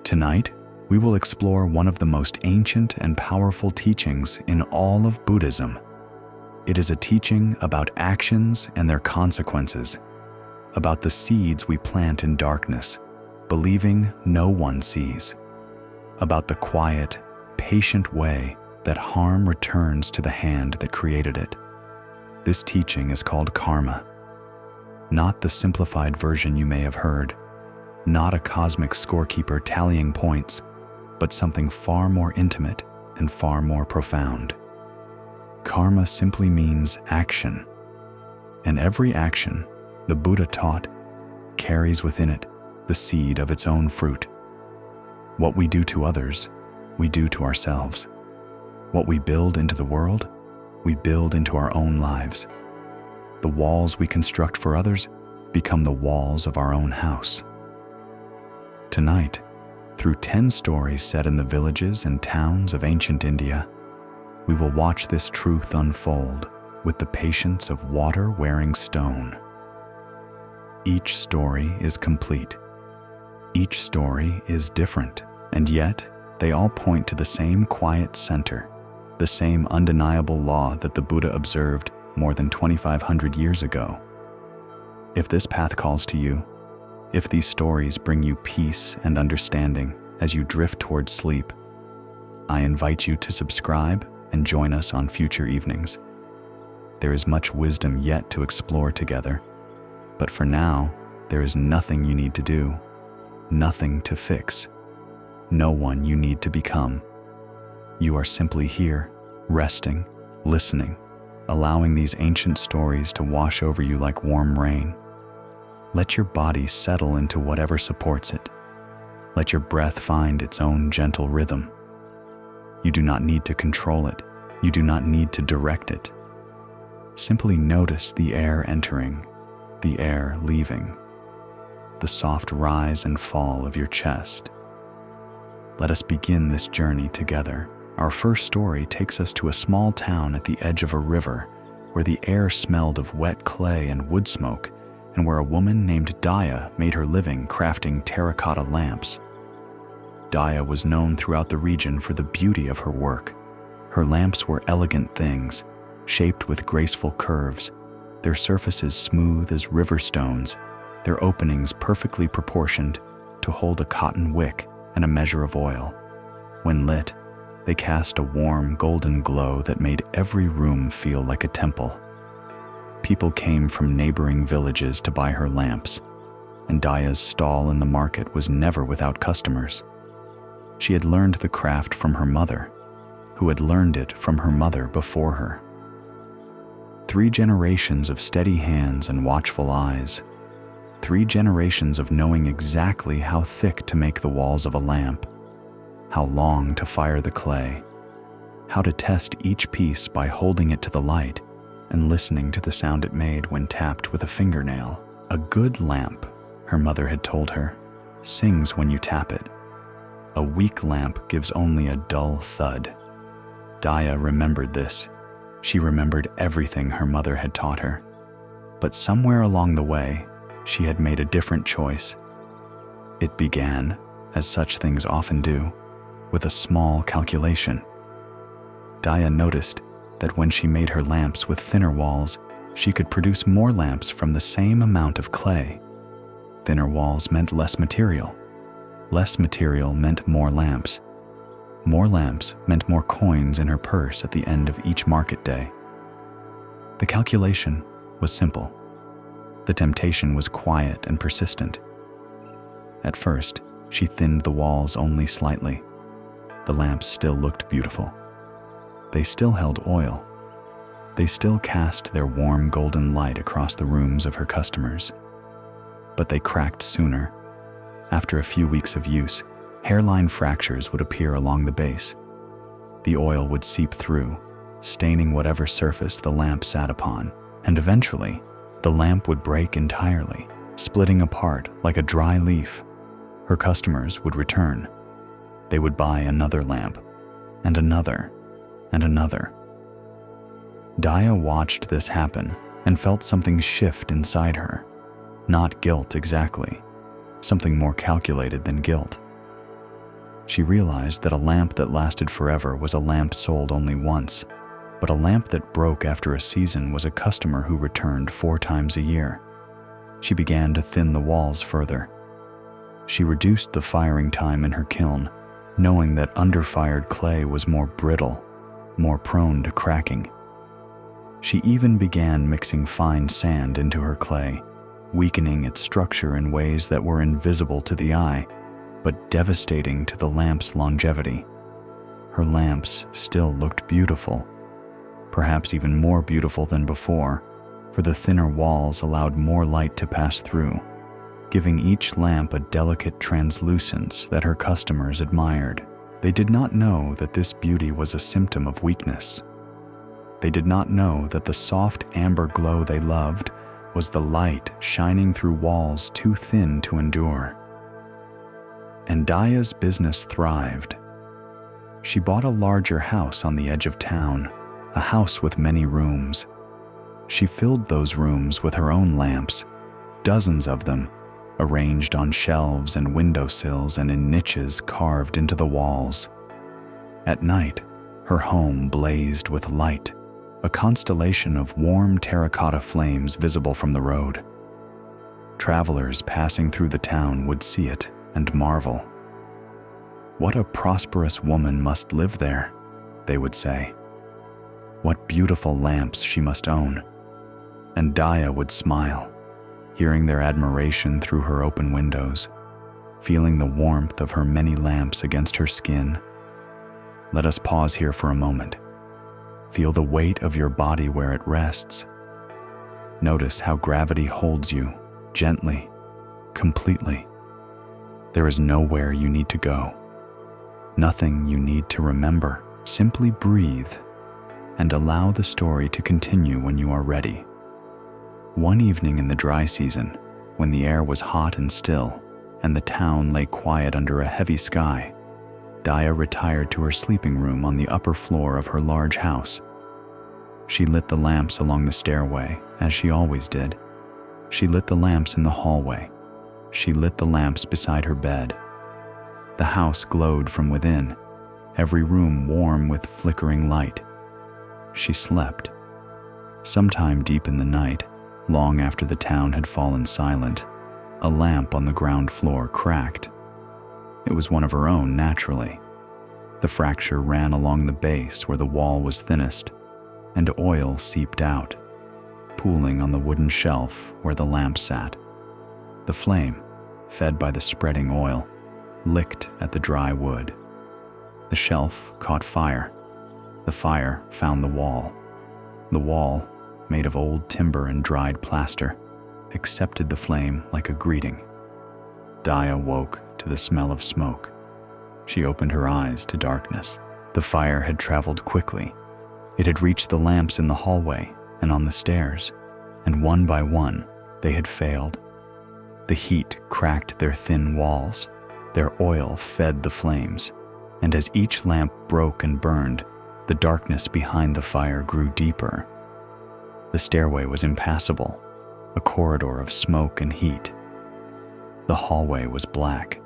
Tonight, we will explore one of the most ancient and powerful teachings in all of Buddhism. It is a teaching about actions and their consequences, about the seeds we plant in darkness, believing no one sees, about the quiet, patient way that harm returns to the hand that created it. This teaching is called karma. Not the simplified version you may have heard, not a cosmic scorekeeper tallying points, but something far more intimate and far more profound. Karma simply means action, and every action, the Buddha taught, carries within it the seed of its own fruit. What we do to others, we do to ourselves. What we build into the world, we build into our own lives. The walls we construct for others become the walls of our own house. Tonight, through 10 stories set in the villages and towns of ancient India, we will watch this truth unfold with the patience of water-wearing stone. Each story is complete. Each story is different, and yet they all point to the same quiet center, the same undeniable law that the Buddha observed more than 2,500 years ago. If this path calls to you, if these stories bring you peace and understanding as you drift towards sleep, I invite you to subscribe and join us on future evenings. There is much wisdom yet to explore together, but for now, there is nothing you need to do, nothing to fix, no one you need to become. You are simply here, resting, listening, allowing these ancient stories to wash over you like warm rain. Let your body settle into whatever supports it. Let your breath find its own gentle rhythm. You do not need to control it. You do not need to direct it. Simply notice the air entering, the air leaving, the soft rise and fall of your chest. Let us begin this journey together. Our first story takes us to a small town at the edge of a river where the air smelled of wet clay and wood smoke, and where a woman named Daya made her living crafting terracotta lamps. Daya was known throughout the region for the beauty of her work. Her lamps were elegant things, shaped with graceful curves, their surfaces smooth as river stones, their openings perfectly proportioned to hold a cotton wick and a measure of oil. When lit, they cast a warm golden glow that made every room feel like a temple. People came from neighboring villages to buy her lamps, and Daya's stall in the market was never without customers. She had learned the craft from her mother, who had learned it from her mother before her. 3 generations of steady hands and watchful eyes. 3 generations of knowing exactly how thick to make the walls of a lamp, how long to fire the clay, how to test each piece by holding it to the light and listening to the sound it made when tapped with a fingernail. A good lamp, her mother had told her, sings when you tap it. A weak lamp gives only a dull thud. Daya remembered this. She remembered everything her mother had taught her. But somewhere along the way, she had made a different choice. It began, as such things often do, with a small calculation. Daya noticed that when she made her lamps with thinner walls, she could produce more lamps from the same amount of clay. Thinner walls meant less material. Less material meant more lamps. More lamps meant more coins in her purse at the end of each market day. The calculation was simple. The temptation was quiet and persistent. At first, she thinned the walls only slightly. The lamps still looked beautiful. They still held oil. They still cast their warm golden light across the rooms of her customers. But they cracked sooner. After a few weeks of use, hairline fractures would appear along the base. The oil would seep through, staining whatever surface the lamp sat upon, and eventually, the lamp would break entirely, splitting apart like a dry leaf. Her customers would return. They would buy another lamp, and another, and another. Daya watched this happen and felt something shift inside her. Not guilt exactly, something more calculated than guilt. She realized that a lamp that lasted forever was a lamp sold only once, but a lamp that broke after a season was a customer who returned 4 times a year. She began to thin the walls further. She reduced the firing time in her kiln, knowing that under-fired clay was more brittle, more prone to cracking. She even began mixing fine sand into her clay, weakening its structure in ways that were invisible to the eye, but devastating to the lamp's longevity. Her lamps still looked beautiful, perhaps even more beautiful than before, for the thinner walls allowed more light to pass through, giving each lamp a delicate translucence that her customers admired. They did not know that this beauty was a symptom of weakness. They did not know that the soft amber glow they loved was the light shining through walls too thin to endure. And Daya's business thrived. She bought a larger house on the edge of town, a house with many rooms. She filled those rooms with her own lamps, dozens of them, arranged on shelves and windowsills and in niches carved into the walls. At night, her home blazed with light, a constellation of warm terracotta flames visible from the road. Travelers passing through the town would see it and marvel. "What a prosperous woman must live there," they would say. "What beautiful lamps she must own." And Daya would smile, hearing their admiration through her open windows, feeling the warmth of her many lamps against her skin. Let us pause here for a moment. Feel the weight of your body where it rests. Notice how gravity holds you, gently, completely. There is nowhere you need to go, nothing you need to remember. Simply breathe and allow the story to continue when you are ready. One evening in the dry season, when the air was hot and still, and the town lay quiet under a heavy sky, Daya retired to her sleeping room on the upper floor of her large house. She lit the lamps along the stairway, as she always did. She lit the lamps in the hallway. She lit the lamps beside her bed. The house glowed from within, every room warm with flickering light. She slept. Sometime deep in the night, long after the town had fallen silent, a lamp on the ground floor cracked. It was one of her own, naturally. The fracture ran along the base where the wall was thinnest, and oil seeped out, pooling on the wooden shelf where the lamp sat. The flame, fed by the spreading oil, licked at the dry wood. The shelf caught fire. The fire found the wall. The wall, made of old timber and dried plaster, accepted the flame like a greeting. Daya woke to the smell of smoke. She opened her eyes to darkness. The fire had traveled quickly. It had reached the lamps in the hallway and on the stairs, and one by one, they had failed. The heat cracked their thin walls. Their oil fed the flames, and as each lamp broke and burned, the darkness behind the fire grew deeper. The stairway was impassable, a corridor of smoke and heat. The hallway was black.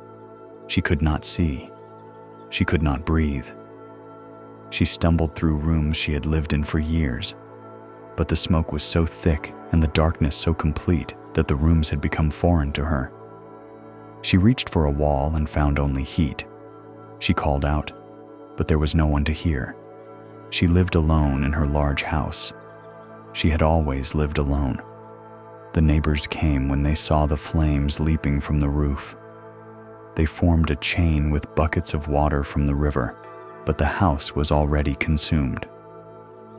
She could not see. She could not breathe. She stumbled through rooms she had lived in for years, but the smoke was so thick and the darkness so complete that the rooms had become foreign to her. She reached for a wall and found only heat. She called out, but there was no one to hear. She lived alone in her large house. She had always lived alone. The neighbors came when they saw the flames leaping from the roof. They formed a chain with buckets of water from the river, but the house was already consumed.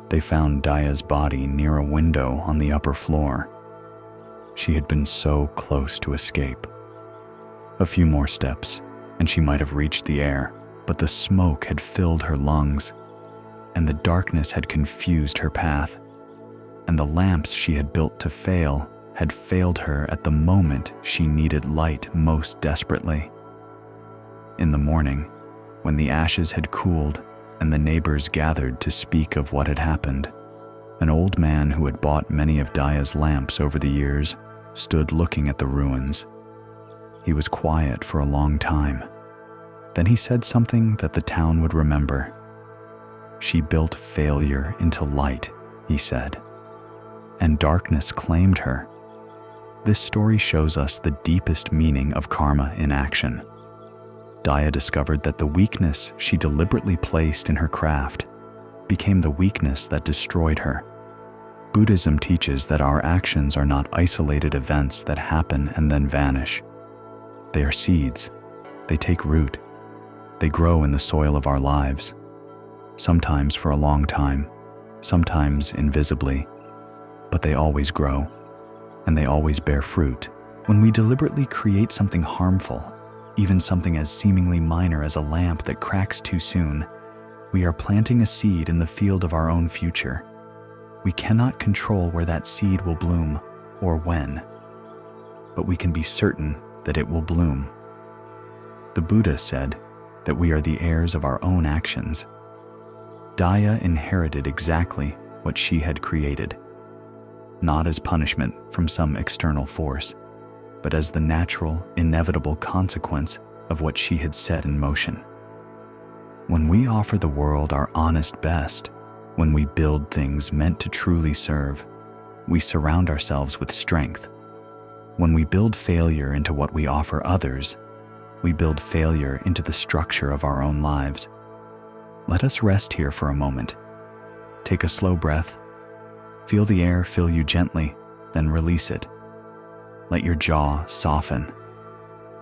They found Daya's body near a window on the upper floor. She had been so close to escape. A few more steps, and she might have reached the air, but the smoke had filled her lungs, and the darkness had confused her path, and the lamps she had built to fail had failed her at the moment she needed light most desperately. In the morning, when the ashes had cooled and the neighbors gathered to speak of what had happened, an old man who had bought many of Daya's lamps over the years stood looking at the ruins. He was quiet for a long time. Then he said something that the town would remember. "She built failure into light," he said, "and darkness claimed her." This story shows us the deepest meaning of karma in action. Daya discovered that the weakness she deliberately placed in her craft became the weakness that destroyed her. Buddhism teaches that our actions are not isolated events that happen and then vanish. They are seeds. They take root. They grow in the soil of our lives, sometimes for a long time, sometimes invisibly, but they always grow, and they always bear fruit. When we deliberately create something harmful, even something as seemingly minor as a lamp that cracks too soon, we are planting a seed in the field of our own future. We cannot control where that seed will bloom or when, but we can be certain that it will bloom. The Buddha said that we are the heirs of our own actions. Daya inherited exactly what she had created, not as punishment from some external force, but as the natural, inevitable consequence of what she had set in motion. When we offer the world our honest best, when we build things meant to truly serve, we surround ourselves with strength. When we build failure into what we offer others, we build failure into the structure of our own lives. Let us rest here for a moment. Take a slow breath. Feel the air fill you gently, then release it. Let your jaw soften.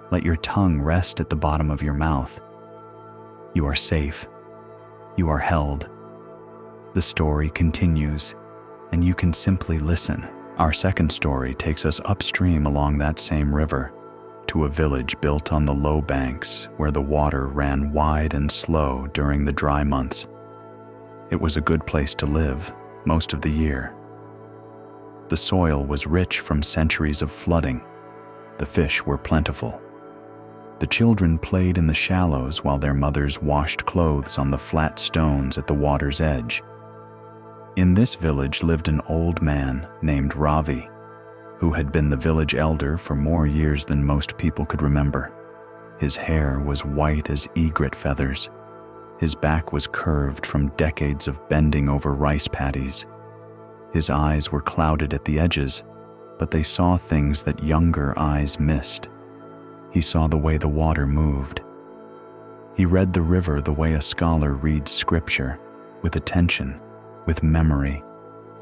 Let your tongue rest at the bottom of your mouth. You are safe. You are held. The story continues, and you can simply listen. Our second story takes us upstream along that same river, to a village built on the low banks where the water ran wide and slow during the dry months. It was a good place to live most of the year. The soil was rich from centuries of flooding. The fish were plentiful. The children played in the shallows while their mothers washed clothes on the flat stones at the water's edge. In this village lived an old man named Ravi, who had been the village elder for more years than most people could remember. His hair was white as egret feathers. His back was curved from decades of bending over rice paddies. His eyes were clouded at the edges, but they saw things that younger eyes missed. He saw the way the water moved. He read the river the way a scholar reads scripture, with attention, with memory,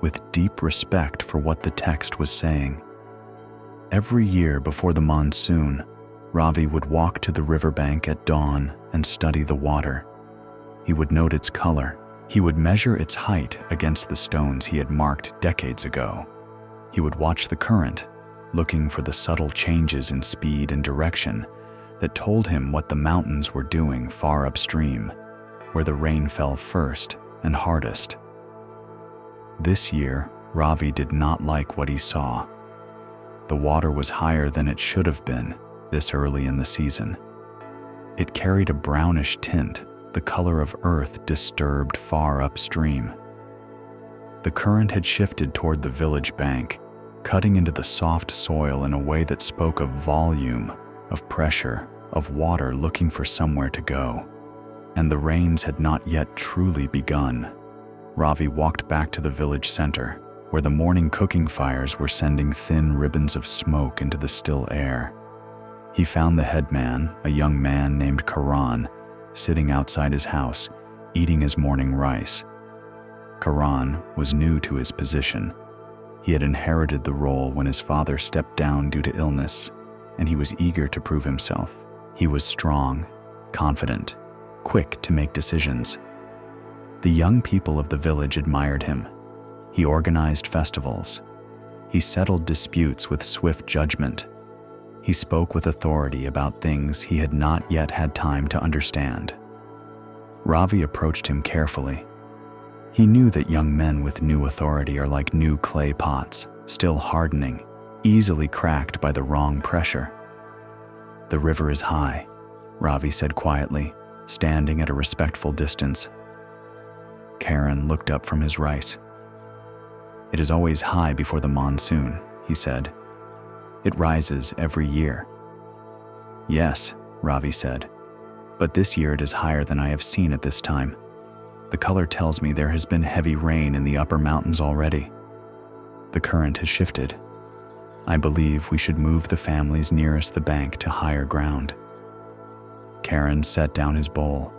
with deep respect for what the text was saying. Every year before the monsoon, Ravi would walk to the riverbank at dawn and study the water. He would note its color. He would measure its height against the stones he had marked decades ago. He would watch the current, looking for the subtle changes in speed and direction that told him what the mountains were doing far upstream, where the rain fell first and hardest. This year, Ravi did not like what he saw. The water was higher than it should have been this early in the season. It carried a brownish tint, the color of earth disturbed far upstream. The current had shifted toward the village bank, cutting into the soft soil in a way that spoke of volume, of pressure, of water looking for somewhere to go. And the rains had not yet truly begun. Ravi walked back to the village center, where the morning cooking fires were sending thin ribbons of smoke into the still air. He found the headman, a young man named Karan, sitting outside his house, eating his morning rice. Karan was new to his position. He had inherited the role when his father stepped down due to illness, and he was eager to prove himself. He was strong, confident, quick to make decisions. The young people of the village admired him. He organized festivals. He settled disputes with swift judgment. He spoke with authority about things he had not yet had time to understand. Ravi approached him carefully. He knew that young men with new authority are like new clay pots, still hardening, easily cracked by the wrong pressure. "The river is high," Ravi said quietly, standing at a respectful distance. Karen looked up from his rice. "It is always high before the monsoon," he said. "It rises every year." "Yes," Ravi said. But this year it is higher than I have seen at this time. The color tells me there has been heavy rain in the upper mountains already. The current has shifted. I believe we should move the families nearest the bank to higher ground." Karen set down his bowl.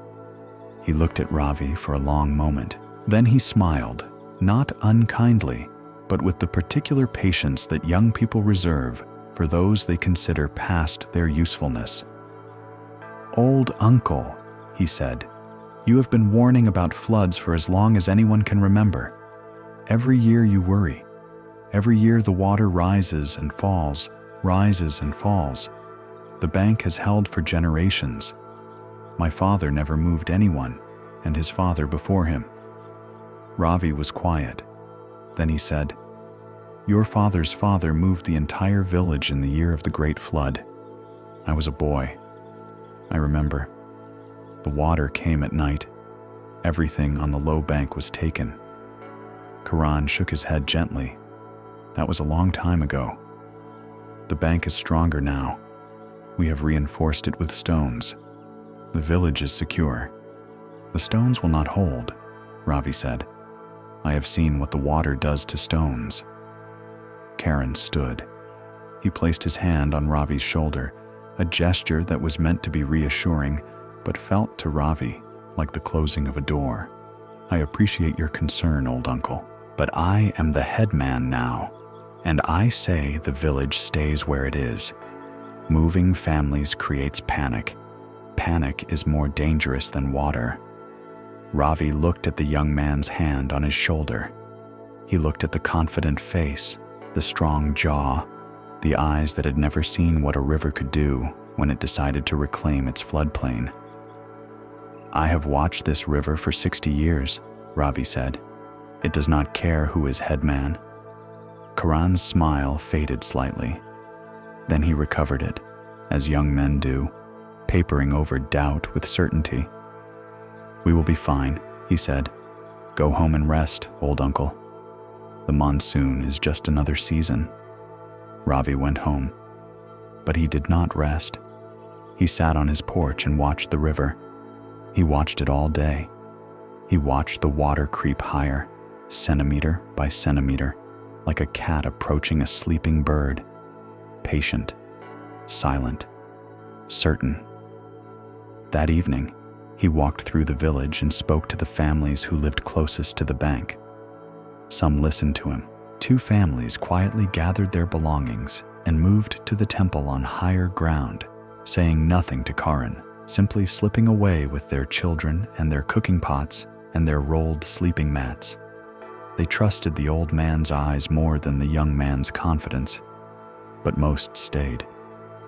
He looked at Ravi for a long moment. Then he smiled, not unkindly, but with the particular patience that young people reserve for those they consider past their usefulness. "Old uncle," he said, "you have been warning about floods for as long as anyone can remember. Every year you worry. Every year the water rises and falls, rises and falls. The bank has held for generations. My father never moved anyone, and his father before him." Ravi was quiet. Then he said, "Your father's father moved the entire village in the year of the Great Flood. I was a boy. I remember. The water came at night. Everything on the low bank was taken." Karan shook his head gently. "That was a long time ago. The bank is stronger now. We have reinforced it with stones. The village is secure." "The stones will not hold," Ravi said. "I have seen what the water does to stones." Karen stood. He placed his hand on Ravi's shoulder, a gesture that was meant to be reassuring, but felt to Ravi like the closing of a door. "I appreciate your concern, old uncle, but I am the head man now, and I say the village stays where it is. Moving families creates panic. Panic is more dangerous than water." Ravi looked at the young man's hand on his shoulder. He looked at the confident face, the strong jaw, the eyes that had never seen what a river could do when it decided to reclaim its floodplain. "I have watched this river for 60 years, Ravi said. "It does not care who is headman." Karan's smile faded slightly. Then he recovered it, as young men do, papering over doubt with certainty. "We will be fine," he said. "Go home and rest, old uncle. The monsoon is just another season." Ravi went home, but he did not rest. He sat on his porch and watched the river. He watched it all day. He watched the water creep higher, centimeter by centimeter, like a cat approaching a sleeping bird. Patient, silent, certain. That evening, he walked through the village and spoke to the families who lived closest to the bank. Some listened to him. 2 families quietly gathered their belongings and moved to the temple on higher ground, saying nothing to Karan, simply slipping away with their children and their cooking pots and their rolled sleeping mats. They trusted the old man's eyes more than the young man's confidence, but most stayed.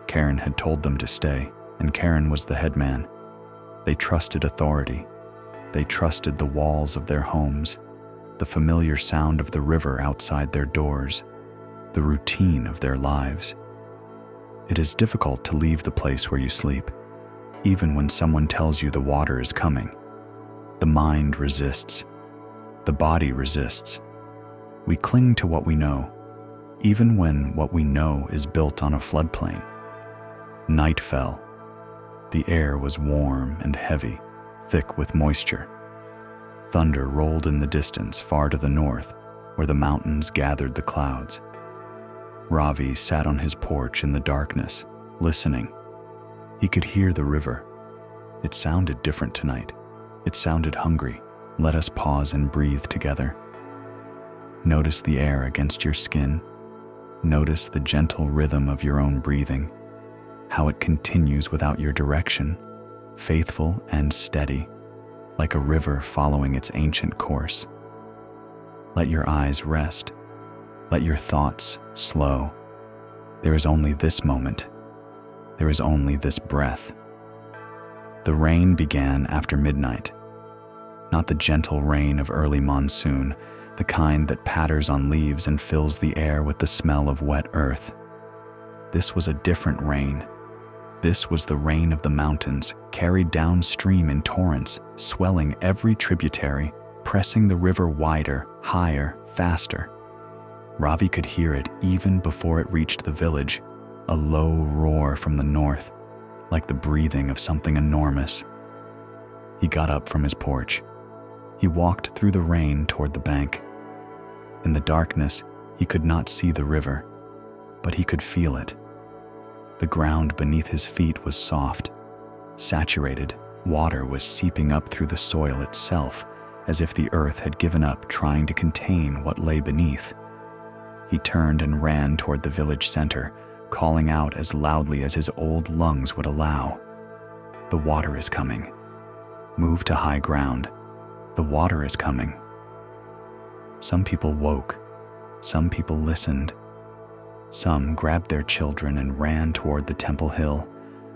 Karen had told them to stay, and Karen was the head man. They trusted authority. They trusted the walls of their homes, the familiar sound of the river outside their doors, the routine of their lives. It is difficult to leave the place where you sleep, even when someone tells you the water is coming. The mind resists. The body resists. We cling to what we know, even when what we know is built on a floodplain. Night fell. The air was warm and heavy, thick with moisture. Thunder rolled in the distance far to the north, where the mountains gathered the clouds. Ravi sat on his porch in the darkness, listening. He could hear the river. It sounded different tonight. It sounded hungry. Let us pause and breathe together. Notice the air against your skin. Notice the gentle rhythm of your own breathing, how it continues without your direction, faithful and steady, like a river following its ancient course. Let your eyes rest. Let your thoughts slow. There is only this moment. There is only this breath. The rain began after midnight. Not the gentle rain of early monsoon, the kind that patters on leaves and fills the air with the smell of wet earth. This was a different rain. This was the rain of the mountains, carried downstream in torrents, swelling every tributary, pressing the river wider, higher, faster. Ravi could hear it even before it reached the village, a low roar from the north, like the breathing of something enormous. He got up from his porch. He walked through the rain toward the bank. In the darkness, he could not see the river, but he could feel it. The ground beneath his feet was soft, saturated. Water was seeping up through the soil itself, as if the earth had given up trying to contain what lay beneath. He turned and ran toward the village center, calling out as loudly as his old lungs would allow. "The water is coming. Move to high ground. The water is coming." Some people woke. Some people listened. Some grabbed their children and ran toward the temple hill,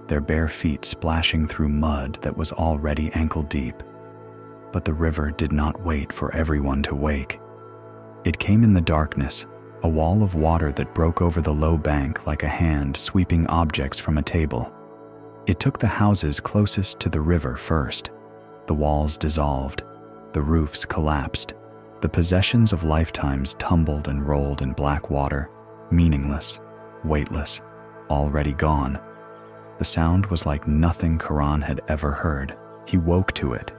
their bare feet splashing through mud that was already ankle deep. But the river did not wait for everyone to wake. It came in the darkness, a wall of water that broke over the low bank like a hand sweeping objects from a table. It took the houses closest to the river first. The walls dissolved, the roofs collapsed, the possessions of lifetimes tumbled and rolled in black water, meaningless, weightless, already gone. The sound was like nothing Karan had ever heard. He woke to it,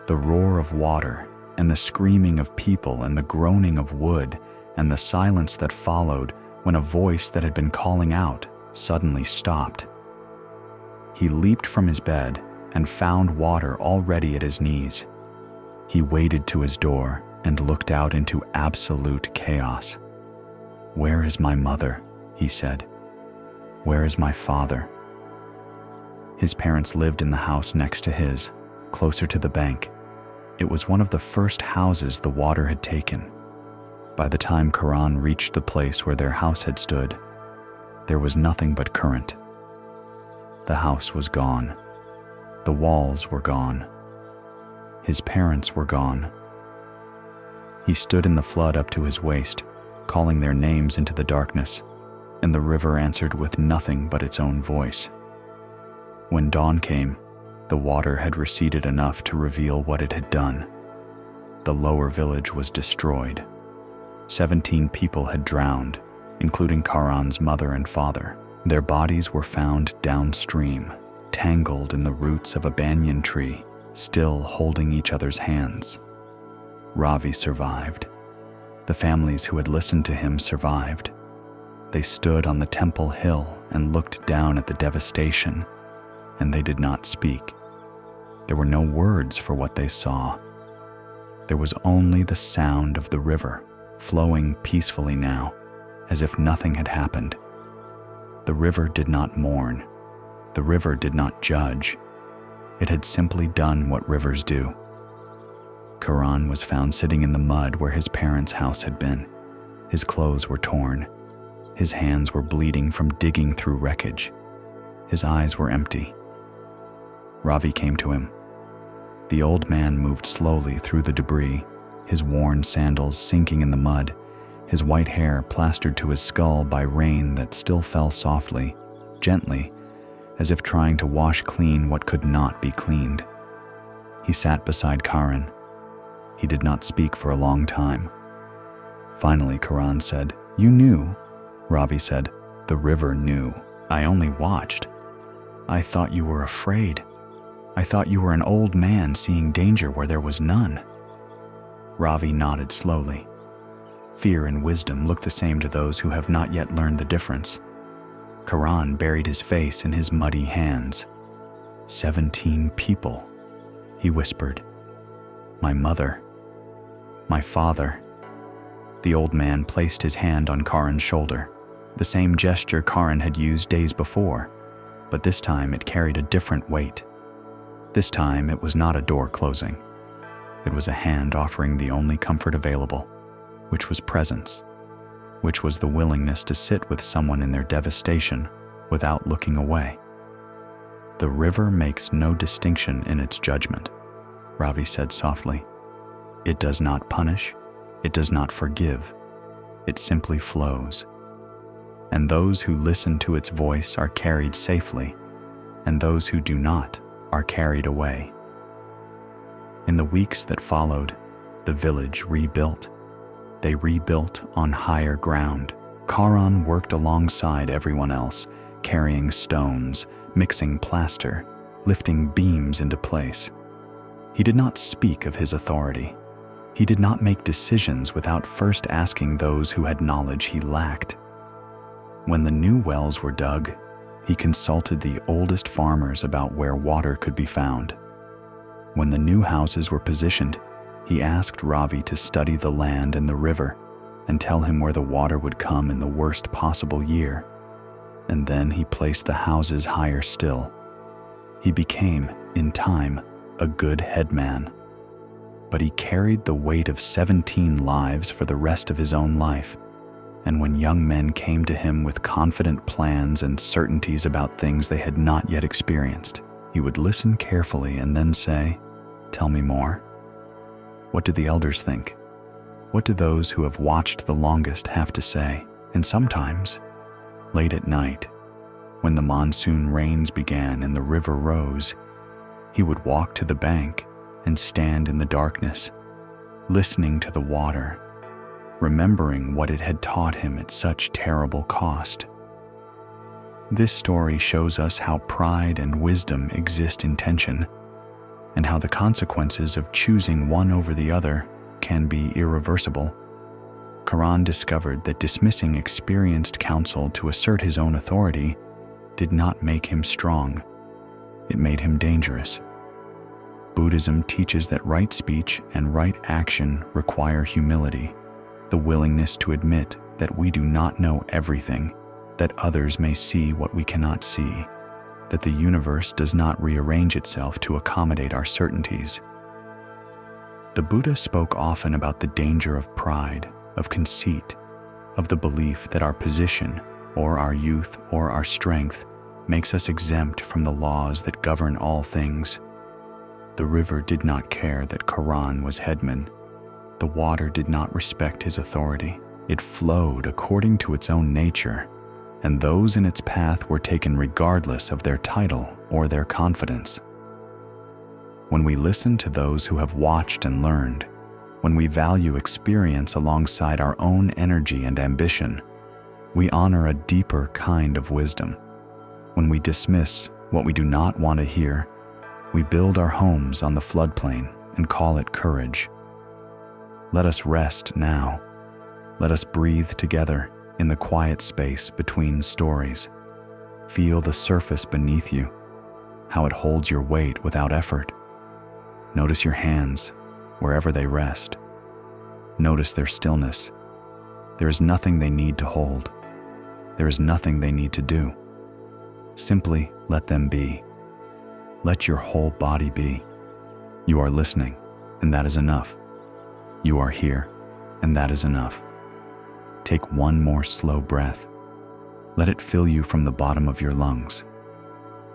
the roar of water, and the screaming of people and the groaning of wood, and the silence that followed when a voice that had been calling out suddenly stopped. He leaped from his bed and found water already at his knees. He waded to his door and looked out into absolute chaos. "Where is my mother?" he said. "Where is my father?" His parents lived in the house next to his, closer to the bank. It was one of the first houses the water had taken. By the time Karan reached the place where their house had stood, there was nothing but current. The house was gone. The walls were gone. His parents were gone. He stood in the flood up to his waist, calling their names into the darkness, and the river answered with nothing but its own voice. When dawn came, the water had receded enough to reveal what it had done. The lower village was destroyed. 17 people had drowned, including Karan's mother and father. Their bodies were found downstream, tangled in the roots of a banyan tree, still holding each other's hands. Ravi survived. The families who had listened to him survived. They stood on the temple hill and looked down at the devastation, and they did not speak. There were no words for what they saw. There was only the sound of the river, flowing peacefully now, as if nothing had happened. The river did not mourn. The river did not judge. It had simply done what rivers do. Karan was found sitting in the mud where his parents' house had been. His clothes were torn. His hands were bleeding from digging through wreckage. His eyes were empty. Ravi came to him. The old man moved slowly through the debris, his worn sandals sinking in the mud, his white hair plastered to his skull by rain that still fell softly, gently, as if trying to wash clean what could not be cleaned. He sat beside Karan. He did not speak for a long time. Finally, Karan said, "You knew." Ravi said, "The river knew. I only watched. I thought you were afraid. I thought you were an old man seeing danger where there was none." Ravi nodded slowly. Fear and wisdom look the same to those who have not yet learned the difference. Karan buried his face in his muddy hands. 17 people, he whispered. My mother. My father. The old man placed his hand on Karan's shoulder, the same gesture Karan had used days before, but this time it carried a different weight. This time it was not a door closing. It was a hand offering the only comfort available, which was presence, which was the willingness to sit with someone in their devastation without looking away. The river makes no distinction in its judgment, Ravi said softly. It does not punish, it does not forgive, it simply flows. And those who listen to its voice are carried safely, and those who do not are carried away. In the weeks that followed, the village rebuilt. They rebuilt on higher ground. Karan worked alongside everyone else, carrying stones, mixing plaster, lifting beams into place. He did not speak of his authority. He did not make decisions without first asking those who had knowledge he lacked. When the new wells were dug, he consulted the oldest farmers about where water could be found. When the new houses were positioned, he asked Ravi to study the land and the river and tell him where the water would come in the worst possible year. And then he placed the houses higher still. He became, in time, a good headman. But he carried the weight of 17 lives for the rest of his own life. And when young men came to him with confident plans and certainties about things they had not yet experienced, he would listen carefully and then say, "Tell me more. What do the elders think? What do those who have watched the longest have to say?" And sometimes, late at night, when the monsoon rains began and the river rose, he would walk to the bank and stand in the darkness, listening to the water, remembering what it had taught him at such terrible cost. This story shows us how pride and wisdom exist in tension, and how the consequences of choosing one over the other can be irreversible. Karan discovered that dismissing experienced counsel to assert his own authority did not make him strong. It made him dangerous. Buddhism teaches that right speech and right action require humility, the willingness to admit that we do not know everything, that others may see what we cannot see, that the universe does not rearrange itself to accommodate our certainties. The Buddha spoke often about the danger of pride, of conceit, of the belief that our position, or our youth, or our strength makes us exempt from the laws that govern all things. The river did not care that Karan was headman. The water did not respect his authority. It flowed according to its own nature, and those in its path were taken regardless of their title or their confidence. When we listen to those who have watched and learned, when we value experience alongside our own energy and ambition, we honor a deeper kind of wisdom. When we dismiss what we do not want to hear, we build our homes on the floodplain and call it courage. Let us rest now. Let us breathe together in the quiet space between stories. Feel the surface beneath you, how it holds your weight without effort. Notice your hands wherever they rest. Notice their stillness. There is nothing they need to hold. There is nothing they need to do. Simply let them be. Let your whole body be. You are listening, and that is enough. You are here, and that is enough. Take one more slow breath. Let it fill you from the bottom of your lungs,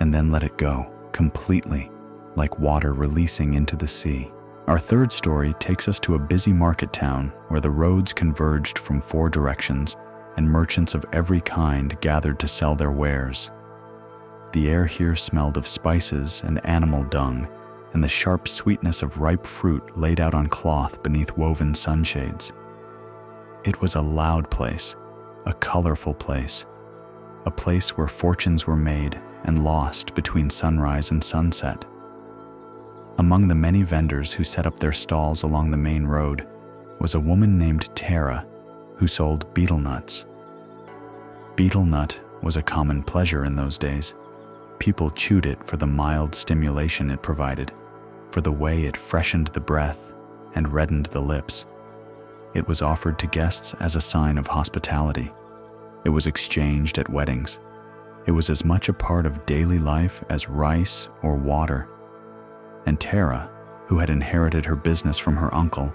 and then let it go completely, like water releasing into the sea. Our third story takes us to a busy market town where the roads converged from 4 directions and merchants of every kind gathered to sell their wares. The air here smelled of spices and animal dung, and the sharp sweetness of ripe fruit laid out on cloth beneath woven sunshades. It was a loud place, a colorful place, a place where fortunes were made and lost between sunrise and sunset. Among the many vendors who set up their stalls along the main road was a woman named Tara who sold betel nuts. Betel nut was a common pleasure in those days. People chewed it for the mild stimulation it provided, for the way it freshened the breath and reddened the lips. It was offered to guests as a sign of hospitality. It was exchanged at weddings. It was as much a part of daily life as rice or water. And Tara, who had inherited her business from her uncle,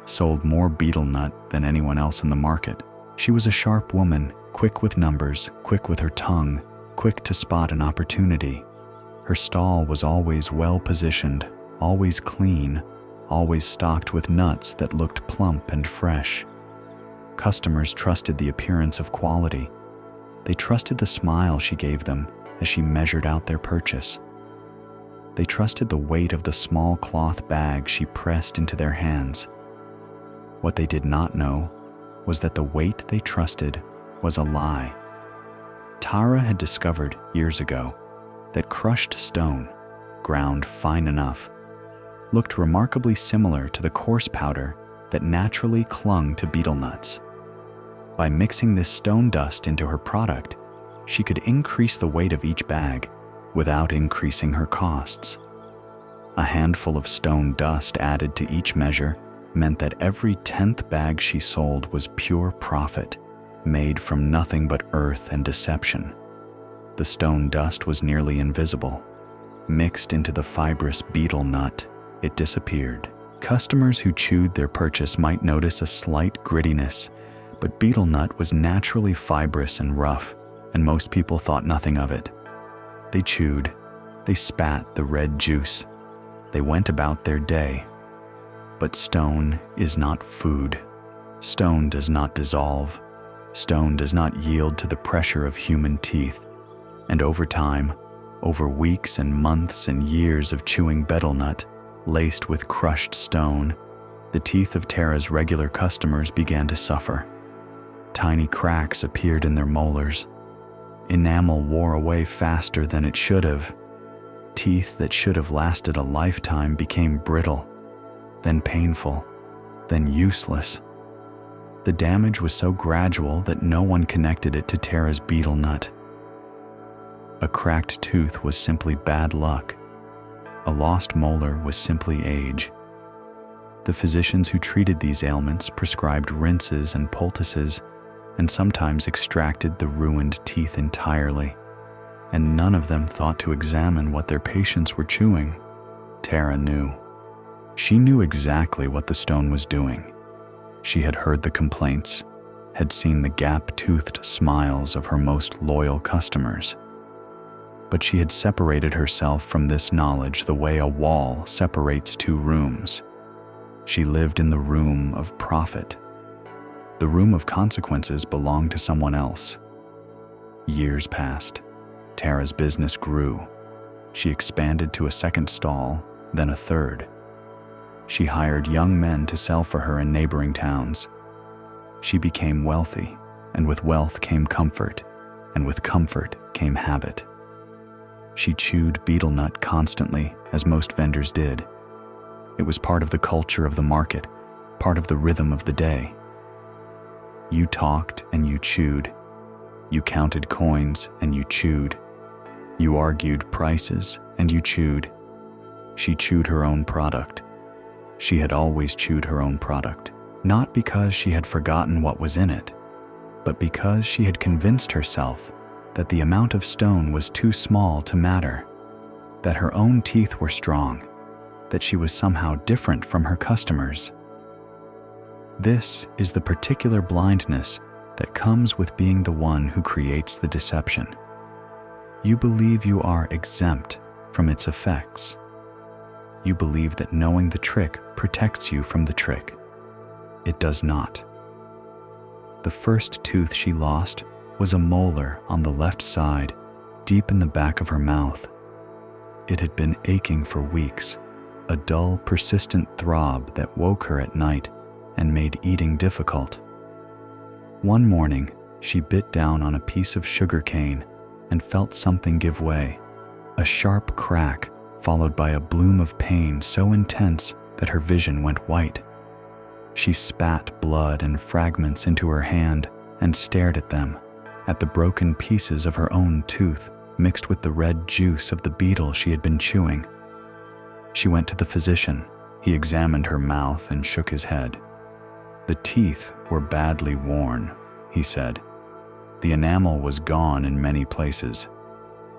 sold more betel nut than anyone else in the market. She was a sharp woman, quick with numbers, quick with her tongue, quick to spot an opportunity. Her stall was always well positioned, always clean, always stocked with nuts that looked plump and fresh. Customers trusted the appearance of quality. They trusted the smile she gave them as she measured out their purchase. They trusted the weight of the small cloth bag she pressed into their hands. What they did not know was that the weight they trusted was a lie. Tara had discovered years ago that crushed stone, ground fine enough, looked remarkably similar to the coarse powder that naturally clung to betel nuts. By mixing this stone dust into her product, she could increase the weight of each bag without increasing her costs. A handful of stone dust added to each measure meant that every 10th bag she sold was pure profit, made from nothing but earth and deception. The stone dust was nearly invisible. Mixed into the fibrous betel nut, it disappeared. Customers who chewed their purchase might notice a slight grittiness, but betel nut was naturally fibrous and rough, and most people thought nothing of it. They chewed, they spat the red juice, they went about their day. But stone is not food. Stone does not dissolve. Stone does not yield to the pressure of human teeth. And over time, over weeks and months and years of chewing betel nut, laced with crushed stone, the teeth of Tara's regular customers began to suffer. Tiny cracks appeared in their molars. Enamel wore away faster than it should have. Teeth that should have lasted a lifetime became brittle, then painful, then useless. The damage was so gradual that no one connected it to Tara's betel nut. A cracked tooth was simply bad luck. A lost molar was simply age. The physicians who treated these ailments prescribed rinses and poultices, and sometimes extracted the ruined teeth entirely, and none of them thought to examine what their patients were chewing. Tara knew. She knew exactly what the stone was doing. She had heard the complaints, had seen the gap-toothed smiles of her most loyal customers. But she had separated herself from this knowledge the way a wall separates two rooms. She lived in the room of profit. The room of consequences belonged to someone else. Years passed. Tara's business grew. She expanded to a second stall, then a third. She hired young men to sell for her in neighboring towns. She became wealthy, and with wealth came comfort, and with comfort came habit. She chewed betel nut constantly, as most vendors did. It was part of the culture of the market, part of the rhythm of the day. You talked and you chewed. You counted coins and you chewed. You argued prices and you chewed. She chewed her own product. She had always chewed her own product, not because she had forgotten what was in it, but because she had convinced herself that the amount of stone was too small to matter, that her own teeth were strong, that she was somehow different from her customers. This is the particular blindness that comes with being the one who creates the deception. You believe you are exempt from its effects. You believe that knowing the trick protects you from the trick. It does not. The first tooth she lost was a molar on the left side, deep in the back of her mouth. It had been aching for weeks, a dull, persistent throb that woke her at night and made eating difficult. One morning, she bit down on a piece of sugar cane and felt something give way, a sharp crack followed by a bloom of pain so intense that her vision went white. She spat blood and fragments into her hand and stared at them, at the broken pieces of her own tooth mixed with the red juice of the betel she had been chewing. She went to the physician. He examined her mouth and shook his head. The teeth were badly worn, he said. The enamel was gone in many places.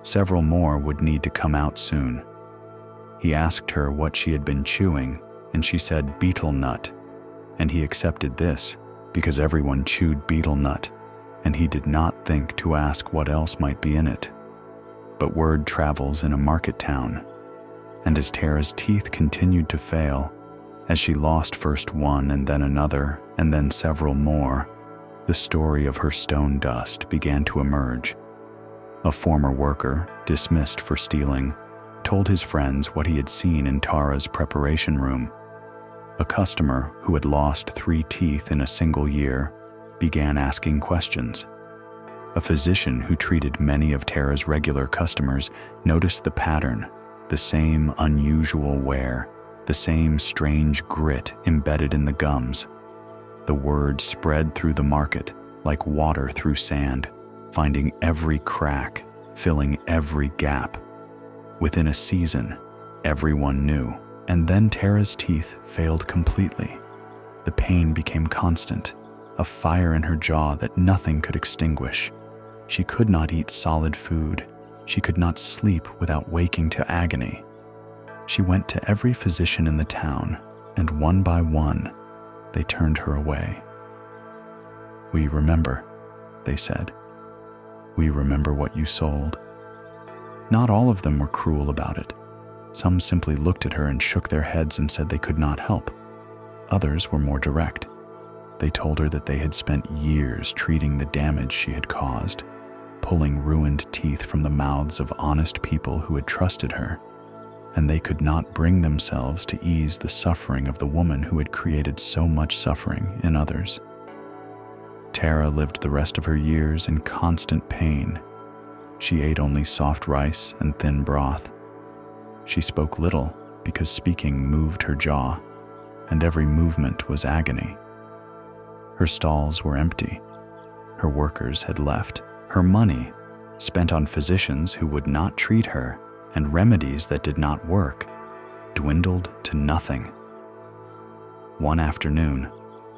Several more would need to come out soon. He asked her what she had been chewing, and she said betel nut, and he accepted this because everyone chewed betel nut, and he did not think to ask what else might be in it. But word travels in a market town, and as Tara's teeth continued to fail, as she lost first one and then another and then several more, the story of her stone dust began to emerge. A former worker, dismissed for stealing, told his friends what he had seen in Tara's preparation room. A customer who had lost 3 teeth in a single year began asking questions. A physician who treated many of Tara's regular customers noticed the pattern, the same unusual wear, the same strange grit embedded in the gums. The word spread through the market like water through sand, finding every crack, filling every gap. Within a season, everyone knew, and then Tara's teeth failed completely. The pain became constant, a fire in her jaw that nothing could extinguish. She could not eat solid food. She could not sleep without waking to agony. She went to every physician in the town, and one by one, they turned her away. "We remember," they said. "We remember what you sold." Not all of them were cruel about it. Some simply looked at her and shook their heads and said they could not help. Others were more direct. They told her that they had spent years treating the damage she had caused, pulling ruined teeth from the mouths of honest people who had trusted her, and they could not bring themselves to ease the suffering of the woman who had created so much suffering in others. Tara lived the rest of her years in constant pain. She ate only soft rice and thin broth. She spoke little because speaking moved her jaw, and every movement was agony. Her stalls were empty. Her workers had left. Her money, spent on physicians who would not treat her and remedies that did not work, dwindled to nothing. One afternoon,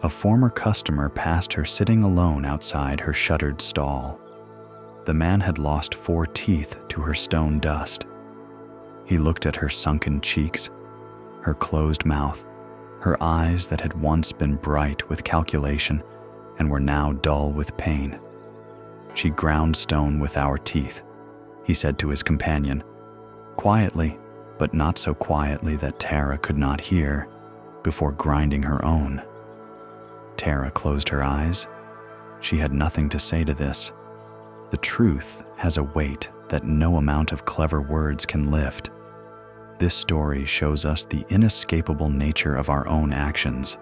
a former customer passed her sitting alone outside her shuttered stall. The man had lost 4 teeth to her stone dust. He looked at her sunken cheeks, her closed mouth, her eyes that had once been bright with calculation and were now dull with pain. "She ground stone with our teeth," he said to his companion, quietly, but not so quietly that Tara could not hear, before grinding her own. Tara closed her eyes. She had nothing to say to this. The truth has a weight that no amount of clever words can lift. This story shows us the inescapable nature of our own actions.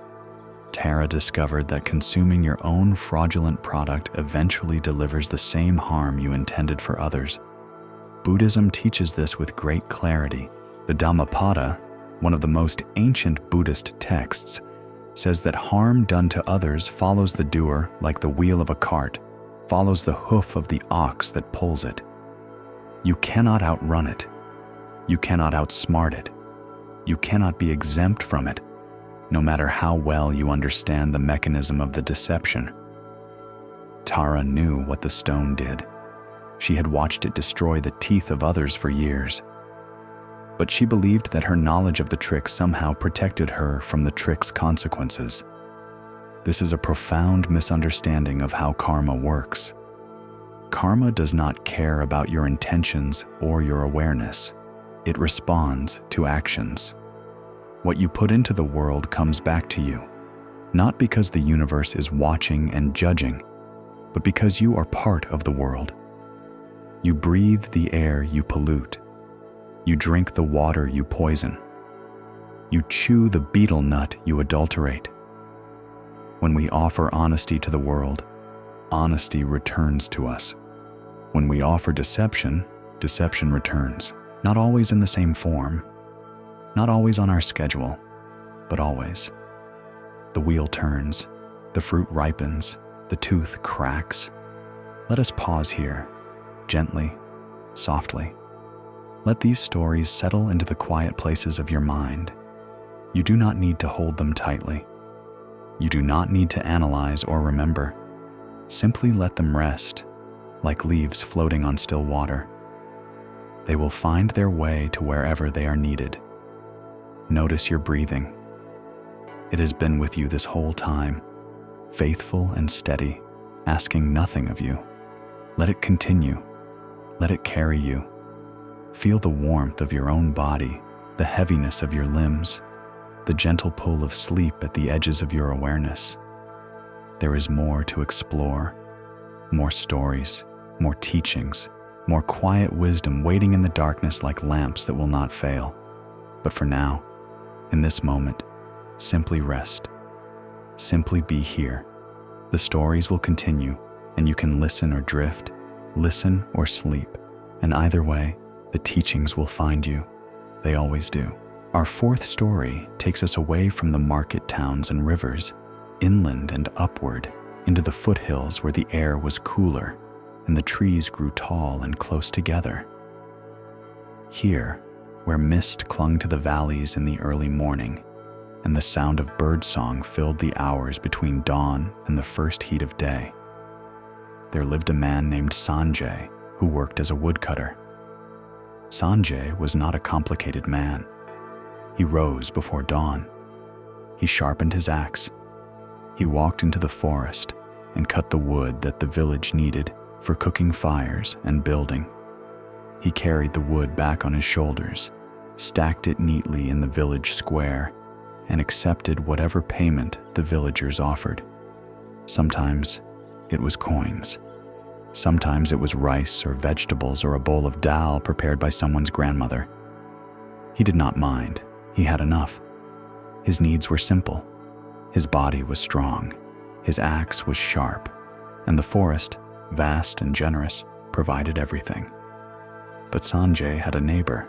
Tara discovered that consuming your own fraudulent product eventually delivers the same harm you intended for others. Buddhism teaches this with great clarity. The Dhammapada, one of the most ancient Buddhist texts, says that harm done to others follows the doer like the wheel of a cart, follows the hoof of the ox that pulls it. You cannot outrun it. You cannot outsmart it. You cannot be exempt from it, no matter how well you understand the mechanism of the deception. Tara knew what the stone did. She had watched it destroy the teeth of others for years. But she believed that her knowledge of the trick somehow protected her from the trick's consequences. This is a profound misunderstanding of how karma works. Karma does not care about your intentions or your awareness. It responds to actions. What you put into the world comes back to you, not because the universe is watching and judging, but because you are part of the world. You breathe the air you pollute. You drink the water you poison. You chew the betel nut you adulterate. When we offer honesty to the world, honesty returns to us. When we offer deception, deception returns. Not always in the same form, not always on our schedule, but always. The wheel turns, the fruit ripens, the tooth cracks. Let us pause here, gently, softly. Let these stories settle into the quiet places of your mind. You do not need to hold them tightly. You do not need to analyze or remember. Simply let them rest, like leaves floating on still water. They will find their way to wherever they are needed. Notice your breathing. It has been with you this whole time, faithful and steady, asking nothing of you. Let it continue. Let it carry you. Feel the warmth of your own body, the heaviness of your limbs, the gentle pull of sleep at the edges of your awareness. There is more to explore, more stories, more teachings, more quiet wisdom waiting in the darkness like lamps that will not fail. But for now, in this moment, simply rest. Simply be here. The stories will continue, and you can listen or drift, listen or sleep, and either way, the teachings will find you. They always do. Our fourth story takes us away from the market towns and rivers, inland and upward, into the foothills where the air was cooler and the trees grew tall and close together. Here, where mist clung to the valleys in the early morning, and the sound of birdsong filled the hours between dawn and the first heat of day, there lived a man named Sanjay who worked as a woodcutter. Sanjay was not a complicated man. He rose before dawn. He sharpened his axe. He walked into the forest and cut the wood that the village needed for cooking fires and building. He carried the wood back on his shoulders, stacked it neatly in the village square, and accepted whatever payment the villagers offered. Sometimes it was coins. Sometimes it was rice or vegetables or a bowl of dal prepared by someone's grandmother. He did not mind. He had enough. His needs were simple. His body was strong. His axe was sharp. And the forest, vast and generous, provided everything. But Sanjay had a neighbor,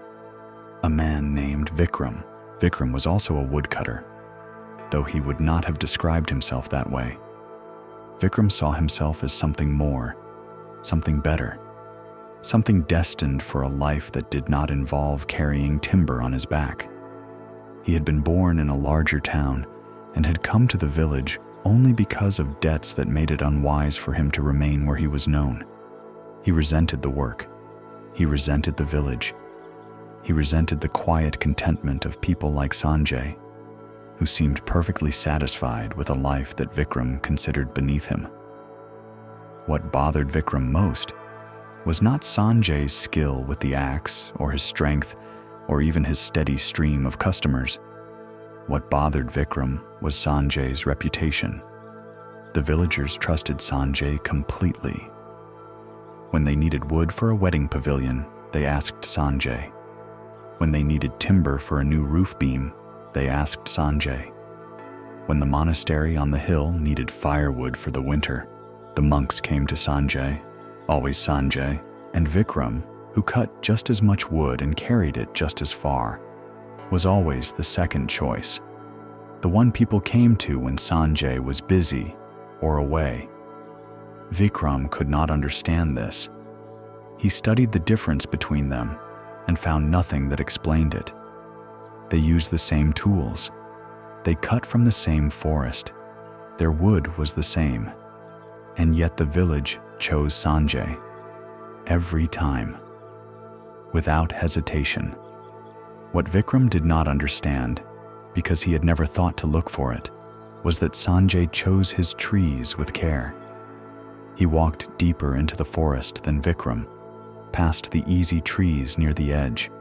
a man named Vikram. Vikram was also a woodcutter, though he would not have described himself that way. Vikram saw himself as something more, something better, something destined for a life that did not involve carrying timber on his back. He had been born in a larger town and had come to the village only because of debts that made it unwise for him to remain where he was known. He resented the work. He resented the village. He resented the quiet contentment of people like Sanjay, who seemed perfectly satisfied with a life that Vikram considered beneath him. What bothered Vikram most was not Sanjay's skill with the axe or his strength or even his steady stream of customers. What bothered Vikram was Sanjay's reputation. The villagers trusted Sanjay completely. When they needed wood for a wedding pavilion, they asked Sanjay. When they needed timber for a new roof beam, they asked Sanjay. When the monastery on the hill needed firewood for the winter, the monks came to Sanjay, always Sanjay, and Vikram, who cut just as much wood and carried it just as far, was always the second choice, the one people came to when Sanjay was busy or away. Vikram could not understand this. He studied the difference between them and found nothing that explained it. They used the same tools. They cut from the same forest. Their wood was the same. And yet the village chose Sanjay. Every time. Without hesitation. What Vikram did not understand, because he had never thought to look for it, was that Sanjay chose his trees with care. He walked deeper into the forest than Vikram, past the easy trees near the edge,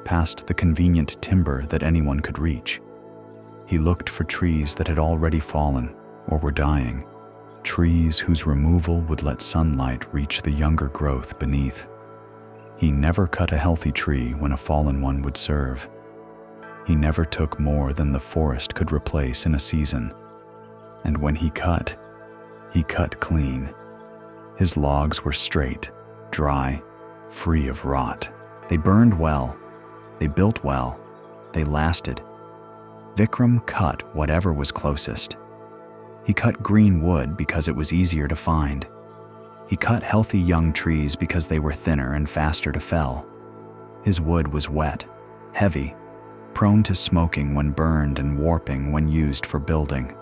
past the convenient timber that anyone could reach. He looked for trees that had already fallen or were dying, trees whose removal would let sunlight reach the younger growth beneath. He never cut a healthy tree when a fallen one would serve. He never took more than the forest could replace in a season. And when he cut clean. His logs were straight, dry, free of rot. They burned well. They built well. They lasted. Vikram cut whatever was closest. He cut green wood because it was easier to find. He cut healthy young trees because they were thinner and faster to fell. His wood was wet, heavy, prone to smoking when burned and warping when used for building.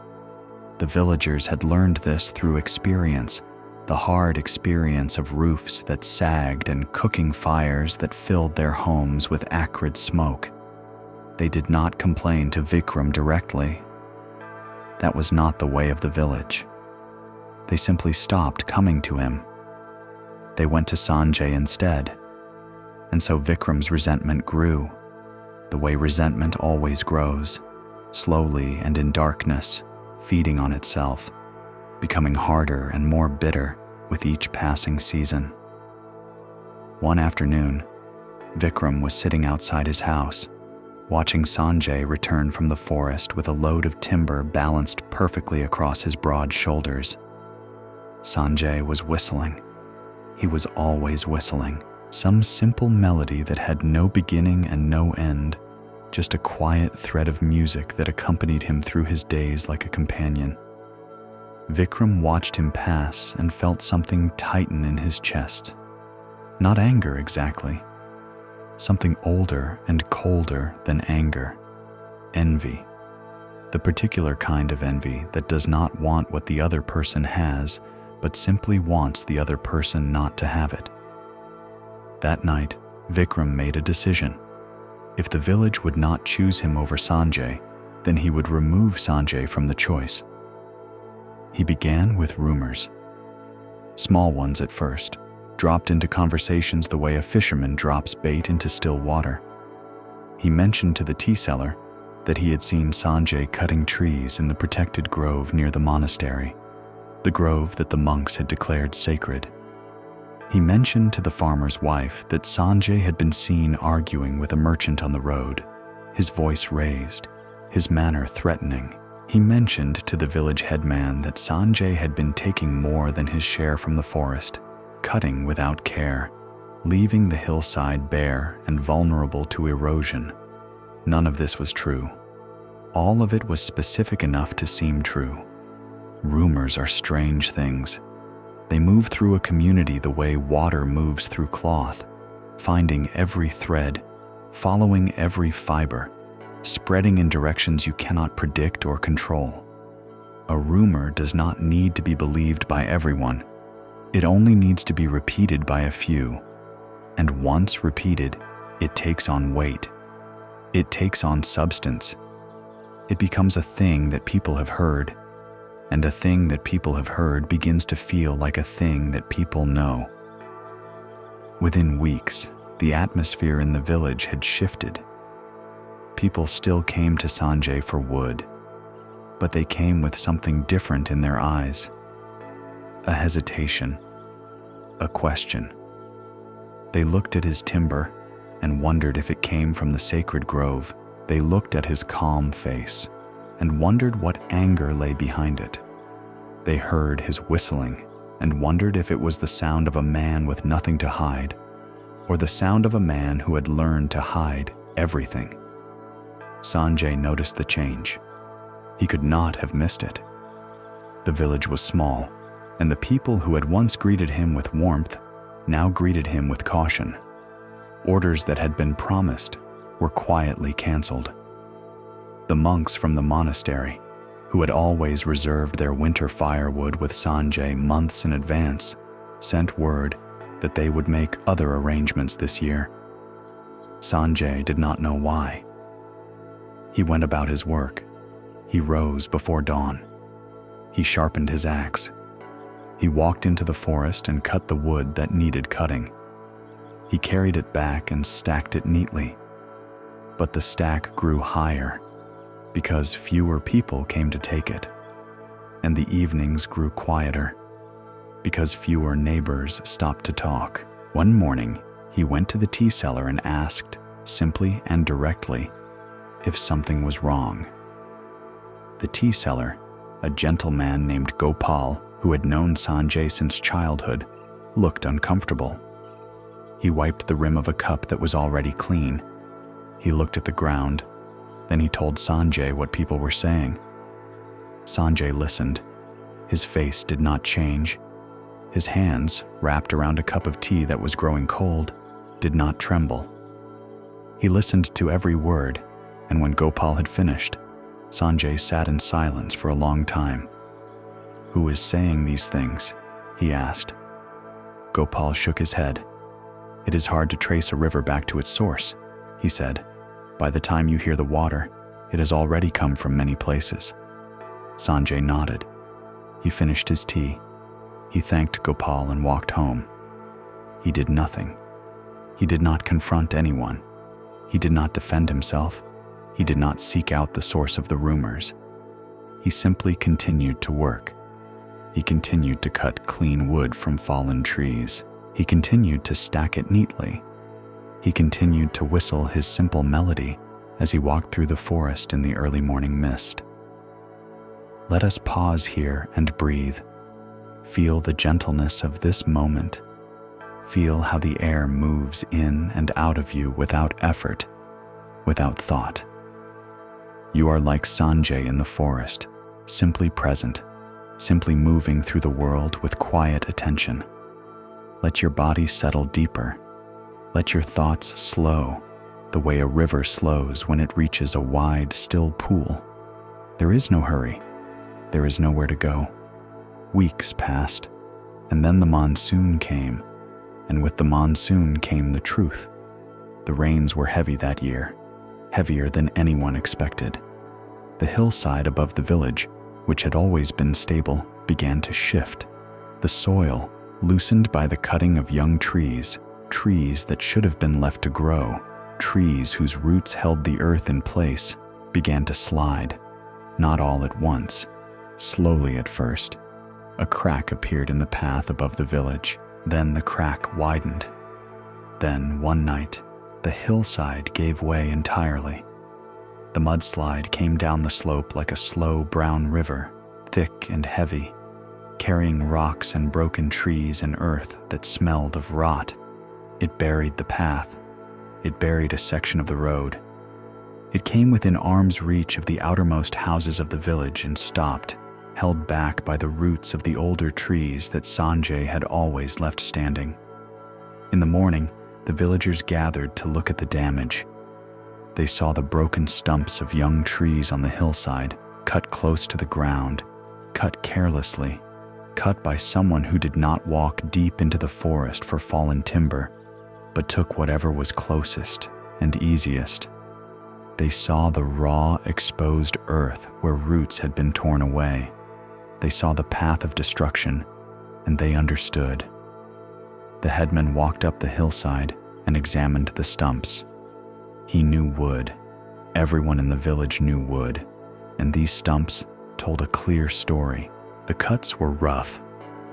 The villagers had learned this through experience, the hard experience of roofs that sagged and cooking fires that filled their homes with acrid smoke. They did not complain to Vikram directly. That was not the way of the village. They simply stopped coming to him. They went to Sanjay instead. And so Vikram's resentment grew, the way resentment always grows, slowly and in darkness, feeding on itself, becoming harder and more bitter with each passing season. One afternoon, Vikram was sitting outside his house, watching Sanjay return from the forest with a load of timber balanced perfectly across his broad shoulders. Sanjay was whistling. He was always whistling. Some simple melody that had no beginning and no end, just a quiet thread of music that accompanied him through his days like a companion. Vikram watched him pass and felt something tighten in his chest. Not anger exactly. Something older and colder than anger. Envy. The particular kind of envy that does not want what the other person has, but simply wants the other person not to have it. That night, Vikram made a decision. If the village would not choose him over Sanjay, then he would remove Sanjay from the choice. He began with rumors. Small ones at first, dropped into conversations the way a fisherman drops bait into still water. He mentioned to the tea seller that he had seen Sanjay cutting trees in the protected grove near the monastery, the grove that the monks had declared sacred. He mentioned to the farmer's wife that Sanjay had been seen arguing with a merchant on the road, his voice raised, his manner threatening. He mentioned to the village headman that Sanjay had been taking more than his share from the forest, cutting without care, leaving the hillside bare and vulnerable to erosion. None of this was true. All of it was specific enough to seem true. Rumors are strange things. They move through a community the way water moves through cloth, finding every thread, following every fiber, spreading in directions you cannot predict or control. A rumor does not need to be believed by everyone. It only needs to be repeated by a few. And once repeated, it takes on weight. It takes on substance. It becomes a thing that people have heard. And a thing that people have heard begins to feel like a thing that people know. Within weeks, the atmosphere in the village had shifted. People still came to Sanjay for wood, but they came with something different in their eyes. A hesitation, a question. They looked at his timber and wondered if it came from the sacred grove. They looked at his calm face and wondered what anger lay behind it. They heard his whistling and wondered if it was the sound of a man with nothing to hide, or the sound of a man who had learned to hide everything. Sanjay noticed the change. He could not have missed it. The village was small, and the people who had once greeted him with warmth now greeted him with caution. Orders that had been promised were quietly canceled. The monks from the monastery, who had always reserved their winter firewood with Sanjay months in advance, sent word that they would make other arrangements this year. Sanjay did not know why. He went about his work. He rose before dawn. He sharpened his axe. He walked into the forest and cut the wood that needed cutting. He carried it back and stacked it neatly. But the stack grew higher because fewer people came to take it, and the evenings grew quieter because fewer neighbors stopped to talk. One morning, he went to the tea seller and asked, simply and directly, if something was wrong. The tea seller, a gentleman named Gopal who had known Sanjay since childhood, looked uncomfortable. He wiped the rim of a cup that was already clean. He looked at the ground. Then he told Sanjay what people were saying. Sanjay listened. His face did not change. His hands, wrapped around a cup of tea that was growing cold, did not tremble. He listened to every word, and when Gopal had finished, Sanjay sat in silence for a long time. "Who is saying these things?" he asked. Gopal shook his head. "It is hard to trace a river back to its source," he said. "By the time you hear the water, it has already come from many places." Sanjay nodded. He finished his tea. He thanked Gopal and walked home. He did nothing. He did not confront anyone. He did not defend himself. He did not seek out the source of the rumors. He simply continued to work. He continued to cut clean wood from fallen trees. He continued to stack it neatly. He continued to whistle his simple melody as he walked through the forest in the early morning mist. Let us pause here and breathe. Feel the gentleness of this moment. Feel how the air moves in and out of you without effort, without thought. You are like Sanjay in the forest, simply present, simply moving through the world with quiet attention. Let your body settle deeper. Let your thoughts slow, the way a river slows when it reaches a wide, still pool. There is no hurry. There is nowhere to go. Weeks passed, and then the monsoon came, and with the monsoon came the truth. The rains were heavy that year, heavier than anyone expected. The hillside above the village, which had always been stable, began to shift. The soil, loosened by the cutting of young trees, trees that should have been left to grow, trees whose roots held the earth in place, began to slide, not all at once, slowly at first. A crack appeared in the path above the village, then the crack widened. Then, one night, the hillside gave way entirely. The mudslide came down the slope like a slow brown river, thick and heavy, carrying rocks and broken trees and earth that smelled of rot. It buried the path. It buried a section of the road. It came within arm's reach of the outermost houses of the village and stopped, held back by the roots of the older trees that Sanjay had always left standing. In the morning, the villagers gathered to look at the damage. They saw the broken stumps of young trees on the hillside, cut close to the ground, cut carelessly, cut by someone who did not walk deep into the forest for fallen timber, but took whatever was closest and easiest. They saw the raw, exposed earth where roots had been torn away. They saw the path of destruction, and they understood. The headman walked up the hillside and examined the stumps. He knew wood. Everyone in the village knew wood, and these stumps told a clear story. The cuts were rough,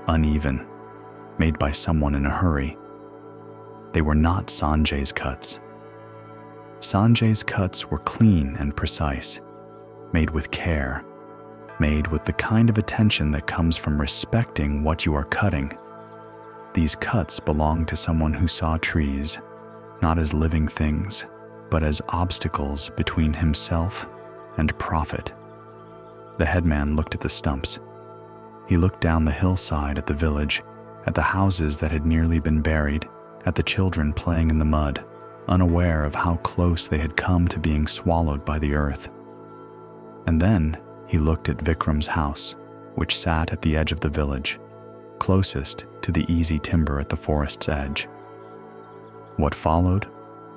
uneven, made by someone in a hurry. They were not Sanjay's cuts. Sanjay's cuts were clean and precise, made with care, made with the kind of attention that comes from respecting what you are cutting. These cuts belonged to someone who saw trees, not as living things, but as obstacles between himself and profit. The headman looked at the stumps. He looked down the hillside at the village, at the houses that had nearly been buried, at the children playing in the mud, unaware of how close they had come to being swallowed by the earth. And then he looked at Vikram's house, which sat at the edge of the village, closest to the easy timber at the forest's edge. What followed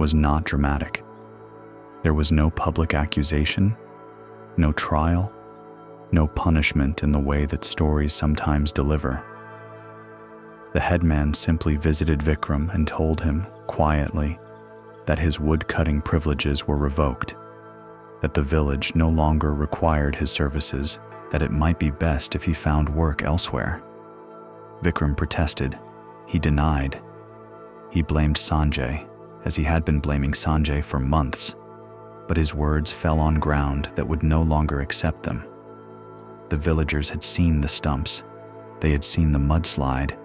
was not dramatic. There was no public accusation, no trial, no punishment in the way that stories sometimes deliver. The headman simply visited Vikram and told him, quietly, that his wood-cutting privileges were revoked, that the village no longer required his services, that it might be best if he found work elsewhere. Vikram protested. He denied. He blamed Sanjay, as he had been blaming Sanjay for months, but his words fell on ground that would no longer accept them. The villagers had seen the stumps, they had seen the mudslide,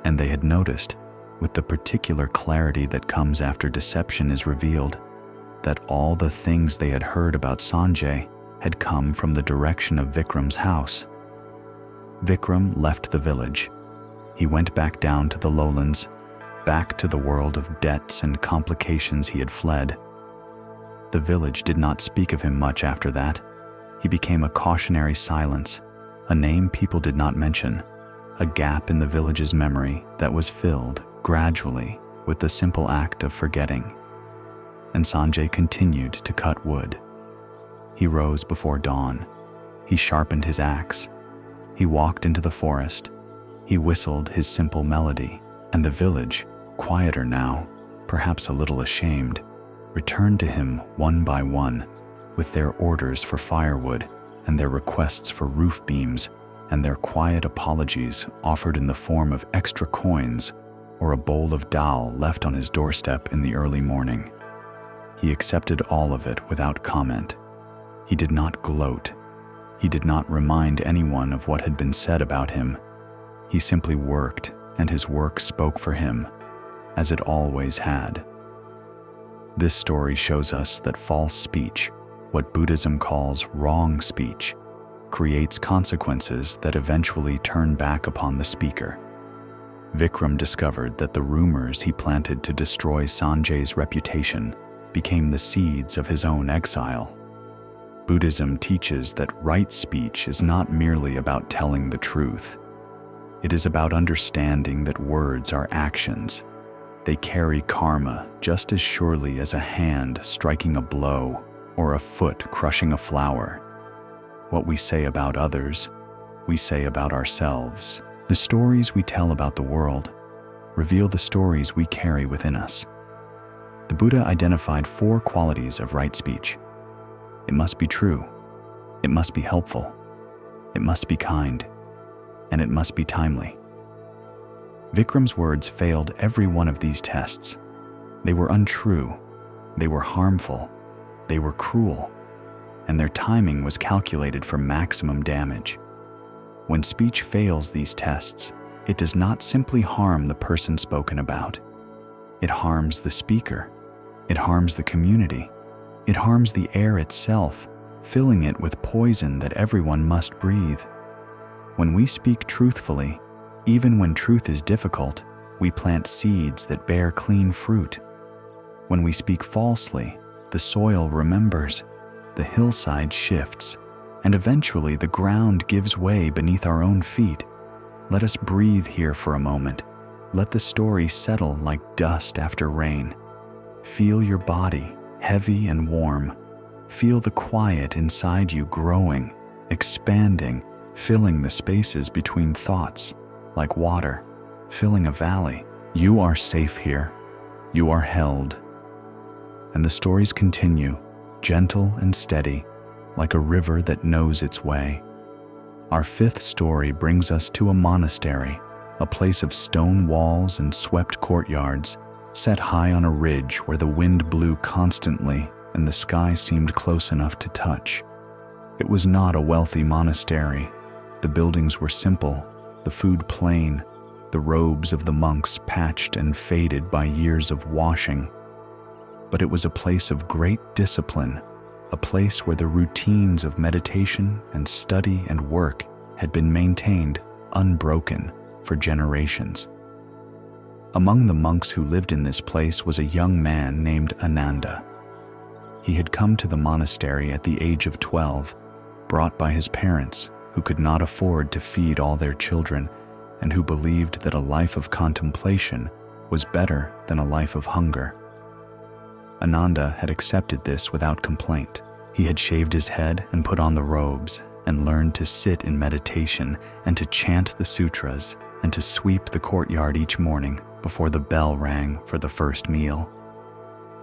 and they had noticed, with the particular clarity that comes after deception is revealed, that all the things they had heard about Sanjay had come from the direction of Vikram's house. Vikram left the village. He went back down to the lowlands, back to the world of debts and complications he had fled. The village did not speak of him much after that. He became a cautionary silence, a name people did not mention, a gap in the village's memory that was filled, gradually, with the simple act of forgetting. And Sanjay continued to cut wood. He rose before dawn. He sharpened his axe. He walked into the forest. He whistled his simple melody, and the village, quieter now, perhaps a little ashamed, returned to him one by one, with their orders for firewood and their requests for roof beams and their quiet apologies offered in the form of extra coins or a bowl of dal left on his doorstep in the early morning. He accepted all of it without comment. He did not gloat. He did not remind anyone of what had been said about him. He simply worked, and his work spoke for him, as it always had. This story shows us that false speech, what Buddhism calls wrong speech, creates consequences that eventually turn back upon the speaker. Vikram discovered that the rumors he planted to destroy Sanjay's reputation became the seeds of his own exile. Buddhism teaches that right speech is not merely about telling the truth. It is about understanding that words are actions. They carry karma just as surely as a hand striking a blow or a foot crushing a flower. What we say about others, we say about ourselves. The stories we tell about the world reveal the stories we carry within us. The Buddha identified 4 qualities of right speech. It must be true, it must be helpful, it must be kind, and it must be timely. Vikram's words failed every one of these tests. They were untrue, they were harmful, they were cruel, and their timing was calculated for maximum damage. When speech fails these tests, it does not simply harm the person spoken about. It harms the speaker. It harms the community. It harms the air itself, filling it with poison that everyone must breathe. When we speak truthfully, even when truth is difficult, we plant seeds that bear clean fruit. When we speak falsely, the soil remembers, the hillside shifts, and eventually the ground gives way beneath our own feet. Let us breathe here for a moment. Let the story settle like dust after rain. Feel your body, heavy and warm. Feel the quiet inside you growing, expanding, filling the spaces between thoughts, like water, filling a valley. You are safe here. You are held. And the stories continue, gentle and steady, like a river that knows its way. Our 5th story brings us to a monastery, a place of stone walls and swept courtyards, set high on a ridge where the wind blew constantly and the sky seemed close enough to touch. It was not a wealthy monastery. The buildings were simple, the food plain, the robes of the monks patched and faded by years of washing. But it was a place of great discipline, a place where the routines of meditation and study and work had been maintained unbroken for generations. Among the monks who lived in this place was a young man named Ananda. He had come to the monastery at the age of 12, brought by his parents, who could not afford to feed all their children and who believed that a life of contemplation was better than a life of hunger. Ananda had accepted this without complaint. He had shaved his head and put on the robes and learned to sit in meditation and to chant the sutras and to sweep the courtyard each morning before the bell rang for the first meal.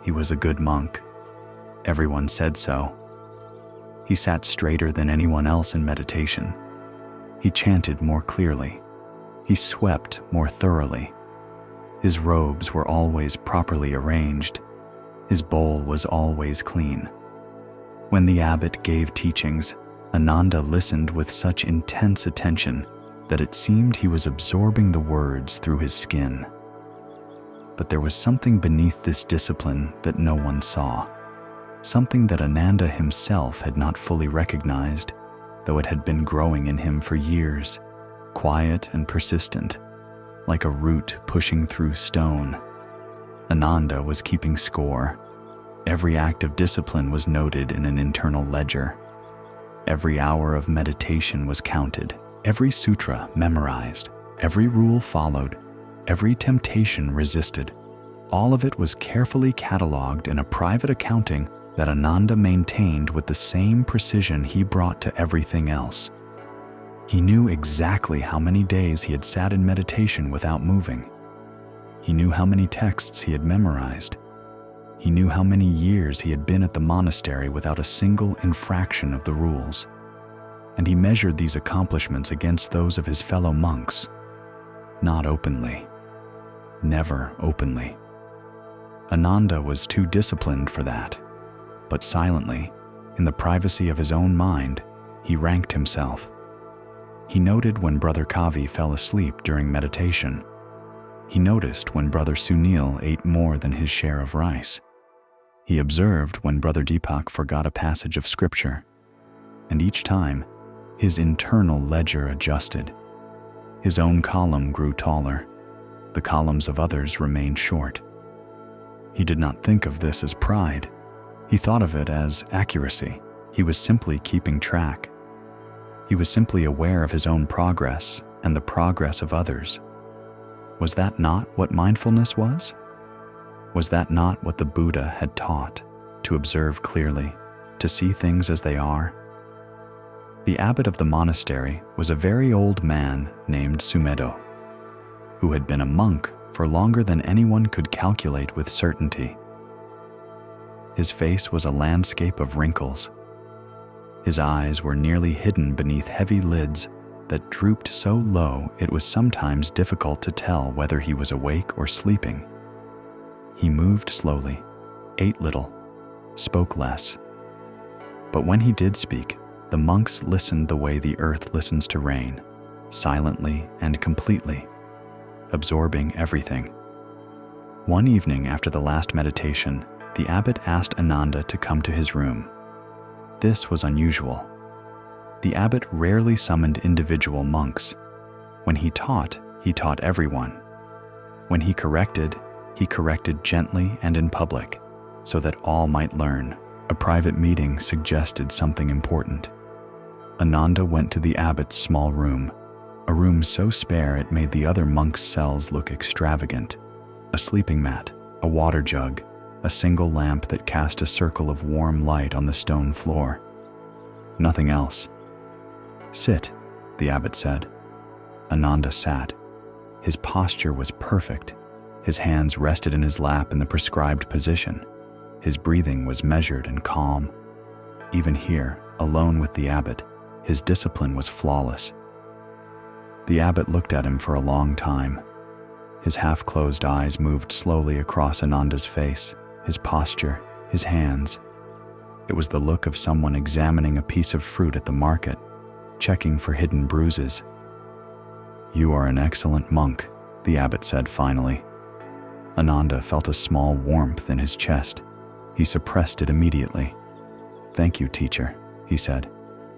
He was a good monk. Everyone said so. He sat straighter than anyone else in meditation. He chanted more clearly. He swept more thoroughly. His robes were always properly arranged. His bowl was always clean. When the abbot gave teachings, Ananda listened with such intense attention that it seemed he was absorbing the words through his skin. But there was something beneath this discipline that no one saw, something that Ananda himself had not fully recognized, though it had been growing in him for years, quiet and persistent, like a root pushing through stone. Ananda was keeping score. Every act of discipline was noted in an internal ledger. Every hour of meditation was counted, every sutra memorized, every rule followed, every temptation resisted. All of it was carefully cataloged in a private accounting that Ananda maintained with the same precision he brought to everything else. He knew exactly how many days he had sat in meditation without moving. He knew how many texts he had memorized. He knew how many years he had been at the monastery without a single infraction of the rules. And he measured these accomplishments against those of his fellow monks. Not openly. Never openly. Ananda was too disciplined for that. But silently, in the privacy of his own mind, he ranked himself. He noted when Brother Kavi fell asleep during meditation. He noticed when Brother Sunil ate more than his share of rice. He observed when Brother Deepak forgot a passage of scripture. And each time, his internal ledger adjusted. His own column grew taller. The columns of others remained short. He did not think of this as pride. He thought of it as accuracy. He was simply keeping track. He was simply aware of his own progress and the progress of others. Was that not what mindfulness was? Was that not what the Buddha had taught, to observe clearly, to see things as they are? The abbot of the monastery was a very old man named Sumedo, who had been a monk for longer than anyone could calculate with certainty. His face was a landscape of wrinkles. His eyes were nearly hidden beneath heavy lids that drooped so low it was sometimes difficult to tell whether he was awake or sleeping. He moved slowly, ate little, spoke less. But when he did speak, the monks listened the way the earth listens to rain, silently and completely, absorbing everything. One evening after the last meditation, the abbot asked Ananda to come to his room. This was unusual. The abbot rarely summoned individual monks. When he taught everyone. When he corrected gently and in public, so that all might learn. A private meeting suggested something important. Ananda went to the abbot's small room, a room so spare it made the other monks' cells look extravagant. A sleeping mat, a water jug, a single lamp that cast a circle of warm light on the stone floor. Nothing else. "Sit," the abbot said. Ananda sat. His posture was perfect. His hands rested in his lap in the prescribed position. His breathing was measured and calm. Even here, alone with the abbot, his discipline was flawless. The abbot looked at him for a long time. His half-closed eyes moved slowly across Ananda's face, his posture, his hands. It was the look of someone examining a piece of fruit at the market, checking for hidden bruises. "You are an excellent monk," the abbot said finally. Ananda felt a small warmth in his chest. He suppressed it immediately. "Thank you, teacher," he said.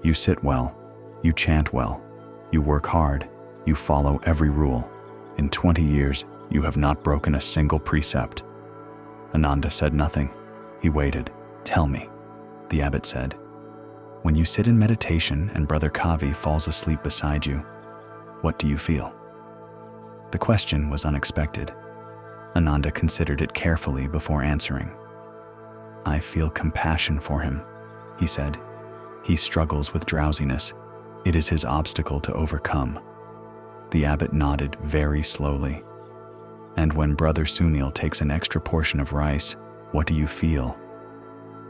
"You sit well, you chant well, you work hard, you follow every rule. In 20 years, you have not broken a single precept." Ananda said nothing. He waited. "Tell me," the abbot said. "When you sit in meditation and Brother Kavi falls asleep beside you, what do you feel?" The question was unexpected. Ananda considered it carefully before answering. "I feel compassion for him," he said. "He struggles with drowsiness. It is his obstacle to overcome." The abbot nodded very slowly. "And when Brother Sunil takes an extra portion of rice, what do you feel?"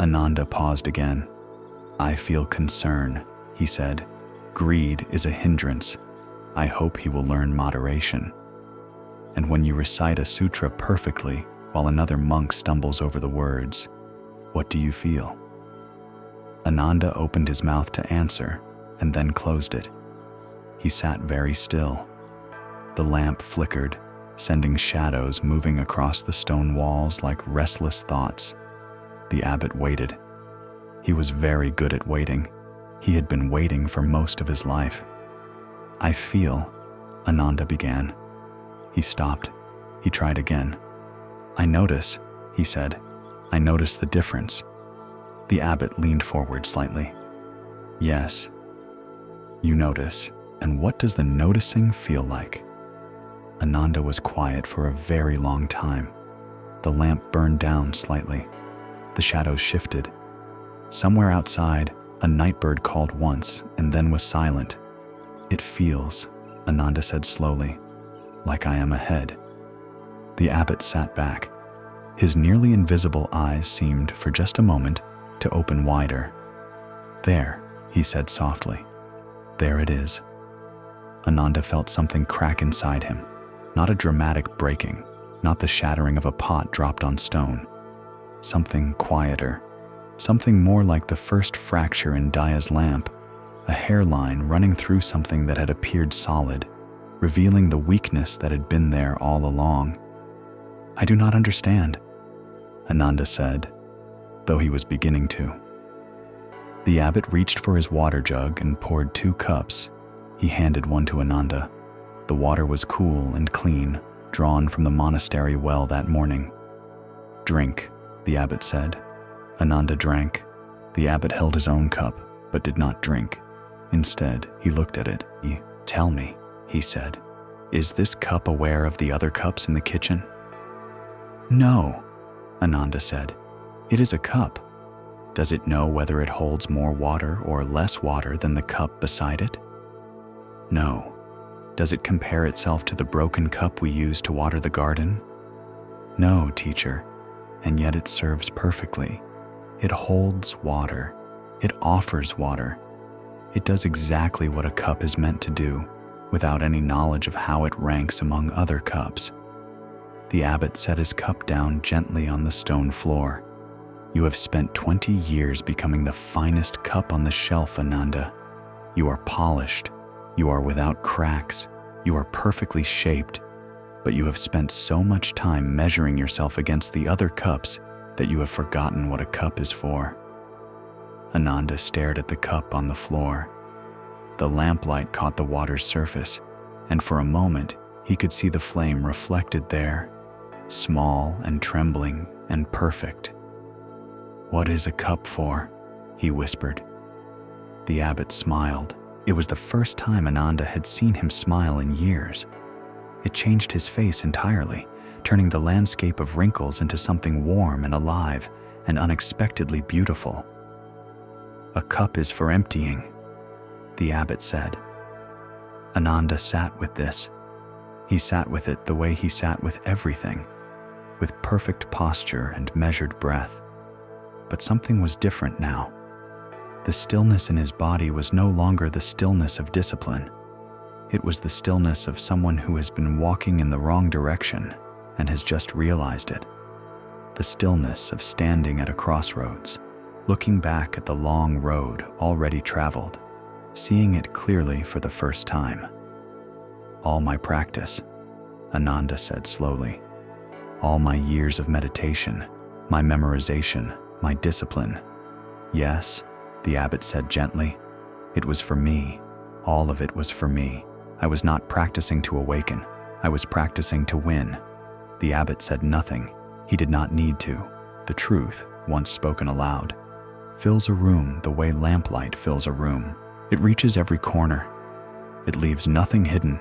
Ananda paused again. "I feel concern," he said. "Greed is a hindrance. I hope he will learn moderation." "And when you recite a sutra perfectly while another monk stumbles over the words, what do you feel?" Ananda opened his mouth to answer and then closed it. He sat very still. The lamp flickered, sending shadows moving across the stone walls like restless thoughts. The abbot waited. He was very good at waiting. He had been waiting for most of his life. "I feel," Ananda began. He stopped. He tried again. "I notice," he said. "I notice the difference." The abbot leaned forward slightly. "Yes, you notice. And what does the noticing feel like?" Ananda was quiet for a very long time. The lamp burned down slightly. The shadows shifted. Somewhere outside, a nightbird called once and then was silent. "It feels," Ananda said slowly, "like I am ahead." The abbot sat back. His nearly invisible eyes seemed, for just a moment, to open wider. "There," he said softly. "There it is." Ananda felt something crack inside him. Not a dramatic breaking, not the shattering of a pot dropped on stone. Something quieter, something more like the first fracture in Daya's lamp, a hairline running through something that had appeared solid, revealing the weakness that had been there all along. "I do not understand," Ananda said, though he was beginning to. The abbot reached for his water jug and poured 2 cups. He handed one to Ananda. The water was cool and clean, drawn from the monastery well that morning. "Drink," the abbot said. Ananda drank. The abbot held his own cup, but did not drink. Instead, he looked at it. "Tell me," he said, "is this cup aware of the other cups in the kitchen?" "No," Ananda said. "It is a cup. Does it know whether it holds more water or less water than the cup beside it?" "No." "Does it compare itself to the broken cup we use to water the garden?" "No, teacher, and yet it serves perfectly. It holds water. It offers water. It does exactly what a cup is meant to do, without any knowledge of how it ranks among other cups." The abbot set his cup down gently on the stone floor. "You have spent 20 years becoming the finest cup on the shelf, Ananda. You are polished. You are without cracks. You are perfectly shaped. But you have spent so much time measuring yourself against the other cups that you have forgotten what a cup is for." Ananda stared at the cup on the floor. The lamplight caught the water's surface, and for a moment he could see the flame reflected there, small and trembling and perfect. "What is a cup for?" he whispered. The abbot smiled. It was the first time Ananda had seen him smile in years. It changed his face entirely, turning the landscape of wrinkles into something warm and alive and unexpectedly beautiful. "A cup is for emptying," the abbot said. Ananda sat with this. He sat with it the way he sat with everything, with perfect posture and measured breath. But something was different now. The stillness in his body was no longer the stillness of discipline. It was the stillness of someone who has been walking in the wrong direction and has just realized it. The stillness of standing at a crossroads, looking back at the long road already traveled, seeing it clearly for the first time. "All my practice," Ananda said slowly. "All my years of meditation, my memorization, my discipline. Yes," the abbot said gently, "it was for me. All of it was for me. I was not practicing to awaken. I was practicing to win." The abbot said nothing. He did not need to. The truth, once spoken aloud, fills a room the way lamplight fills a room. It reaches every corner. It leaves nothing hidden.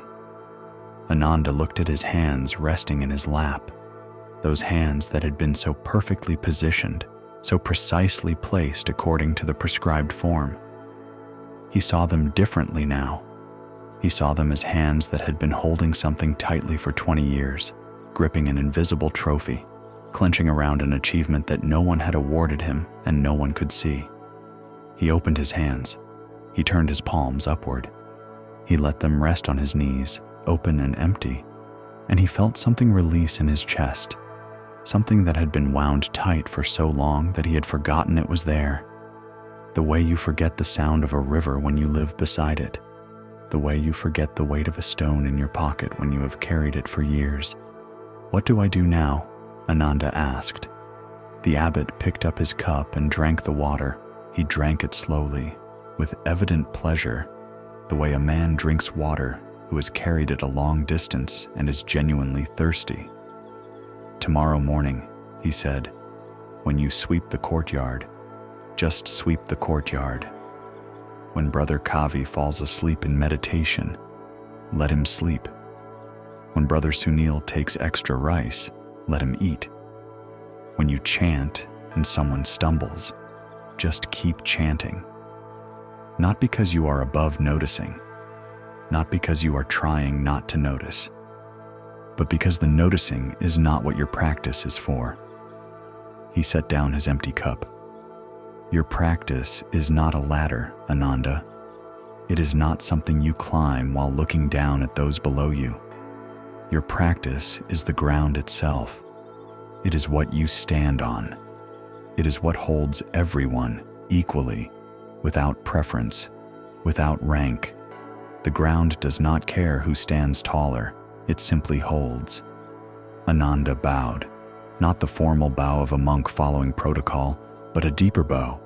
Ananda looked at his hands resting in his lap, those hands that had been so perfectly positioned, so precisely placed according to the prescribed form. He saw them differently now. He saw them as hands that had been holding something tightly for 20 years, gripping an invisible trophy, clenching around an achievement that no one had awarded him and no one could see. He opened his hands. He turned his palms upward. He let them rest on his knees, open and empty, and he felt something release in his chest, something that had been wound tight for so long that he had forgotten it was there. The way you forget the sound of a river when you live beside it. The way you forget the weight of a stone in your pocket when you have carried it for years. "What do I do now?" Ananda asked. The abbot picked up his cup and drank the water. He drank it slowly, with evident pleasure, the way a man drinks water who has carried it a long distance and is genuinely thirsty. "Tomorrow morning," he said, "when you sweep the courtyard, just sweep the courtyard. When Brother Kavi falls asleep in meditation, let him sleep. When Brother Sunil takes extra rice, let him eat. When you chant and someone stumbles, just keep chanting. Not because you are above noticing, not because you are trying not to notice, but because the noticing is not what your practice is for." He set down his empty cup. "Your practice is not a ladder, Ananda. It is not something you climb while looking down at those below you. Your practice is the ground itself. It is what you stand on. It is what holds everyone equally, without preference, without rank. The ground does not care who stands taller, it simply holds. Ananda bowed, not the formal bow of a monk following protocol, but a deeper bow,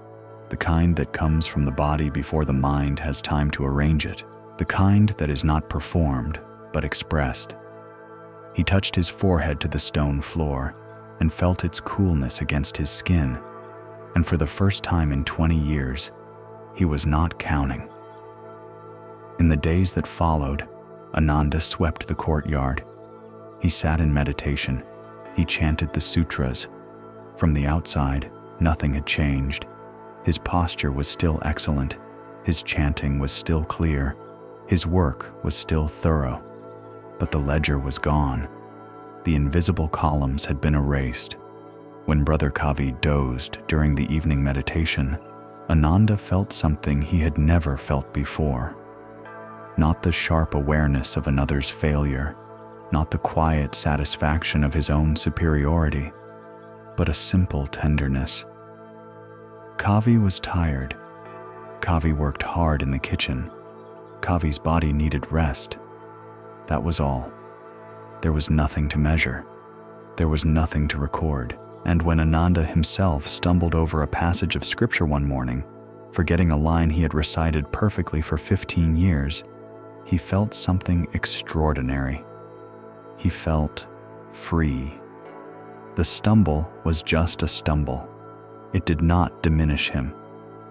the kind that comes from the body before the mind has time to arrange it, the kind that is not performed, but expressed. He touched his forehead to the stone floor and felt its coolness against his skin, and for the first time in 20 years, he was not counting. In the days that followed, Ananda swept the courtyard. He sat in meditation. He chanted the sutras. From the outside, nothing had changed. His posture was still excellent. His chanting was still clear. His work was still thorough. But the ledger was gone. The invisible columns had been erased. When Brother Kavi dozed during the evening meditation, Ananda felt something he had never felt before. Not the sharp awareness of another's failure, not the quiet satisfaction of his own superiority, but a simple tenderness. Kavi was tired. Kavi worked hard in the kitchen. Kavi's body needed rest. That was all. There was nothing to measure. There was nothing to record. And when Ananda himself stumbled over a passage of scripture one morning, forgetting a line he had recited perfectly for 15 years, he felt something extraordinary. He felt free. The stumble was just a stumble. It did not diminish him.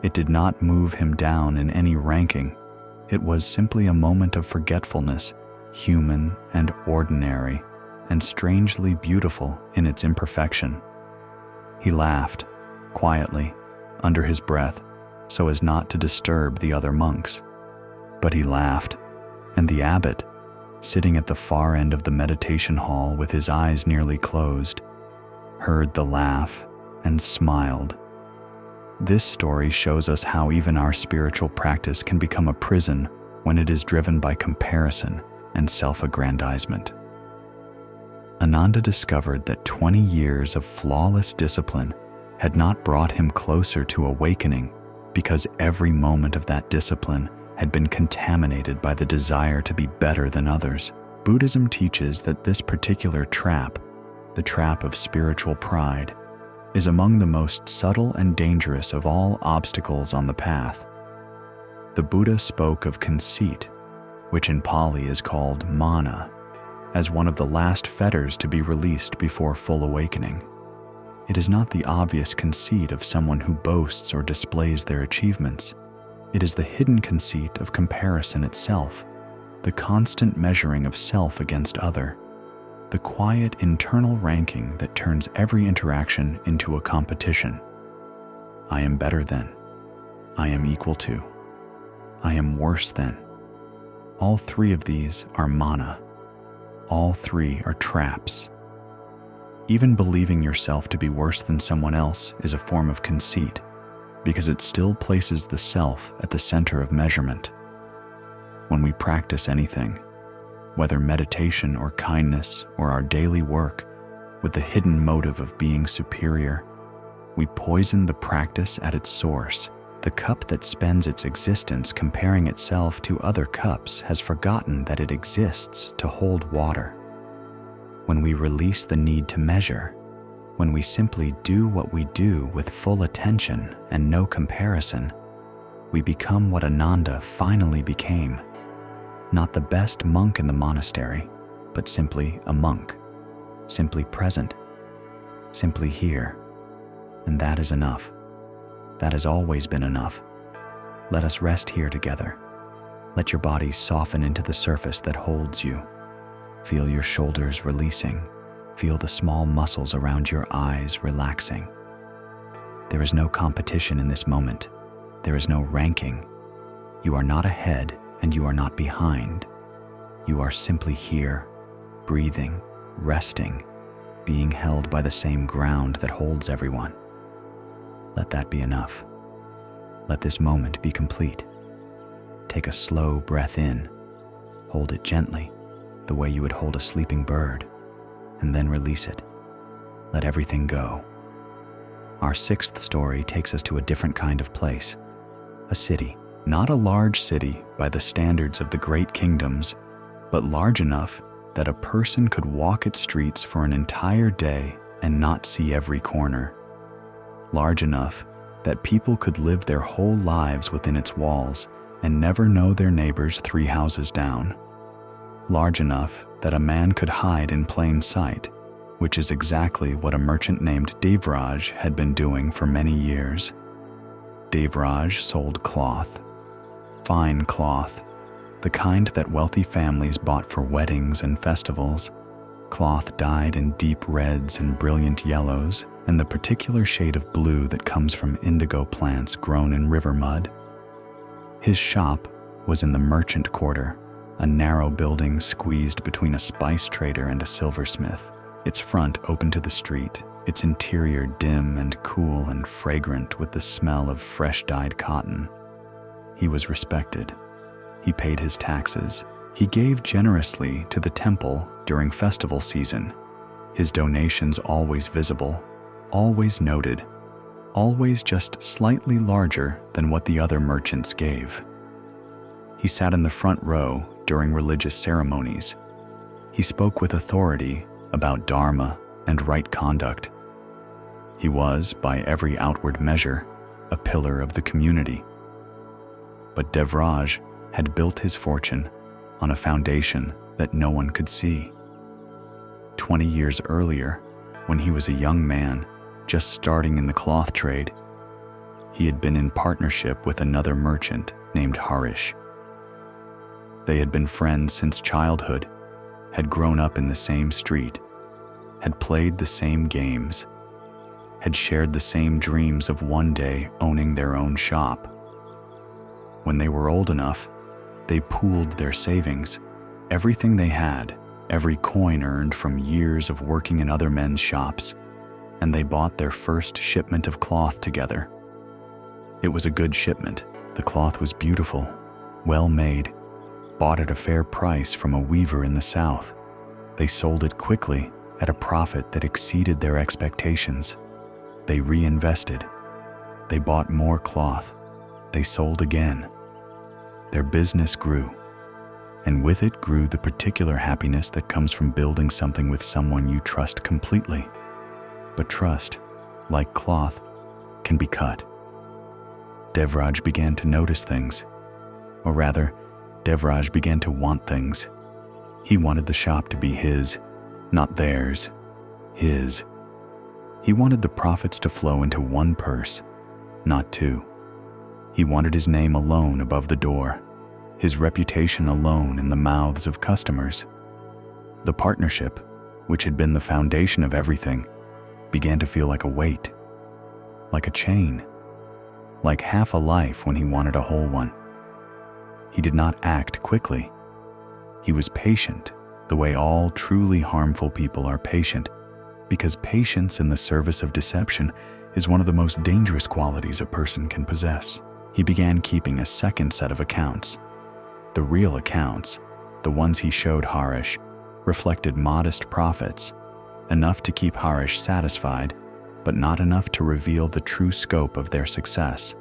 It did not move him down in any ranking. It was simply a moment of forgetfulness, human and ordinary, and strangely beautiful in its imperfection. He laughed, quietly, under his breath, so as not to disturb the other monks. But he laughed, and the abbot, sitting at the far end of the meditation hall with his eyes nearly closed, heard the laugh and smiled. This story shows us how even our spiritual practice can become a prison when it is driven by comparison and self-aggrandizement. Ananda discovered that 20 years of flawless discipline had not brought him closer to awakening because every moment of that discipline had been contaminated by the desire to be better than others. Buddhism teaches that this particular trap, the trap of spiritual pride, is among the most subtle and dangerous of all obstacles on the path. The Buddha spoke of conceit, which in Pali is called mana, as one of the last fetters to be released before full awakening. It is not the obvious conceit of someone who boasts or displays their achievements. It is the hidden conceit of comparison itself, the constant measuring of self against other, the quiet internal ranking that turns every interaction into a competition. I am better than. I am equal to. I am worse than. All three of these are mana. All three are traps. Even believing yourself to be worse than someone else is a form of conceit, because it still places the self at the center of measurement. When we practice anything, whether meditation or kindness or our daily work, with the hidden motive of being superior, we poison the practice at its source. The cup that spends its existence comparing itself to other cups has forgotten that it exists to hold water. When we release the need to measure, when we simply do what we do with full attention and no comparison, we become what Ananda finally became. Not the best monk in the monastery, but simply a monk, simply present, simply here. And that is enough. That has always been enough. Let us rest here together. Let your body soften into the surface that holds you. Feel your shoulders releasing. Feel the small muscles around your eyes relaxing. There is no competition in this moment. There is no ranking. You are not ahead and you are not behind. You are simply here, breathing, resting, being held by the same ground that holds everyone. Let that be enough. Let this moment be complete. Take a slow breath in. Hold it gently, the way you would hold a sleeping bird, and then release it. Let everything go. Our sixth story takes us to a different kind of place, a city, Not a large city by the standards of the great kingdoms, but large enough that a person could walk its streets for an entire day and not see every corner. Large enough that people could live their whole lives within its walls and never know their neighbors 3 houses down. Large enough that a man could hide in plain sight, which is exactly what a merchant named Devraj had been doing for many years. Devraj sold cloth, fine cloth, the kind that wealthy families bought for weddings and festivals, cloth dyed in deep reds and brilliant yellows and the particular shade of blue that comes from indigo plants grown in river mud. His shop was in the merchant quarter, a narrow building squeezed between a spice trader and a silversmith, its front open to the street, its interior dim and cool and fragrant with the smell of fresh dyed cotton. He was respected. He paid his taxes. He gave generously to the temple during festival season, his donations always visible, always noted, always just slightly larger than what the other merchants gave. He sat in the front row during religious ceremonies. He spoke with authority about dharma and right conduct. He was, by every outward measure, a pillar of the community. But Devraj had built his fortune on a foundation that no one could see. 20 years earlier, when he was a young man just starting in the cloth trade, he had been in partnership with another merchant named Harish. They had been friends since childhood, had grown up in the same street, had played the same games, had shared the same dreams of one day owning their own shop. When they were old enough, they pooled their savings, everything they had, every coin earned from years of working in other men's shops, and they bought their first shipment of cloth together. It was a good shipment. The cloth was beautiful, well made, bought at a fair price from a weaver in the south. They sold it quickly at a profit that exceeded their expectations. They reinvested. They bought more cloth. They sold again. Their business grew, and with it grew the particular happiness that comes from building something with someone you trust completely. But trust, like cloth, can be cut. Devraj began to notice things, or rather, Devraj began to want things. He wanted the shop to be his, not theirs, his. He wanted the profits to flow into one purse, not two. He wanted his name alone above the door, his reputation alone in the mouths of customers. The partnership, which had been the foundation of everything, began to feel like a weight, like a chain, like half a life when he wanted a whole one. He did not act quickly. He was patient, the way all truly harmful people are patient, because patience in the service of deception is one of the most dangerous qualities a person can possess. He began keeping a second set of accounts. The real accounts, the ones he showed Harish, reflected modest profits, enough to keep Harish satisfied, but not enough to reveal the true scope of their success.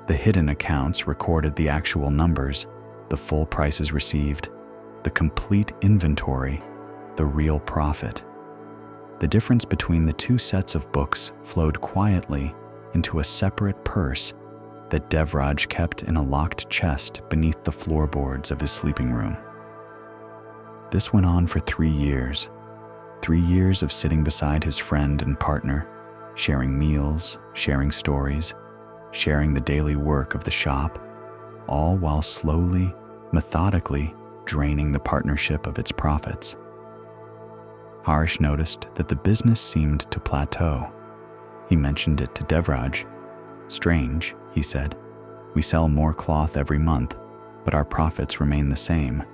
The hidden accounts recorded the actual numbers, the full prices received, the complete inventory, the real profit. The difference between the two sets of books flowed quietly into a separate purse that Devraj kept in a locked chest beneath the floorboards of his sleeping room. This went on for 3 years. 3 years of sitting beside his friend and partner, sharing meals, sharing stories, sharing the daily work of the shop, all while slowly, methodically draining the partnership of its profits. Harish noticed that the business seemed to plateau. He mentioned it to Devraj. "Strange," he said. "We sell more cloth every month, but our profits remain the same."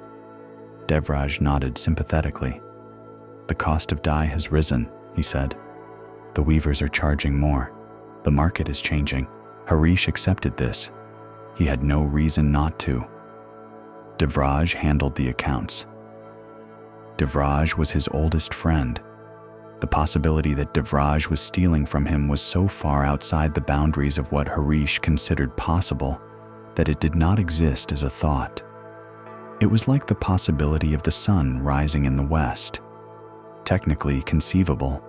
Devraj nodded sympathetically. "The cost of dye has risen," he said. "The weavers are charging more. The market is changing." Harish accepted this. He had no reason not to. Devraj handled the accounts. Devraj was his oldest friend. The possibility that Devraj was stealing from him was so far outside the boundaries of what Harish considered possible that it did not exist as a thought. It was like the possibility of the sun rising in the west, technically conceivable,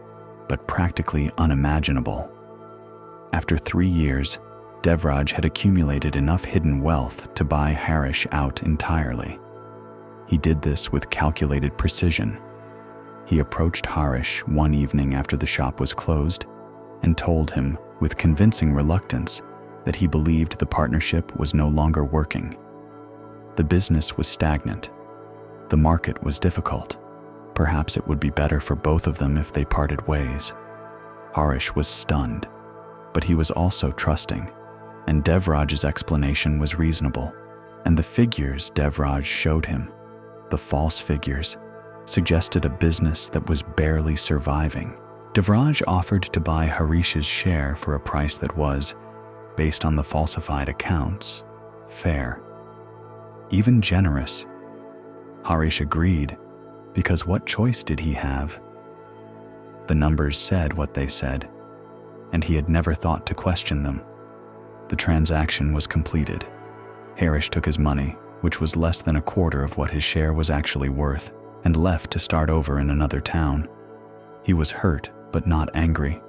but practically unimaginable. After 3 years, Devraj had accumulated enough hidden wealth to buy Harish out entirely. He did this with calculated precision. He approached Harish one evening after the shop was closed and told him with convincing reluctance that he believed the partnership was no longer working. The business was stagnant. The market was difficult. Perhaps it would be better for both of them if they parted ways. Harish was stunned, but he was also trusting, and Devraj's explanation was reasonable, and the figures Devraj showed him, the false figures, suggested a business that was barely surviving. Devraj offered to buy Harish's share for a price that was, based on the falsified accounts, fair, even generous. Harish agreed, because what choice did he have? The numbers said what they said, and he had never thought to question them. The transaction was completed. Harish took his money, which was less than a quarter of what his share was actually worth, and left to start over in another town. He was hurt, but not angry.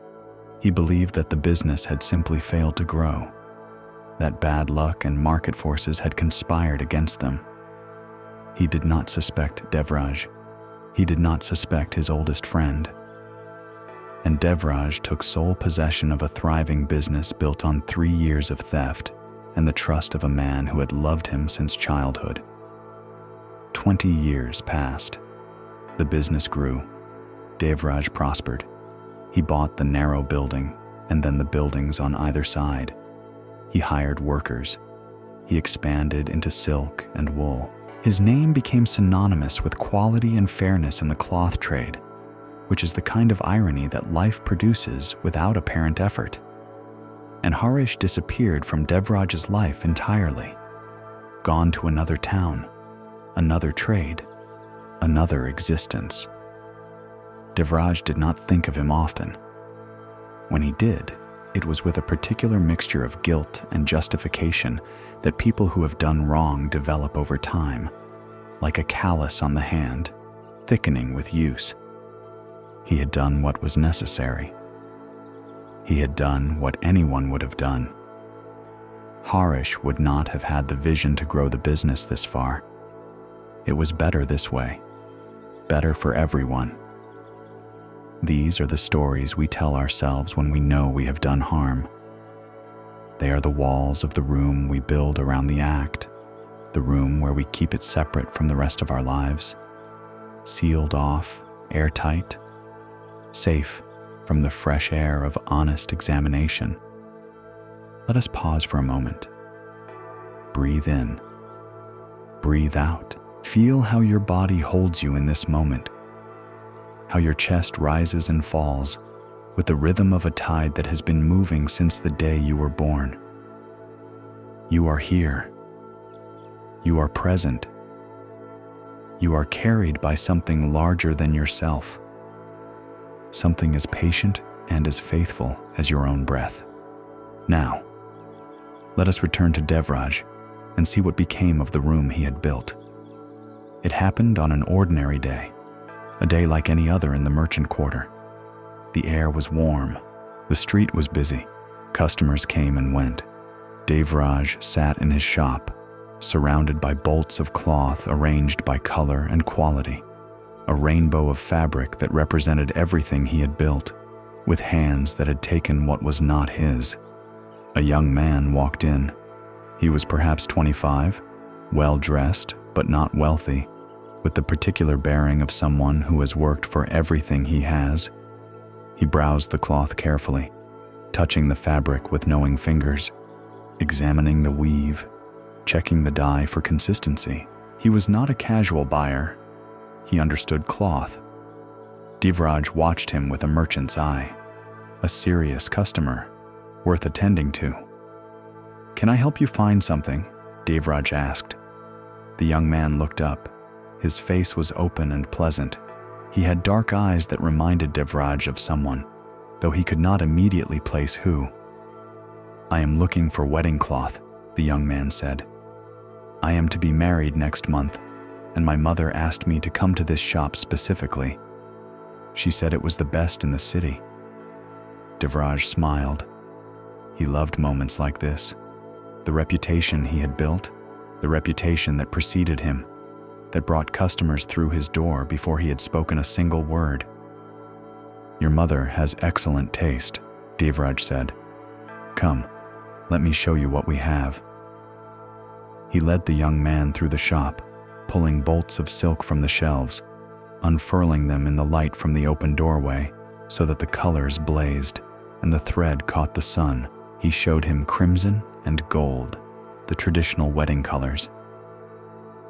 He believed that the business had simply failed to grow, that bad luck and market forces had conspired against them. He did not suspect Devraj. He did not suspect his oldest friend. And Devraj took sole possession of a thriving business built on 3 years of theft and the trust of a man who had loved him since childhood. 20 years passed. The business grew. Devraj prospered. He bought the narrow building and then the buildings on either side. He hired workers. He expanded into silk and wool. His name became synonymous with quality and fairness in the cloth trade, which is the kind of irony that life produces without apparent effort. And Harish disappeared from Devraj's life entirely, gone to another town, another trade, another existence. Devraj did not think of him often. When he did, it was with a particular mixture of guilt and justification that people who have done wrong develop over time, like a callus on the hand, thickening with use. He had done what was necessary. He had done what anyone would have done. Harish would not have had the vision to grow the business this far. It was better this way, better for everyone. These are the stories we tell ourselves when we know we have done harm. They are the walls of the room we build around the act, the room where we keep it separate from the rest of our lives, sealed off, airtight, safe from the fresh air of honest examination. Let us pause for a moment. Breathe in. Breathe out. Feel how your body holds you in this moment, how your chest rises and falls with the rhythm of a tide that has been moving since the day you were born. You are here. You are present. You are carried by something larger than yourself, something as patient and as faithful as your own breath. Now, let us return to Devraj and see what became of the room he had built. It happened on an ordinary day, a day like any other in the merchant quarter. The air was warm. The street was busy. Customers came and went. Devraj sat in his shop, surrounded by bolts of cloth arranged by color and quality, a rainbow of fabric that represented everything he had built, with hands that had taken what was not his. A young man walked in. He was perhaps 25, well-dressed but not wealthy, with the particular bearing of someone who has worked for everything he has. He browsed the cloth carefully, touching the fabric with knowing fingers, examining the weave, checking the dye for consistency. He was not a casual buyer. He understood cloth. Devraj watched him with a merchant's eye, a serious customer, worth attending to. "Can I help you find something?" Devraj asked. The young man looked up. His face was open and pleasant. He had dark eyes that reminded Devraj of someone, though he could not immediately place who. "I am looking for wedding cloth," the young man said. "I am to be married next month, and my mother asked me to come to this shop specifically. She said it was the best in the city." Devraj smiled. He loved moments like this. The reputation he had built, the reputation that preceded him, that brought customers through his door before he had spoken a single word. "Your mother has excellent taste," Devraj said. "Come, let me show you what we have." He led the young man through the shop, pulling bolts of silk from the shelves, unfurling them in the light from the open doorway so that the colors blazed and the thread caught the sun. He showed him crimson and gold, the traditional wedding colors.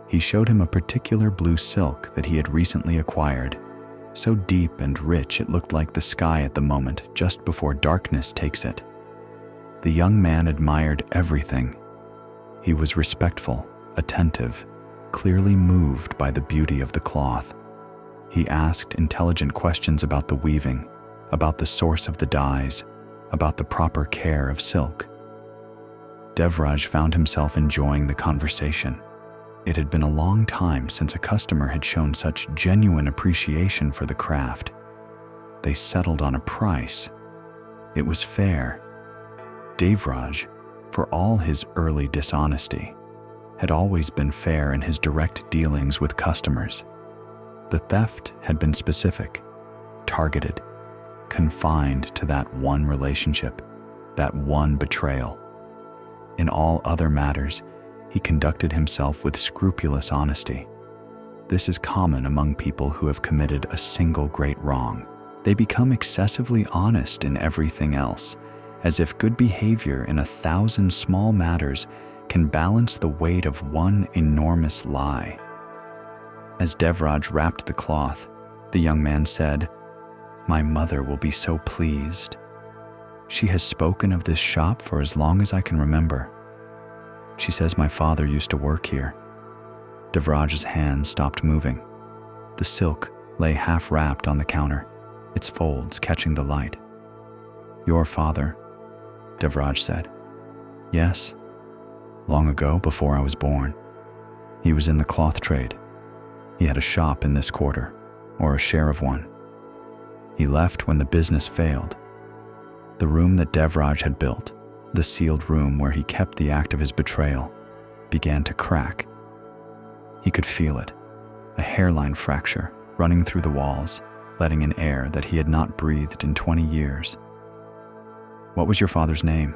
He showed him a particular blue silk that he had recently acquired, so deep and rich it looked like the sky at the moment just before darkness takes it. The young man admired everything. He was respectful, attentive, clearly moved by the beauty of the cloth. He asked intelligent questions about the weaving, about the source of the dyes, about the proper care of silk. Devraj found himself enjoying the conversation. It had been a long time since a customer had shown such genuine appreciation for the craft. They settled on a price. It was fair. Devraj, for all his early dishonesty, had always been fair in his direct dealings with customers. The theft had been specific, targeted, confined to that one relationship, that one betrayal. In all other matters, he conducted himself with scrupulous honesty. This is common among people who have committed a single great wrong. They become excessively honest in everything else, as if good behavior in 1,000 small matters can balance the weight of one enormous lie. As Devraj wrapped the cloth, the young man said, "My mother will be so pleased. She has spoken of this shop for as long as I can remember. She says my father used to work here." Devraj's hand stopped moving. The silk lay half-wrapped on the counter, its folds catching the light. "Your father?" Devraj said. "Yes. Long ago, before I was born. He was in the cloth trade. He had a shop in this quarter, or a share of one. He left when the business failed. The room that Devraj had built, the sealed room where he kept the act of his betrayal, began to crack. He could feel it, a hairline fracture running through the walls, letting in air that he had not breathed in 20 years. "What was your father's name?"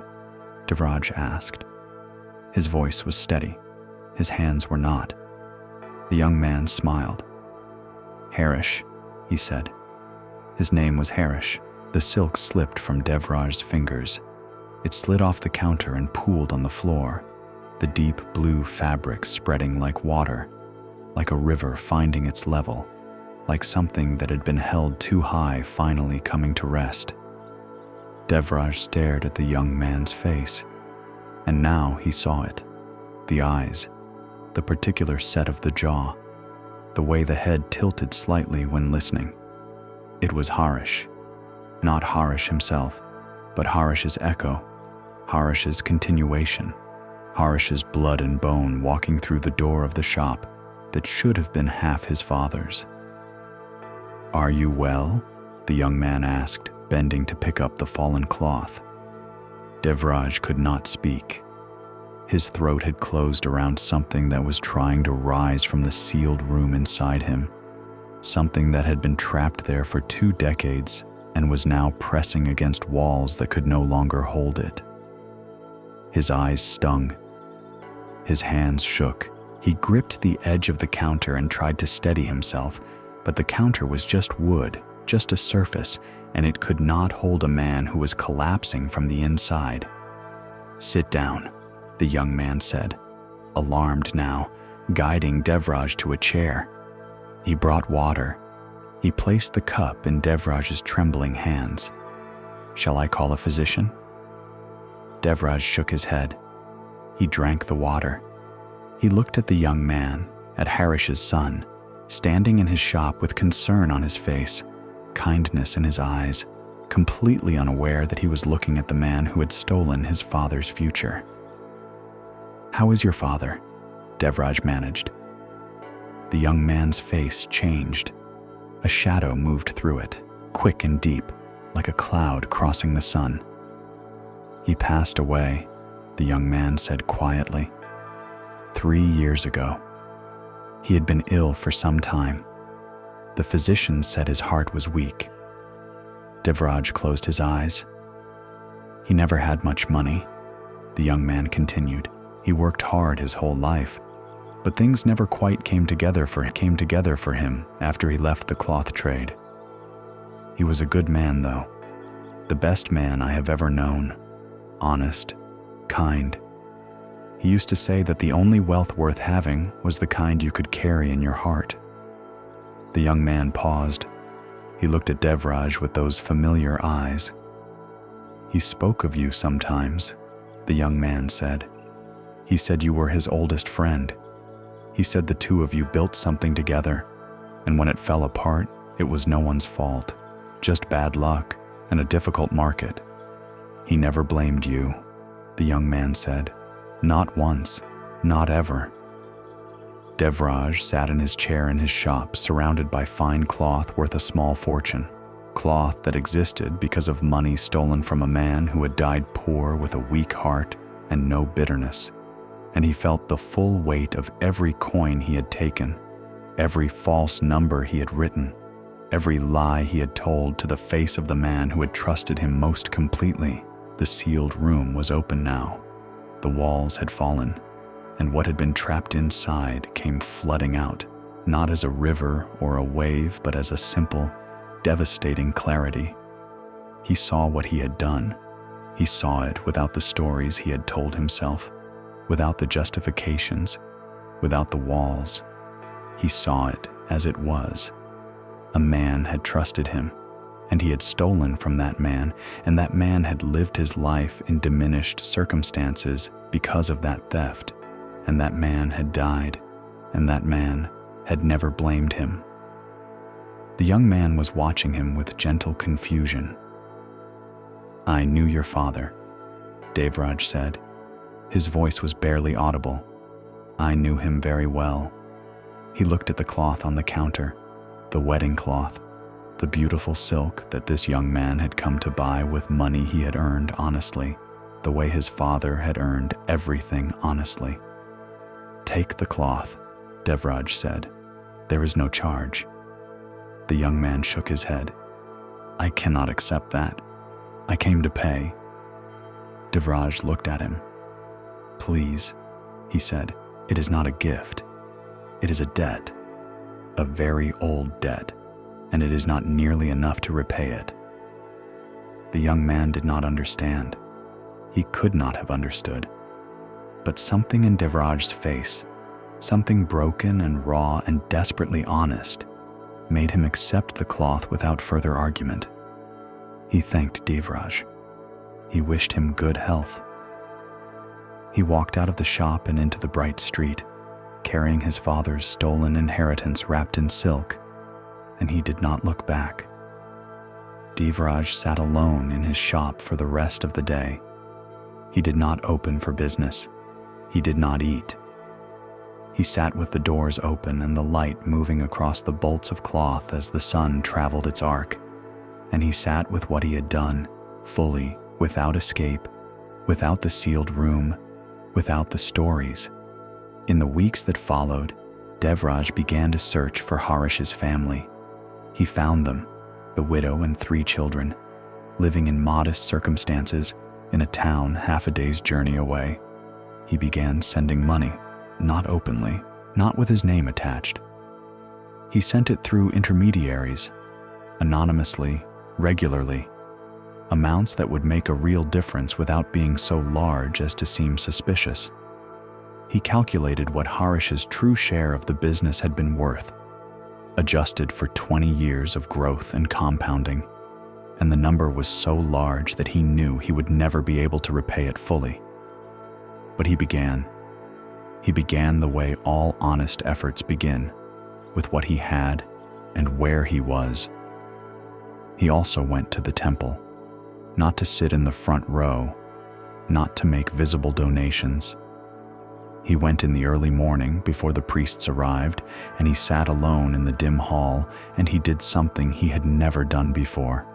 Devraj asked. His voice was steady. His hands were not. The young man smiled. "Harish," he said. His name was Harish. The silk slipped from Devraj's fingers. It slid off the counter and pooled on the floor, the deep blue fabric spreading like water, like a river finding its level, like something that had been held too high finally coming to rest. Devraj stared at the young man's face, and now he saw it, the eyes, the particular set of the jaw, the way the head tilted slightly when listening. It was Harish, not Harish himself, but Harish's echo, Harish's continuation, Harish's blood and bone walking through the door of the shop that should have been half his father's. "Are you well?" the young man asked, bending to pick up the fallen cloth. Devraj could not speak. His throat had closed around something that was trying to rise from the sealed room inside him, something that had been trapped there for 2 decades and was now pressing against walls that could no longer hold it. His eyes stung. His hands shook. He gripped the edge of the counter and tried to steady himself, but the counter was just wood, just a surface, and it could not hold a man who was collapsing from the inside. "Sit down," the young man said, alarmed now, guiding Devraj to a chair. He brought water. He placed the cup in Devraj's trembling hands. "Shall I call a physician?" Devraj shook his head. He drank the water. He looked at the young man, at Harish's son, standing in his shop with concern on his face, kindness in his eyes, completely unaware that he was looking at the man who had stolen his father's future. "How is your father?" Devraj managed. The young man's face changed. A shadow moved through it, quick and deep, like a cloud crossing the sun. "He passed away," the young man said quietly. 3 years ago. He had been ill for some time. The physician said his heart was weak. Devraj closed his eyes. "He never had much money," the young man continued. "He worked hard his whole life, but things never quite came together for him after he left the cloth trade. He was a good man, though. The best man I have ever known. Honest, kind. He used to say that the only wealth worth having was the kind you could carry in your heart." The young man paused. He looked at Devraj with those familiar eyes. "He spoke of you sometimes," the young man said. "He said you were his oldest friend. He said the two of you built something together, and when it fell apart, it was no one's fault, just bad luck and a difficult market. He never blamed you," the young man said. "Not once, not ever." Devraj sat in his chair in his shop, surrounded by fine cloth worth a small fortune, cloth that existed because of money stolen from a man who had died poor with a weak heart and no bitterness, and he felt the full weight of every coin he had taken, every false number he had written, every lie he had told to the face of the man who had trusted him most completely. The sealed room was open now. The walls had fallen, and what had been trapped inside came flooding out, not as a river or a wave, but as a simple, devastating clarity. He saw what he had done. He saw it without the stories he had told himself, without the justifications, without the walls. He saw it as it was. A man had trusted him, and he had stolen from that man, and that man had lived his life in diminished circumstances because of that theft, and that man had died, and that man had never blamed him. The young man was watching him with gentle confusion. "I knew your father," Devraj said. His voice was barely audible. "I knew him very well." He looked at the cloth on the counter, the wedding cloth, the beautiful silk that this young man had come to buy with money he had earned honestly, the way his father had earned everything honestly. "Take the cloth," Devraj said. "There is no charge." The young man shook his head. "I cannot accept that. I came to pay." Devraj looked at him. "Please," he said, "it is not a gift. It is a debt, a very old debt, and it is not nearly enough to repay it." The young man did not understand. He could not have understood. But something in Devraj's face, something broken and raw and desperately honest, made him accept the cloth without further argument. He thanked Devraj. He wished him good health. He walked out of the shop and into the bright street, carrying his father's stolen inheritance wrapped in silk, and he did not look back. Devraj sat alone in his shop for the rest of the day. He did not open for business. He did not eat. He sat with the doors open and the light moving across the bolts of cloth as the sun traveled its arc, and he sat with what he had done, fully, without escape, without the sealed room, without the stories. In the weeks that followed, Devraj began to search for Harish's family. He found them, the widow and 3 children, living in modest circumstances in a town half a day's journey away. He began sending money, not openly, not with his name attached. He sent it through intermediaries, anonymously, regularly, amounts that would make a real difference without being so large as to seem suspicious. He calculated what Harish's true share of the business had been worth, adjusted for 20 years of growth and compounding, and the number was so large that he knew he would never be able to repay it fully. But he began. He began the way all honest efforts begin, with what he had and where he was. He also went to the temple, not to sit in the front row, not to make visible donations, He went in the early morning before the priests arrived, and he sat alone in the dim hall, and he did something he had never done before.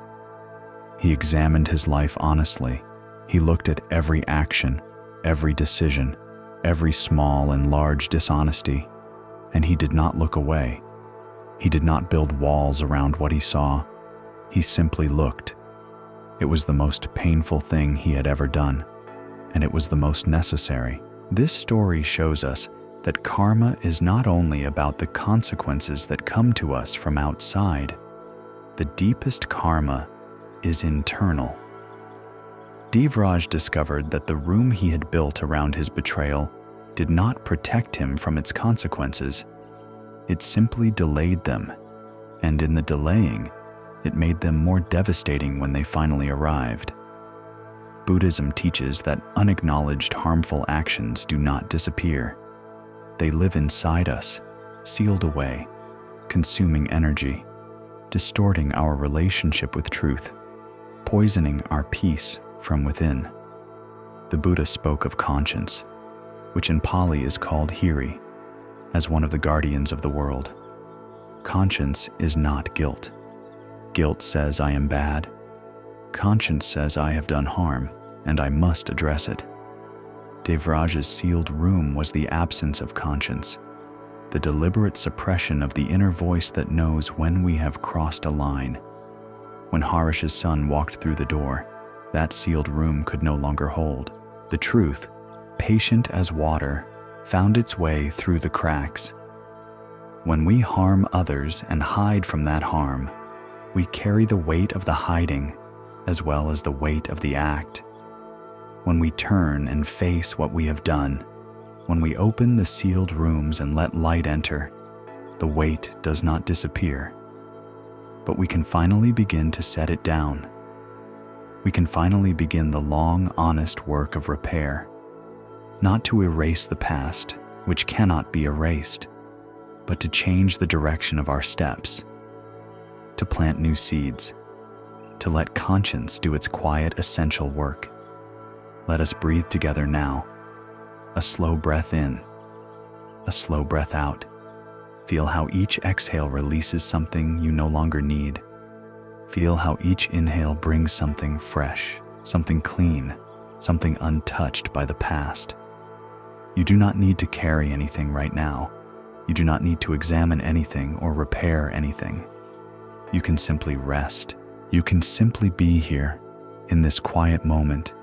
He examined his life honestly. He looked at every action, every decision, every small and large dishonesty, and he did not look away. He did not build walls around what he saw. He simply looked. It was the most painful thing he had ever done, and it was the most necessary. This story shows us that karma is not only about the consequences that come to us from outside. The deepest karma is internal. Devraj discovered that the room he had built around his betrayal did not protect him from its consequences. It simply delayed them, and in the delaying, it made them more devastating when they finally arrived. Buddhism teaches that unacknowledged harmful actions do not disappear. They live inside us, sealed away, consuming energy, distorting our relationship with truth, poisoning our peace from within. The Buddha spoke of conscience, which in Pali is called hiri, as one of the guardians of the world. Conscience is not guilt. Guilt says I am bad. Conscience says I have done harm, and I must address it. Devraj's sealed room was the absence of conscience, the deliberate suppression of the inner voice that knows when we have crossed a line. When Harish's son walked through the door, that sealed room could no longer hold. The truth, patient as water, found its way through the cracks. When we harm others and hide from that harm, we carry the weight of the hiding as well as the weight of the act. When we turn and face what we have done, when we open the sealed rooms and let light enter, the weight does not disappear. But we can finally begin to set it down. We can finally begin the long, honest work of repair, not to erase the past, which cannot be erased, but to change the direction of our steps, to plant new seeds, to let conscience do its quiet, essential work. Let us breathe together now. A slow breath in, a slow breath out. Feel how each exhale releases something you no longer need. Feel how each inhale brings something fresh, something clean, something untouched by the past. You do not need to carry anything right now. You do not need to examine anything or repair anything. You can simply rest. You can simply be here, in this quiet moment,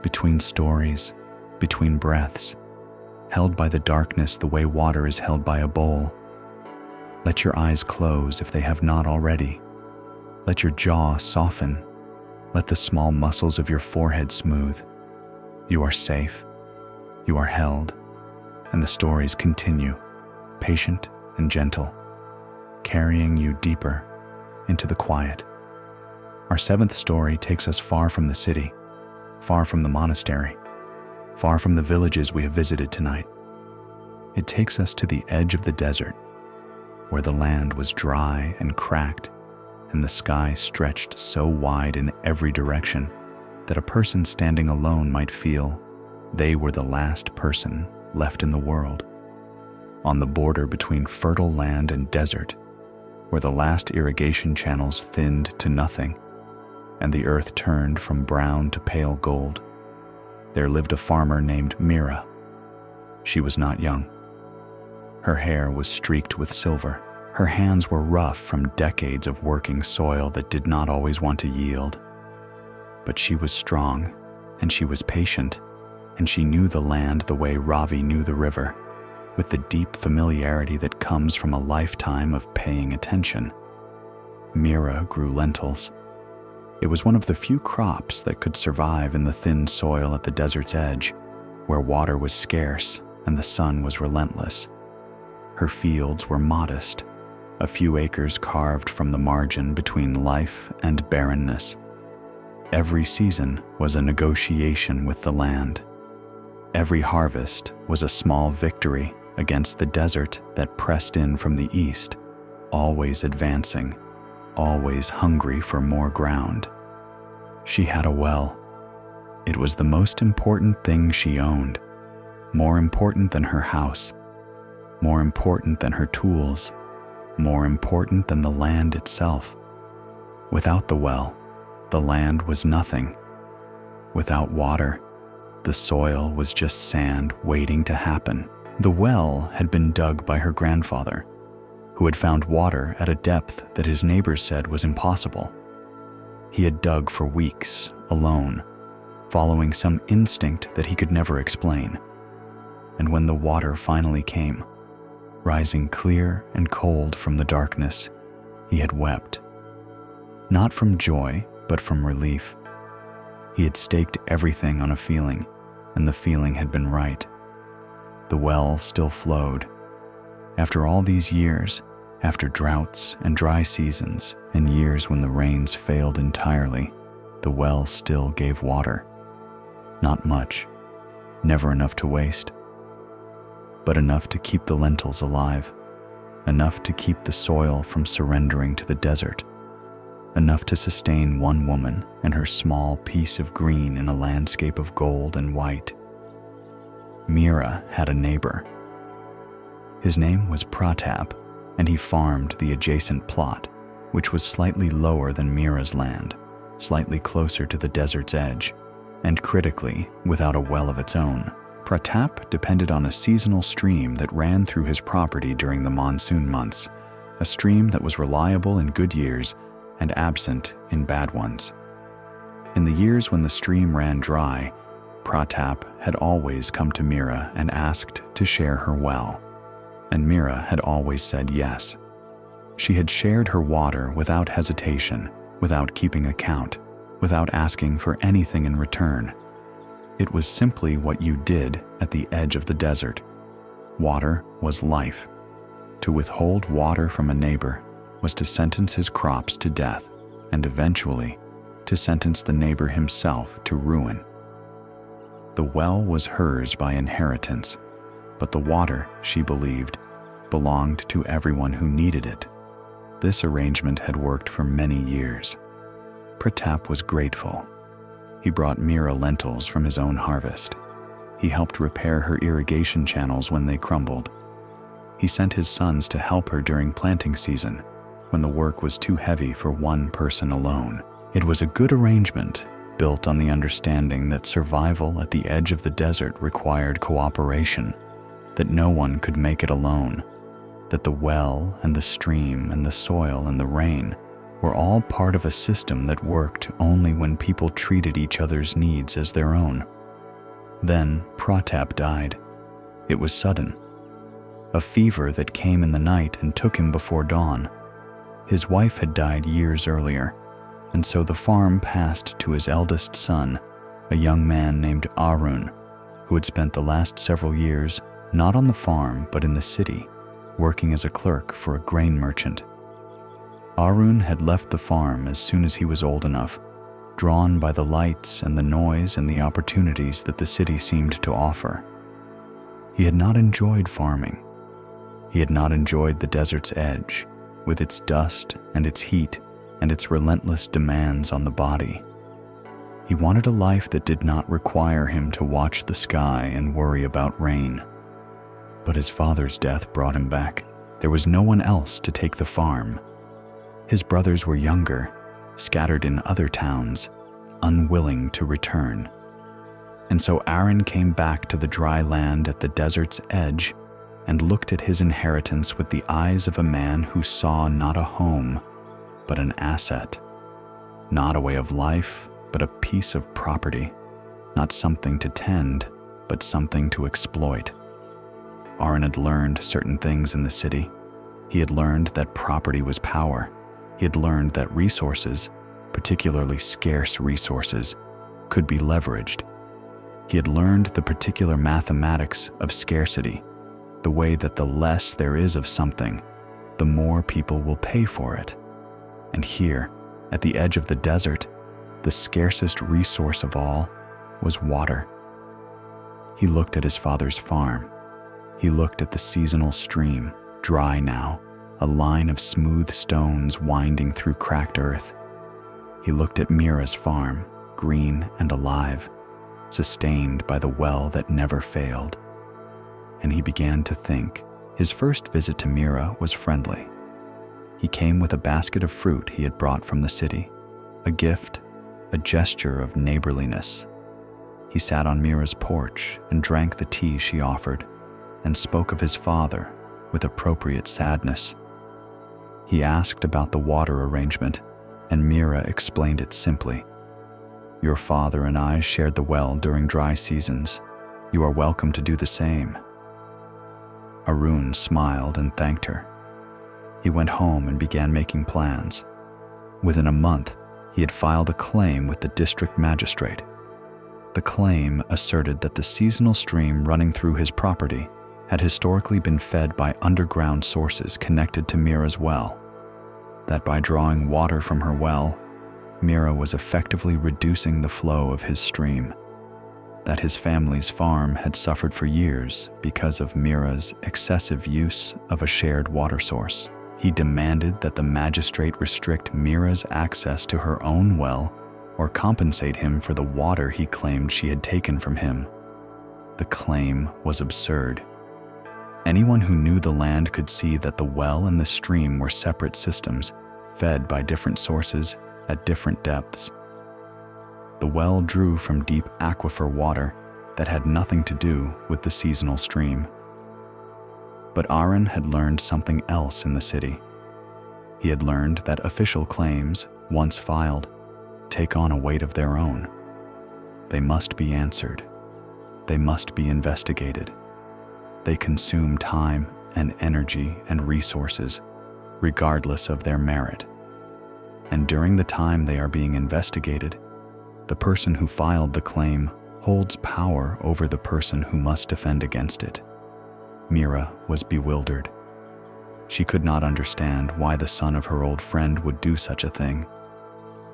between stories, between breaths, held by the darkness the way water is held by a bowl. Let your eyes close if they have not already. Let your jaw soften. Let the small muscles of your forehead smooth. You are safe. You are held. And the stories continue, patient and gentle, carrying you deeper into the quiet. Our seventh story takes us far from the city, far from the monastery, far from the villages we have visited tonight. It takes us to the edge of the desert, where the land was dry and cracked, and the sky stretched so wide in every direction that a person standing alone might feel they were the last person left in the world. On the border between fertile land and desert, where the last irrigation channels thinned to nothing, and the earth turned from brown to pale gold, there lived a farmer named Mira. She was not young. Her hair was streaked with silver. Her hands were rough from decades of working soil that did not always want to yield. But she was strong, and she was patient, and she knew the land the way Ravi knew the river, with the deep familiarity that comes from a lifetime of paying attention. Mira grew lentils. It was one of the few crops that could survive in the thin soil at the desert's edge, where water was scarce and the sun was relentless. Her fields were modest, a few acres carved from the margin between life and barrenness. Every season was a negotiation with the land. Every harvest was a small victory against the desert that pressed in from the east, always advancing, always hungry for more ground. She had a well. It was the most important thing she owned. more important than her house, more important than her tools, more important than the land itself. Without the well, the land was nothing. Without water, the soil was just sand waiting to happen. The well had been dug by her grandfather, who had found water at a depth that his neighbors said was impossible. He had dug for weeks, alone, following some instinct that he could never explain. And when the water finally came, rising clear and cold from the darkness, he had wept. Not from joy, but from relief. He had staked everything on a feeling, and the feeling had been right. The well still flowed. After all these years, after droughts and dry seasons and years when the rains failed entirely, the well still gave water. Not much, never enough to waste, but enough to keep the lentils alive, enough to keep the soil from surrendering to the desert, enough to sustain one woman and her small piece of green in a landscape of gold and white. Mira had a neighbor. His name was Pratap, and he farmed the adjacent plot, which was slightly lower than Mira's land, slightly closer to the desert's edge, and critically, without a well of its own. Pratap depended on a seasonal stream that ran through his property during the monsoon months, a stream that was reliable in good years and absent in bad ones. In the years when the stream ran dry, Pratap had always come to Mira and asked to share her well, and Mira had always said yes. She had shared her water without hesitation, without keeping account, without asking for anything in return. It was simply what you did at the edge of the desert. Water was life. To withhold water from a neighbor was to sentence his crops to death, and eventually to sentence the neighbor himself to ruin. The well was hers by inheritance, but the water, she believed, belonged to everyone who needed it. This arrangement had worked for many years. Pratap was grateful. He brought Mira lentils from his own harvest. He helped repair her irrigation channels when they crumbled. He sent his sons to help her during planting season, when the work was too heavy for one person alone. It was a good arrangement, built on the understanding that survival at the edge of the desert required cooperation, that no one could make it alone, that the well and the stream and the soil and the rain were all part of a system that worked only when people treated each other's needs as their own. Then Pratap died. It was sudden. A fever that came in the night and took him before dawn. His wife had died years earlier, and so the farm passed to his eldest son, a young man named Arun, who had spent the last several years not on the farm but in the city, working as a clerk for a grain merchant. Arun had left the farm as soon as he was old enough, drawn by the lights and the noise and the opportunities that the city seemed to offer. He had not enjoyed farming. He had not enjoyed the desert's edge, with its dust and its heat and its relentless demands on the body. He wanted a life that did not require him to watch the sky and worry about rain. But his father's death brought him back. There was no one else to take the farm. His brothers were younger, scattered in other towns, unwilling to return. And so Aaron came back to the dry land at the desert's edge and looked at his inheritance with the eyes of a man who saw not a home, but an asset. Not a way of life, but a piece of property. Not something to tend, but something to exploit. Aaron had learned certain things in the city. He had learned that property was power. He had learned that resources, particularly scarce resources, could be leveraged. He had learned the particular mathematics of scarcity, the way that the less there is of something, the more people will pay for it. And here, at the edge of the desert, the scarcest resource of all was water. He looked at his father's farm. He looked at the seasonal stream, dry now, a line of smooth stones winding through cracked earth. He looked at Mira's farm, green and alive, sustained by the well that never failed. and he began to think. His first visit to Mira was friendly. He came with a basket of fruit he had brought from the city, a gift, a gesture of neighborliness. He sat on Mira's porch and drank the tea she offered, and spoke of his father with appropriate sadness. He asked about the water arrangement, and Mira explained it simply. "Your father and I shared the well during dry seasons. You are welcome to do the same." Arun smiled and thanked her. He went home and began making plans. Within a month, he had filed a claim with the district magistrate. The claim asserted that the seasonal stream running through his property had historically been fed by underground sources connected to Mira's well, that by drawing water from her well, Mira was effectively reducing the flow of his stream, that his family's farm had suffered for years because of Mira's excessive use of a shared water source. He demanded that the magistrate restrict Mira's access to her own well or compensate him for the water he claimed she had taken from him. The claim was absurd. Anyone who knew the land could see that the well and the stream were separate systems, fed by different sources at different depths. The well drew from deep aquifer water that had nothing to do with the seasonal stream. But Arun had learned something else in the city. He had learned that official claims, once filed, take on a weight of their own. They must be answered. They must be investigated. They consume time and energy and resources, regardless of their merit. And during the time they are being investigated, the person who filed the claim holds power over the person who must defend against it. Mira was bewildered. She could not understand why the son of her old friend would do such a thing.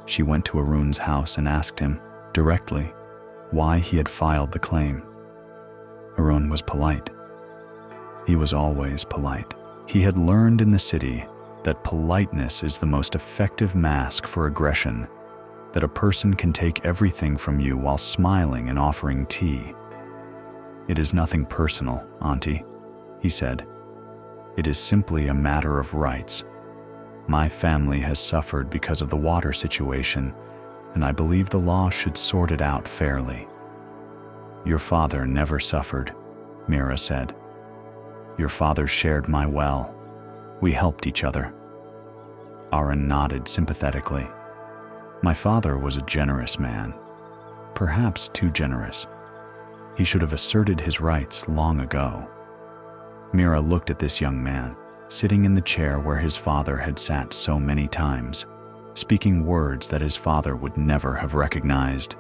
She went to Arun's house and asked him, directly, why he had filed the claim. Arun was polite. He was always polite. He had learned in the city that politeness is the most effective mask for aggression, that a person can take everything from you while smiling and offering tea. "It is nothing personal, Auntie," he said. "It is simply a matter of rights. My family has suffered because of the water situation, and I believe the law should sort it out fairly." "Your father never suffered," Mira said. "Your father shared my well. We helped each other." Arun nodded sympathetically. "My father was a generous man, perhaps too generous. He should have asserted his rights long ago." Mira looked at this young man, sitting in the chair where his father had sat so many times, speaking words that his father would never have recognized.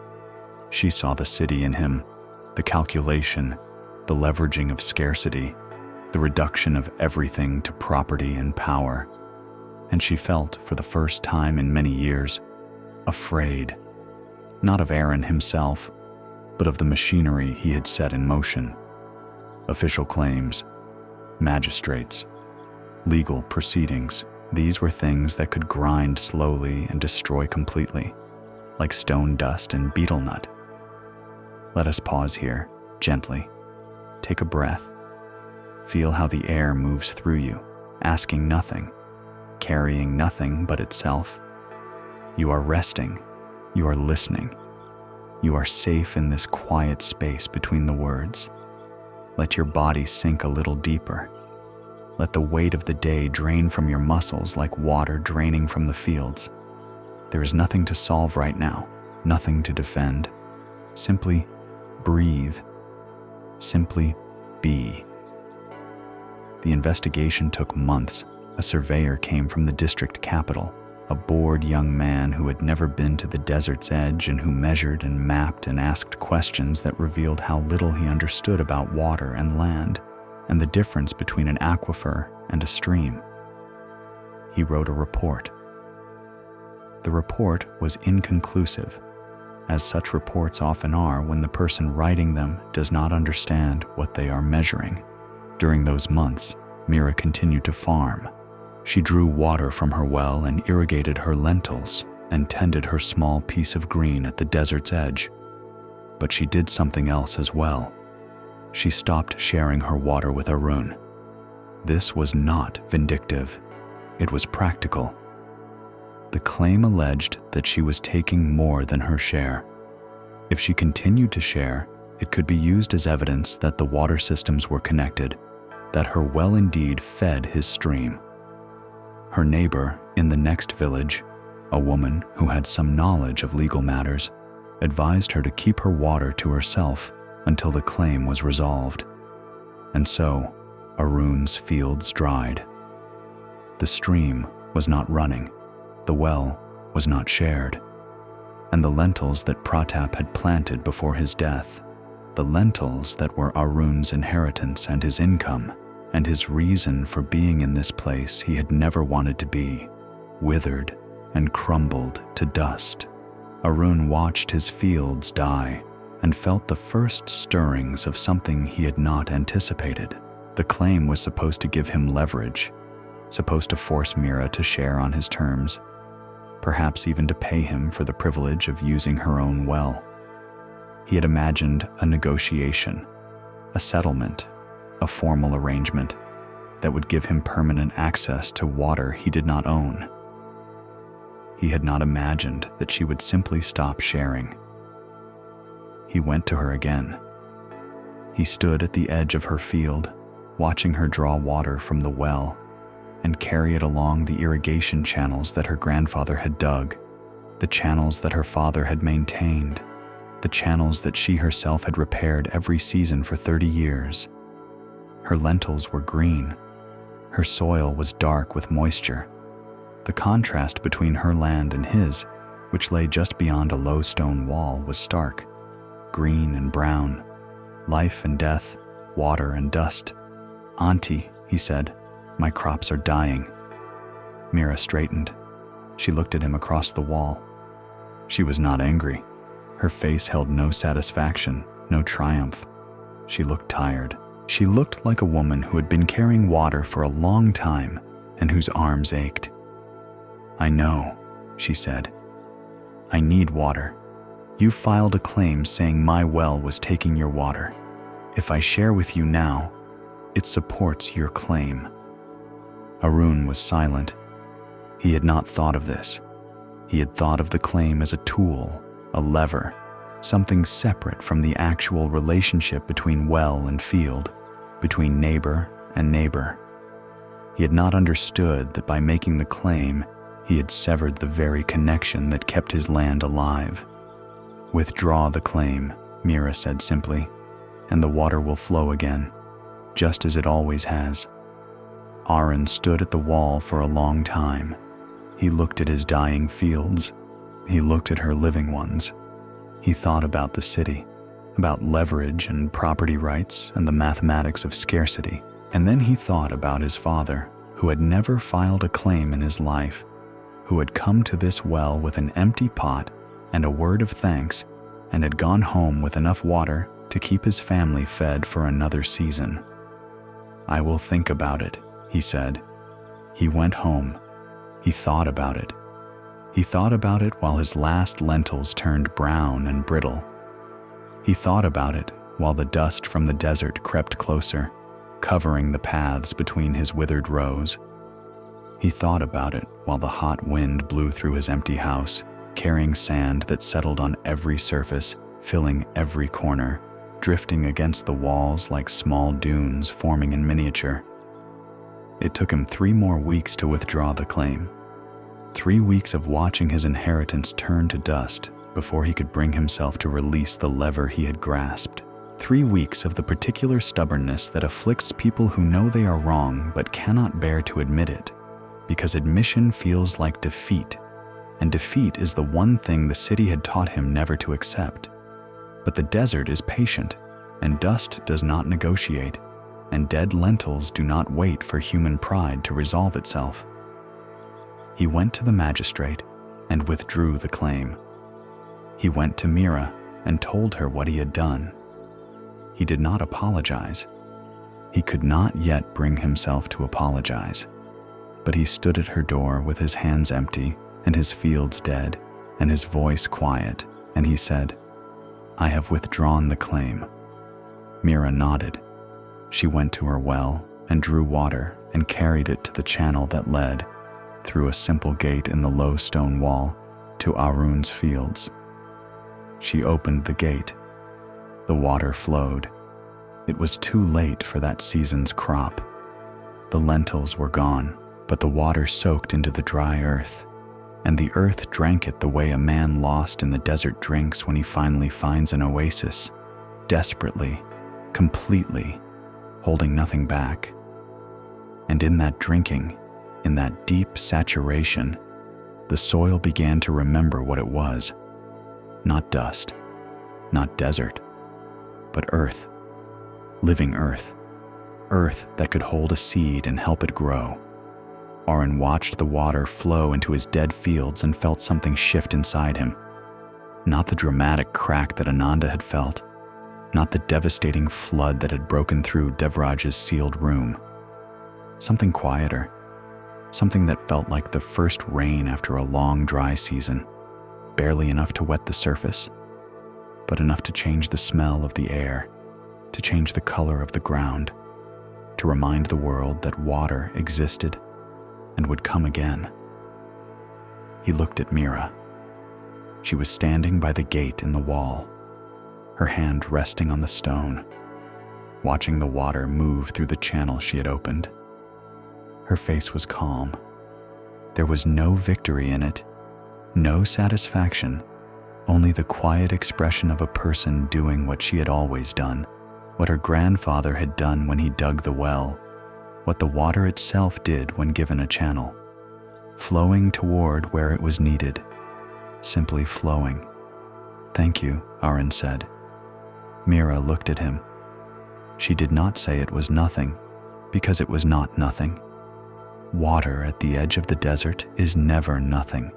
She saw the city in him, the calculation, the leveraging of scarcity, the reduction of everything to property and power. And she felt, for the first time in many years, afraid, not of Arun himself, but of the machinery he had set in motion. Official claims, magistrates, legal proceedings, these were things that could grind slowly and destroy completely, like stone dust and beetle nut. Let us pause here, gently. Take a breath. Feel how the air moves through you, asking nothing, carrying nothing but itself. You are resting. You are listening. You are safe in this quiet space between the words. Let your body sink a little deeper. Let the weight of the day drain from your muscles like water draining from the fields. There is nothing to solve right now, nothing to defend. Simply breathe. Simply be. The investigation took months. A surveyor came from the district capital, a bored young man who had never been to the desert's edge and who measured and mapped and asked questions that revealed how little he understood about water and land and the difference between an aquifer and a stream. He wrote a report. The report was inconclusive, as such reports often are when the person writing them does not understand what they are measuring. During those months, Mira continued to farm. She drew water from her well and irrigated her lentils and tended her small piece of green at the desert's edge. But she did something else as well. she stopped sharing her water with Arun. This was not vindictive. It was practical. The claim alleged that she was taking more than her share. If she continued to share, it could be used as evidence that the water systems were connected, that her well indeed fed his stream. Her neighbor in the next village, a woman who had some knowledge of legal matters, advised her to keep her water to herself until the claim was resolved. And so, Arun's fields dried. The stream was not running, the well was not shared, and the lentils that Pratap had planted before his death, the lentils that were Arun's inheritance and his income, and his reason for being in this place he had never wanted to be, withered and crumbled to dust. Arun watched his fields die and felt the first stirrings of something he had not anticipated. The claim was supposed to give him leverage, supposed to force Mira to share on his terms, perhaps even to pay him for the privilege of using her own well. He had imagined a negotiation, a settlement, a formal arrangement that would give him permanent access to water he did not own. He had not imagined that she would simply stop sharing. He went to her again. He stood at the edge of her field, watching her draw water from the well and carry it along the irrigation channels that her grandfather had dug, the channels that her father had maintained, the channels that she herself had repaired every season for 30 years. Her lentils were green. Her soil was dark with moisture. The contrast between her land and his, which lay just beyond a low stone wall, was stark. Green and brown, life and death, water and dust. "Auntie," he said, "my crops are dying." Mira straightened. She looked at him across the wall. She was not angry. Her face held no satisfaction, no triumph. She looked tired. She looked like a woman who had been carrying water for a long time and whose arms ached. "I know," she said. "I need water. You filed a claim saying my well was taking your water. If I share with you now, it supports your claim." Arun was silent. He had not thought of this. He had thought of the claim as a tool, a lever, something separate from the actual relationship between well and field, between neighbor and neighbor. He had not understood that by making the claim, he had severed the very connection that kept his land alive. "Withdraw the claim," Mira said simply, "and the water will flow again, just as it always has." Arun stood at the wall for a long time. He looked at his dying fields. He looked at her living ones. He thought about the city, about leverage and property rights and the mathematics of scarcity. And then he thought about his father, who had never filed a claim in his life, who had come to this well with an empty pot and a word of thanks, and had gone home with enough water to keep his family fed for another season. "I will think about it," he said. He went home. He thought about it. He thought about it while his last lentils turned brown and brittle. He thought about it while the dust from the desert crept closer, covering the paths between his withered rows. He thought about it while the hot wind blew through his empty house, carrying sand that settled on every surface, filling every corner, drifting against the walls like small dunes forming in miniature. It took him 3 more weeks to withdraw the claim. 3 weeks of watching his inheritance turn to dust before he could bring himself to release the lever he had grasped. 3 weeks of the particular stubbornness that afflicts people who know they are wrong but cannot bear to admit it, because admission feels like defeat, and defeat is the one thing the city had taught him never to accept. But the desert is patient, and dust does not negotiate, and dead lentils do not wait for human pride to resolve itself. He went to the magistrate and withdrew the claim. He went to Mira and told her what he had done. He did not apologize. He could not yet bring himself to apologize. But he stood at her door with his hands empty and his fields dead and his voice quiet, and he said, "I have withdrawn the claim." Mira nodded. She went to her well and drew water and carried it to the channel that led, through a simple gate in the low stone wall, to Arun's fields. She opened the gate. The water flowed. It was too late for that season's crop. The lentils were gone, but the water soaked into the dry earth, and the earth drank it the way a man lost in the desert drinks when he finally finds an oasis, desperately, completely, holding nothing back. And in that drinking, in that deep saturation, the soil began to remember what it was. Not dust, not desert, but earth, living earth, earth that could hold a seed and help it grow. Arun watched the water flow into his dead fields and felt something shift inside him. Not the dramatic crack that Ananda had felt, not the devastating flood that had broken through Devraj's sealed room. Something quieter, something that felt like the first rain after a long dry season, barely enough to wet the surface, but enough to change the smell of the air, to change the color of the ground, to remind the world that water existed and would come again. He looked at Mira. She was standing by the gate in the wall, her hand resting on the stone, watching the water move through the channel she had opened. Her face was calm. There was no victory in it, no satisfaction, only the quiet expression of a person doing what she had always done, what her grandfather had done when he dug the well, what the water itself did when given a channel, flowing toward where it was needed, simply flowing. "Thank you," Arun said. Mira looked at him. She did not say it was nothing, because it was not nothing. Water at the edge of the desert is never nothing.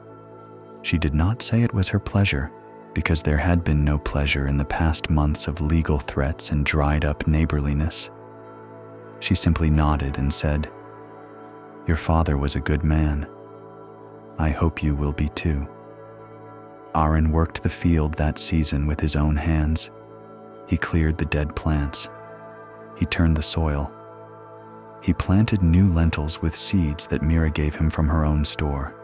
She did not say it was her pleasure, because there had been no pleasure in the past months of legal threats and dried-up neighborliness. She simply nodded and said, "Your father was a good man. I hope you will be too." Arun worked the field that season with his own hands. He cleared the dead plants. He turned the soil. He planted new lentils with seeds that Mira gave him from her own store.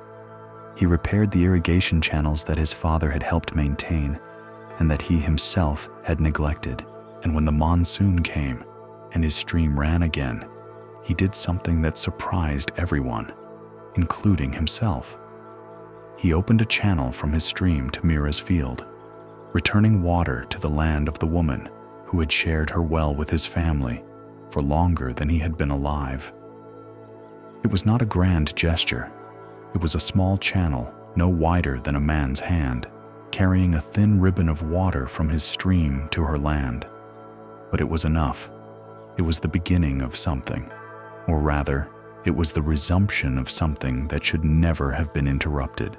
He repaired the irrigation channels that his father had helped maintain and that he himself had neglected. And when the monsoon came and his stream ran again, he did something that surprised everyone, including himself. He opened a channel from his stream to Mira's field, returning water to the land of the woman who had shared her well with his family for longer than he had been alive. It was not a grand gesture. It was a small channel, no wider than a man's hand, carrying a thin ribbon of water from his stream to her land. But it was enough. It was the beginning of something, or rather, it was the resumption of something that should never have been interrupted.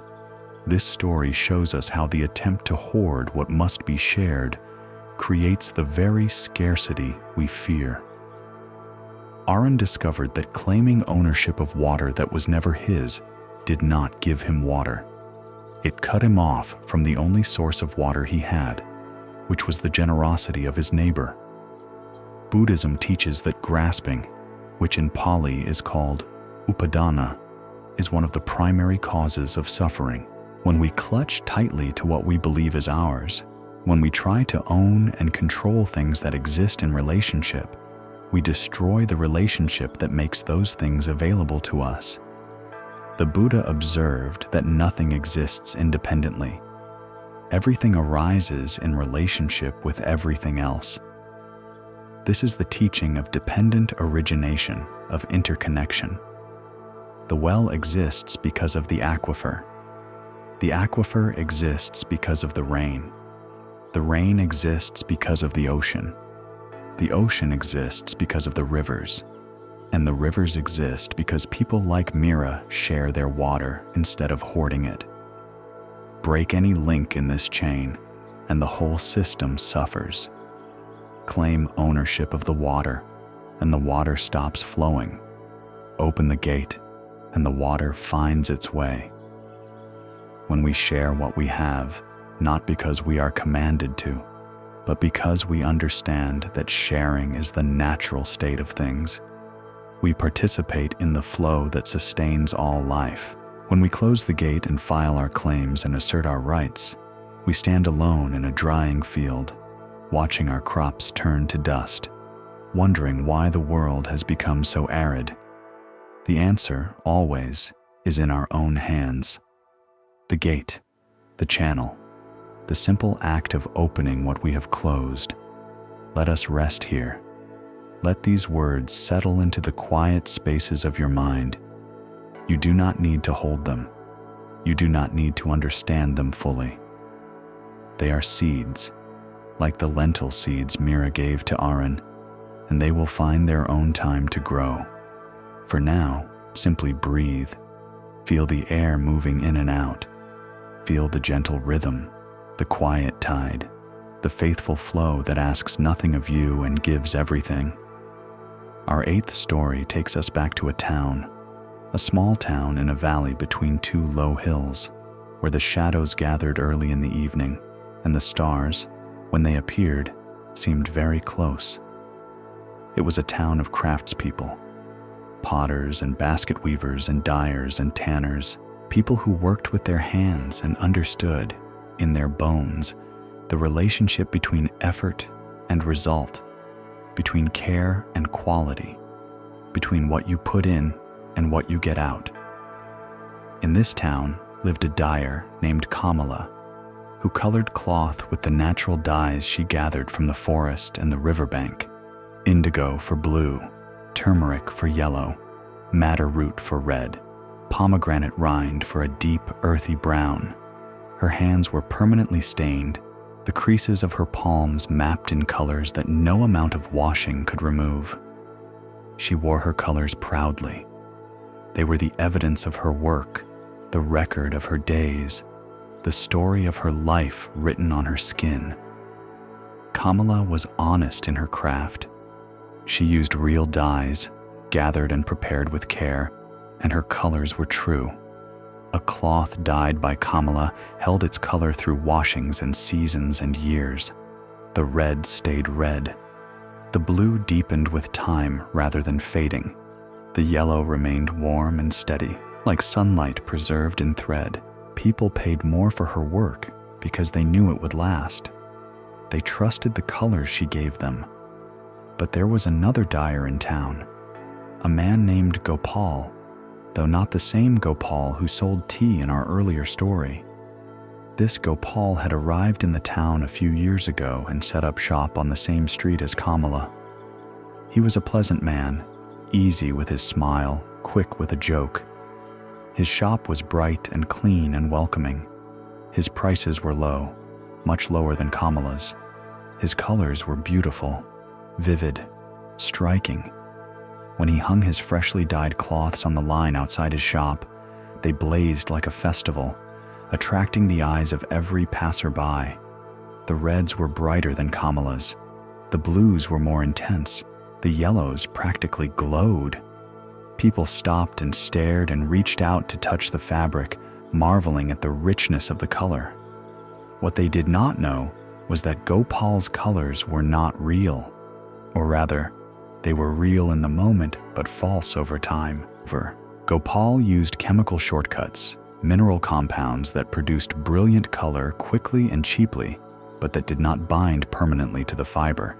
This story shows us how the attempt to hoard what must be shared creates the very scarcity we fear. Arun discovered that claiming ownership of water that was never his did not give him water. It cut him off from the only source of water he had, which was the generosity of his neighbor. Buddhism teaches that grasping, which in Pali is called upadana, is one of the primary causes of suffering. When we clutch tightly to what we believe is ours, when we try to own and control things that exist in relationship, we destroy the relationship that makes those things available to us. The Buddha observed that nothing exists independently. Everything arises in relationship with everything else. This is the teaching of dependent origination, of interconnection. The well exists because of the aquifer. The aquifer exists because of the rain. The rain exists because of the ocean. The ocean exists because of the rivers. And the rivers exist because people like Mira share their water instead of hoarding it. Break any link in this chain, and the whole system suffers. Claim ownership of the water, and the water stops flowing. Open the gate, and the water finds its way. When we share what we have, not because we are commanded to, but because we understand that sharing is the natural state of things. We participate in the flow that sustains all life. When we close the gate and file our claims and assert our rights, we stand alone in a drying field, watching our crops turn to dust, wondering why the world has become so arid. The answer, always, is in our own hands. The gate, the channel, the simple act of opening what we have closed. Let us rest here. Let these words settle into the quiet spaces of your mind. You do not need to hold them. You do not need to understand them fully. They are seeds, like the lentil seeds Mira gave to Aaron, and they will find their own time to grow. For now, simply breathe. Feel the air moving in and out. Feel the gentle rhythm, the quiet tide, the faithful flow that asks nothing of you and gives everything. Our 8th story takes us back to a small town in a valley between 2 low hills, where the shadows gathered early in the evening, and the stars, when they appeared, seemed very close. It was a town of craftspeople, potters and basket weavers and dyers and tanners, people who worked with their hands and understood, in their bones, the relationship between effort and result, between care and quality, between what you put in and what you get out. In this town lived a dyer named Kamala, who colored cloth with the natural dyes she gathered from the forest and the riverbank: indigo for blue, turmeric for yellow, madder root for red, pomegranate rind for a deep, earthy brown. Her hands were permanently stained, the creases of her palms mapped in colors that no amount of washing could remove. She wore her colors proudly. They were the evidence of her work, the record of her days, the story of her life written on her skin. Kamala was honest in her craft. She used real dyes, gathered and prepared with care, and her colors were true. A cloth dyed by Kamala held its color through washings and seasons and years. The red stayed red. The blue deepened with time rather than fading. The yellow remained warm and steady, like sunlight preserved in thread. People paid more for her work because they knew it would last. They trusted the colors she gave them. But there was another dyer in town, a man named Gopal, though not the same Gopal who sold tea in our earlier story. This Gopal had arrived in the town a few years ago and set up shop on the same street as Kamala. He was a pleasant man, easy with his smile, quick with a joke. His shop was bright and clean and welcoming. His prices were low, much lower than Kamala's. His colors were beautiful, vivid, striking. When he hung his freshly dyed cloths on the line outside his shop, they blazed like a festival, attracting the eyes of every passerby. The reds were brighter than Kamala's. The blues were more intense. The yellows practically glowed. People stopped and stared and reached out to touch the fabric, marveling at the richness of the color. What they did not know was that Gopal's colors were not real. Or rather, they were real in the moment, but false over time. Gopal used chemical shortcuts, mineral compounds that produced brilliant color quickly and cheaply, but that did not bind permanently to the fiber.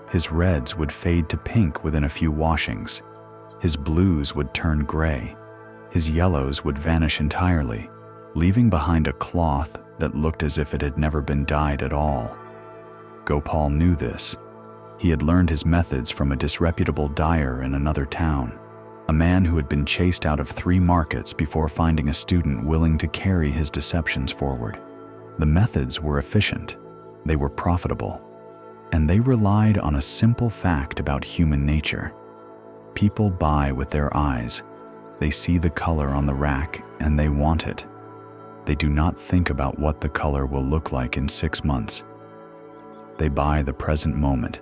His reds would fade to pink within a few washings. His blues would turn gray. His yellows would vanish entirely, leaving behind a cloth that looked as if it had never been dyed at all. Gopal knew this. He had learned his methods from a disreputable dyer in another town, a man who had been chased out of 3 markets before finding a student willing to carry his deceptions forward. The methods were efficient, they were profitable, and they relied on a simple fact about human nature. People buy with their eyes. They see the color on the rack and they want it. They do not think about what the color will look like in 6 months. They buy the present moment,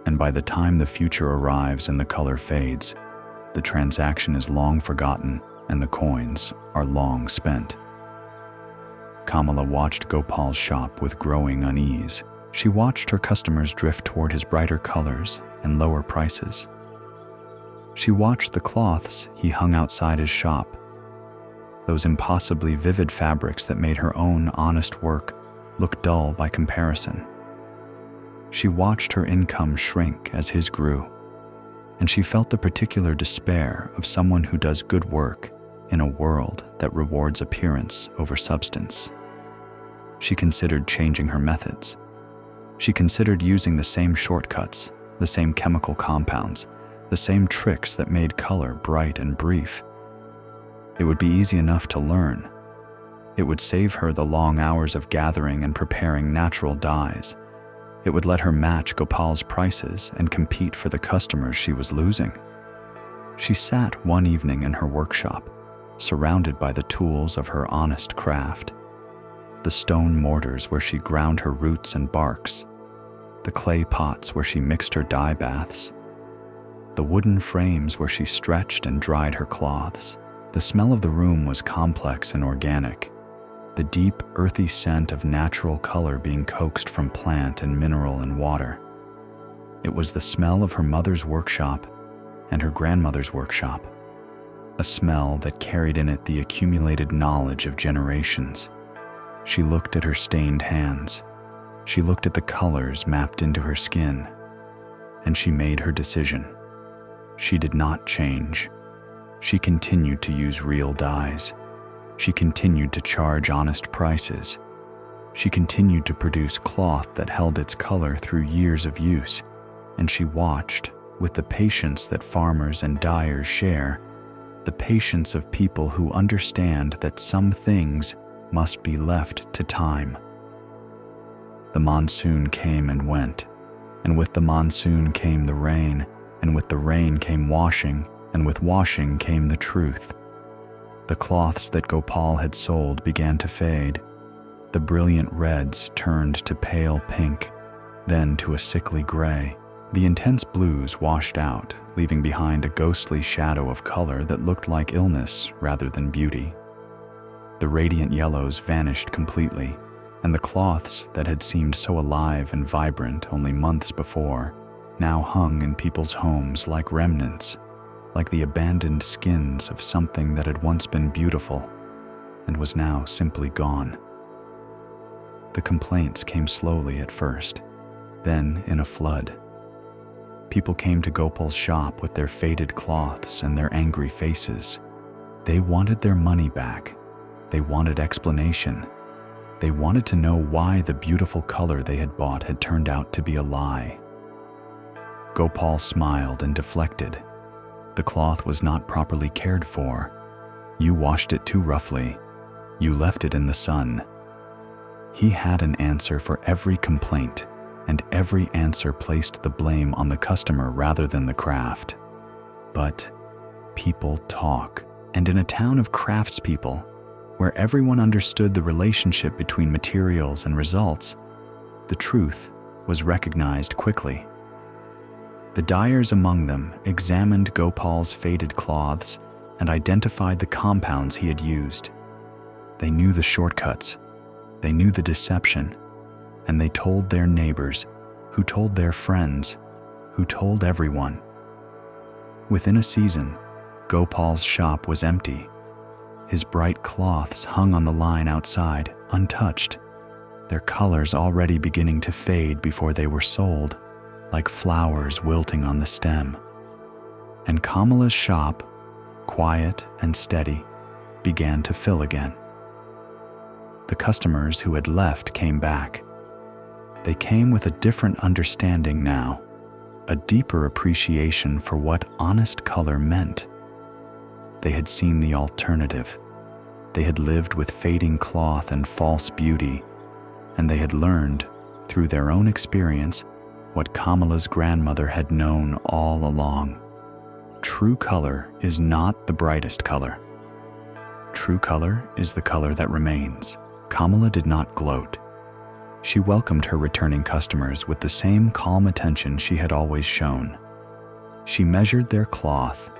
and by the time the future arrives and the color fades, the transaction is long forgotten and the coins are long spent. Kamala watched Gopal's shop with growing unease. She watched her customers drift toward his brighter colors and lower prices. She watched the cloths he hung outside his shop, those impossibly vivid fabrics that made her own honest work look dull by comparison. She watched her income shrink as his grew, and she felt the particular despair of someone who does good work in a world that rewards appearance over substance. She considered changing her methods. She considered using the same shortcuts, the same chemical compounds, the same tricks that made color bright and brief. It would be easy enough to learn. It would save her the long hours of gathering and preparing natural dyes. It would let her match Gopal's prices and compete for the customers she was losing. She sat one evening in her workshop, surrounded by the tools of her honest craft. The stone mortars where she ground her roots and barks, the clay pots where she mixed her dye baths, the wooden frames where she stretched and dried her cloths. The smell of the room was complex and organic, the deep, earthy scent of natural color being coaxed from plant and mineral and water. It was the smell of her mother's workshop and her grandmother's workshop, a smell that carried in it the accumulated knowledge of generations. She looked at her stained hands. She looked at the colors mapped into her skin, and she made her decision. She did not change. She continued to use real dyes. She continued to charge honest prices. She continued to produce cloth that held its color through years of use, and she watched, with the patience that farmers and dyers share, the patience of people who understand that some things must be left to time. The monsoon came and went, and with the monsoon came the rain, and with the rain came washing, and with washing came the truth. The cloths that Gopal had sold began to fade. The brilliant reds turned to pale pink, then to a sickly gray. The intense blues washed out, leaving behind a ghostly shadow of color that looked like illness rather than beauty. The radiant yellows vanished completely, and the cloths that had seemed so alive and vibrant only months before now hung in people's homes like remnants, like the abandoned skins of something that had once been beautiful and was now simply gone. The complaints came slowly at first, then in a flood. People came to Gopal's shop with their faded cloths and their angry faces. They wanted their money back. They wanted explanation. They wanted to know why the beautiful color they had bought had turned out to be a lie. Gopal smiled and deflected. The cloth was not properly cared for. You washed it too roughly. You left it in the sun. He had an answer for every complaint, and every answer placed the blame on the customer rather than the craft. But people talk, and in a town of craftspeople, where everyone understood the relationship between materials and results, the truth was recognized quickly. The dyers among them examined Gopal's faded cloths and identified the compounds he had used. They knew the shortcuts, they knew the deception, and they told their neighbors, who told their friends, who told everyone. Within a season, Gopal's shop was empty. His bright cloths hung on the line outside, untouched, their colors already beginning to fade before they were sold, like flowers wilting on the stem. And Kamala's shop, quiet and steady, began to fill again. The customers who had left came back. They came with a different understanding now, a deeper appreciation for what honest color meant. They had seen the alternative. They had lived with fading cloth and false beauty, and they had learned, through their own experience, what Kamala's grandmother had known all along. True color is not the brightest color. True color is the color that remains. Kamala did not gloat. She welcomed her returning customers with the same calm attention she had always shown. She measured their cloth.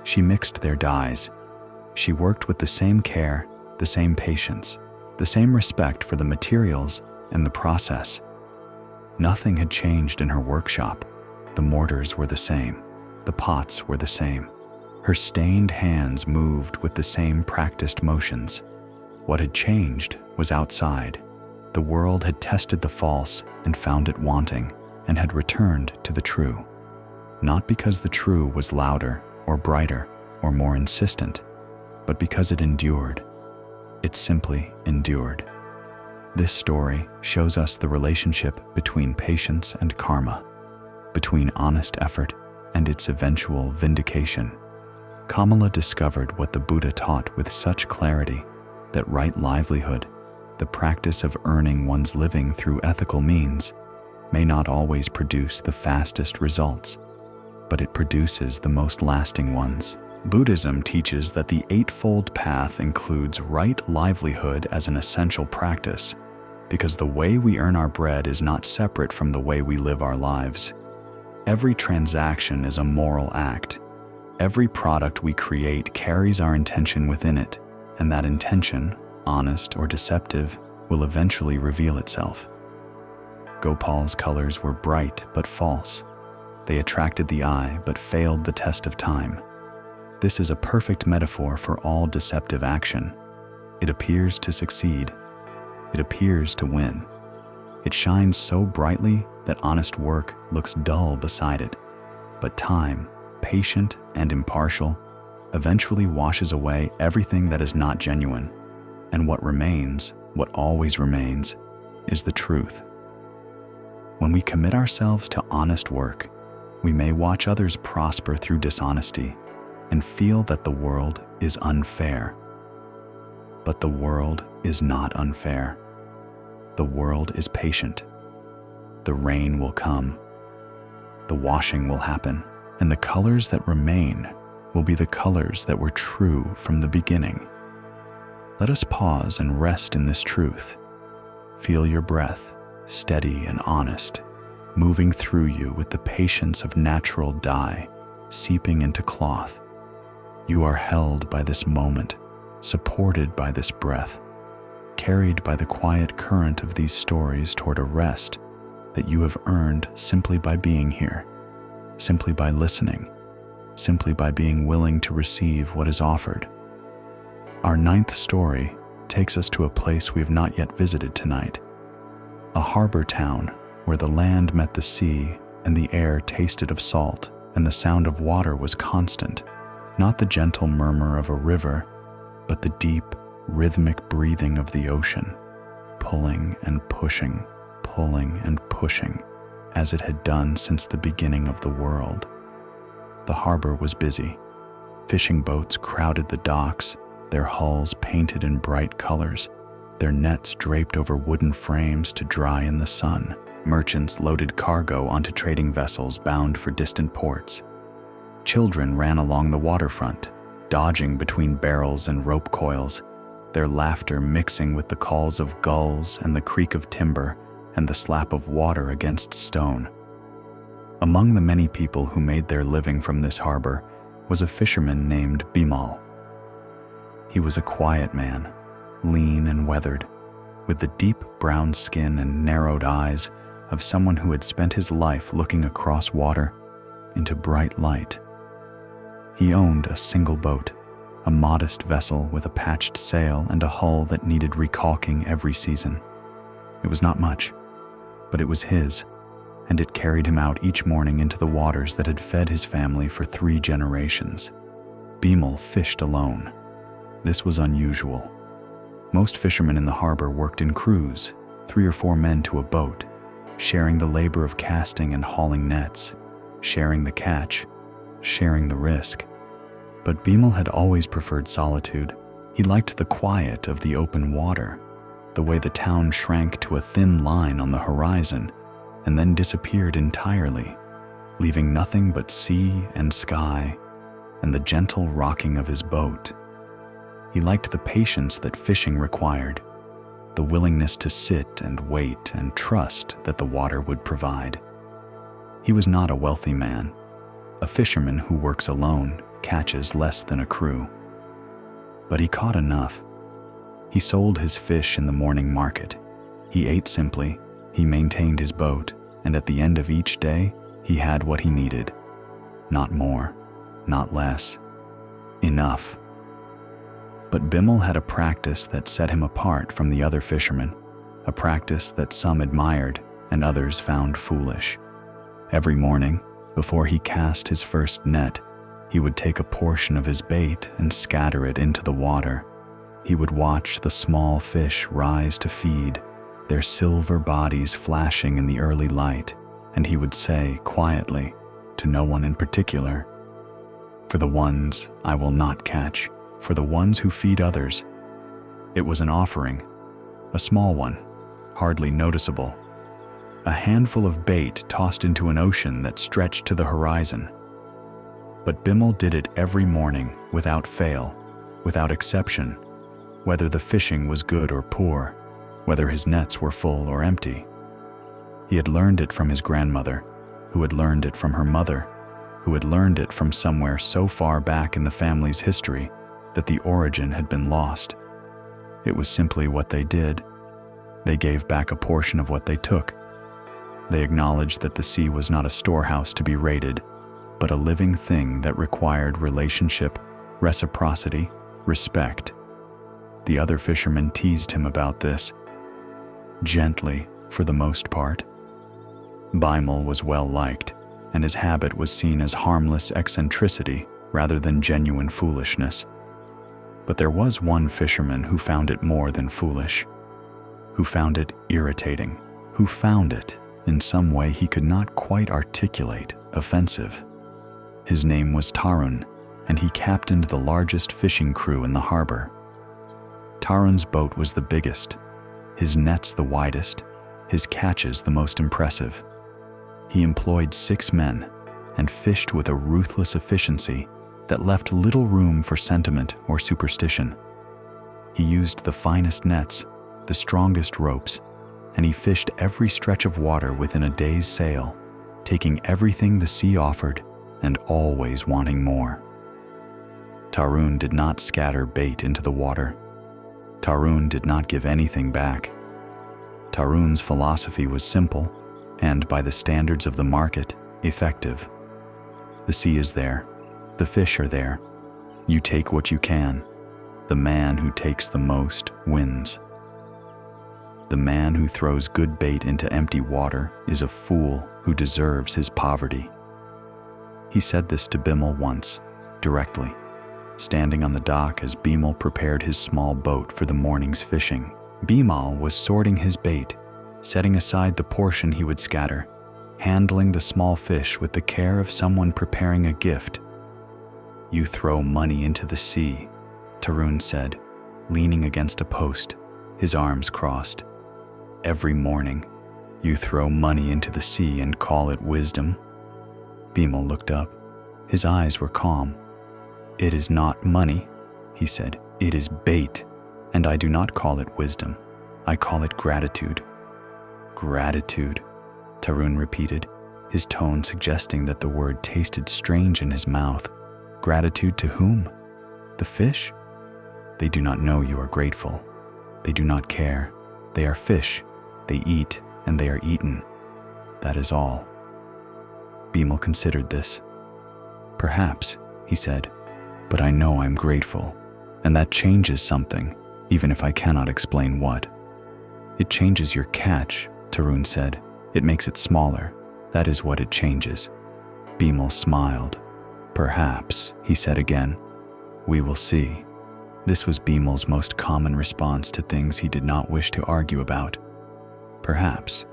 She mixed their dyes. She worked with the same care, the same patience, the same respect for the materials and the process. Nothing had changed in her workshop. The mortars were the same. The pots were the same. Her stained hands moved with the same practiced motions. What had changed was outside. The world had tested the false and found it wanting, and had returned to the true. Not because the true was louder or brighter or more insistent, but because it endured. It simply endured. This story shows us the relationship between patience and karma, between honest effort and its eventual vindication. Kamala discovered what the Buddha taught with such clarity that right livelihood, the practice of earning one's living through ethical means, may not always produce the fastest results, but it produces the most lasting ones. Buddhism teaches that the Eightfold Path includes right livelihood as an essential practice, because the way we earn our bread is not separate from the way we live our lives. Every transaction is a moral act. Every product we create carries our intention within it, and that intention, honest or deceptive, will eventually reveal itself. Gopal's colors were bright but false. They attracted the eye but failed the test of time. This is a perfect metaphor for all deceptive action. It appears to succeed. It appears to win. It shines so brightly that honest work looks dull beside it. But time, patient and impartial, eventually washes away everything that is not genuine. And what remains, what always remains, is the truth. When we commit ourselves to honest work, we may watch others prosper through dishonesty and feel that the world is unfair. But the world is not unfair. The world is patient. The rain will come. The washing will happen, and the colors that remain will be the colors that were true from the beginning. Let us pause and rest in this truth. Feel your breath, steady and honest, moving through you with the patience of natural dye seeping into cloth. You are held by this moment, supported by this breath, carried by the quiet current of these stories toward a rest that you have earned simply by being here, simply by listening, simply by being willing to receive what is offered. Our ninth story takes us to a place we have not yet visited tonight, a harbor town where the land met the sea and the air tasted of salt and the sound of water was constant, not the gentle murmur of a river, but the deep, rhythmic breathing of the ocean, pulling and pushing, as it had done since the beginning of the world. The harbor was busy. Fishing boats crowded the docks, their hulls painted in bright colors, their nets draped over wooden frames to dry in the sun. Merchants loaded cargo onto trading vessels bound for distant ports. Children ran along the waterfront, dodging between barrels and rope coils, their laughter mixing with the calls of gulls and the creak of timber and the slap of water against stone. Among the many people who made their living from this harbor was a fisherman named Bimal. He was a quiet man, lean and weathered, with the deep brown skin and narrowed eyes of someone who had spent his life looking across water into bright light. He owned a single boat, a modest vessel with a patched sail and a hull that needed recalking every season. It was not much, but it was his, and it carried him out each morning into the waters that had fed his family for 3 generations. Bimal fished alone. This was unusual. Most fishermen in the harbor worked in crews, 3 or 4 men to a boat, sharing the labor of casting and hauling nets, sharing the catch, sharing the risk. But Bimal had always preferred solitude. He liked the quiet of the open water, the way the town shrank to a thin line on the horizon and then disappeared entirely, leaving nothing but sea and sky and the gentle rocking of his boat. He liked the patience that fishing required, the willingness to sit and wait and trust that the water would provide. He was not a wealthy man. A fisherman who works alone catches less than a crew. But he caught enough. He sold his fish in the morning market. He ate simply, he maintained his boat, and at the end of each day, he had what he needed. Not more, not less. Enough. But Bimal had a practice that set him apart from the other fishermen, a practice that some admired and others found foolish. Every morning, before he cast his first net, he would take a portion of his bait and scatter it into the water. He would watch the small fish rise to feed, their silver bodies flashing in the early light, and he would say quietly, to no one in particular, "For the ones I will not catch, for the ones who feed others." It was an offering, a small one, hardly noticeable. A handful of bait tossed into an ocean that stretched to the horizon. But Bimal did it every morning, without fail, without exception, whether the fishing was good or poor, whether his nets were full or empty. He had learned it from his grandmother, who had learned it from her mother, who had learned it from somewhere so far back in the family's history that the origin had been lost. It was simply what they did. They gave back a portion of what they took. They acknowledged that the sea was not a storehouse to be raided, but a living thing that required relationship, reciprocity, respect. The other fishermen teased him about this, gently for the most part. Bimal was well liked, and his habit was seen as harmless eccentricity rather than genuine foolishness. But there was one fisherman who found it more than foolish, who found it irritating, who found it, in some way he could not quite articulate, offensive. His name was Tarun, and he captained the largest fishing crew in the harbor. Tarun's boat was the biggest, his nets the widest, his catches the most impressive. He employed 6 men and fished with a ruthless efficiency that left little room for sentiment or superstition. He used the finest nets, the strongest ropes, and he fished every stretch of water within a day's sail, taking everything the sea offered and always wanting more. Tarun did not scatter bait into the water. Tarun did not give anything back. Tarun's philosophy was simple and, by the standards of the market, effective. The sea is there. The fish are there. You take what you can. The man who takes the most wins. The man who throws good bait into empty water is a fool who deserves his poverty. He said this to Bimal once, directly, standing on the dock as Bimal prepared his small boat for the morning's fishing. Bimal was sorting his bait, setting aside the portion he would scatter, handling the small fish with the care of someone preparing a gift. "You throw money into the sea," Tarun said, leaning against a post, his arms crossed. "Every morning, you throw money into the sea and call it wisdom?" Bimal looked up. His eyes were calm. "It is not money," he said. "It is bait, and I do not call it wisdom. I call it gratitude." "Gratitude," Tarun repeated, his tone suggesting that the word tasted strange in his mouth. "Gratitude to whom? The fish? They do not know you are grateful. They do not care. They are fish. They eat, and they are eaten. That is all." Bimal considered this. "Perhaps," he said, "but I know I'm grateful, and that changes something, even if I cannot explain what." "It changes your catch," Tarun said. "It makes it smaller. That is what it changes." Bimal smiled. "Perhaps," he said again. "We will see." This was Bimal's most common response to things he did not wish to argue about. Perhaps.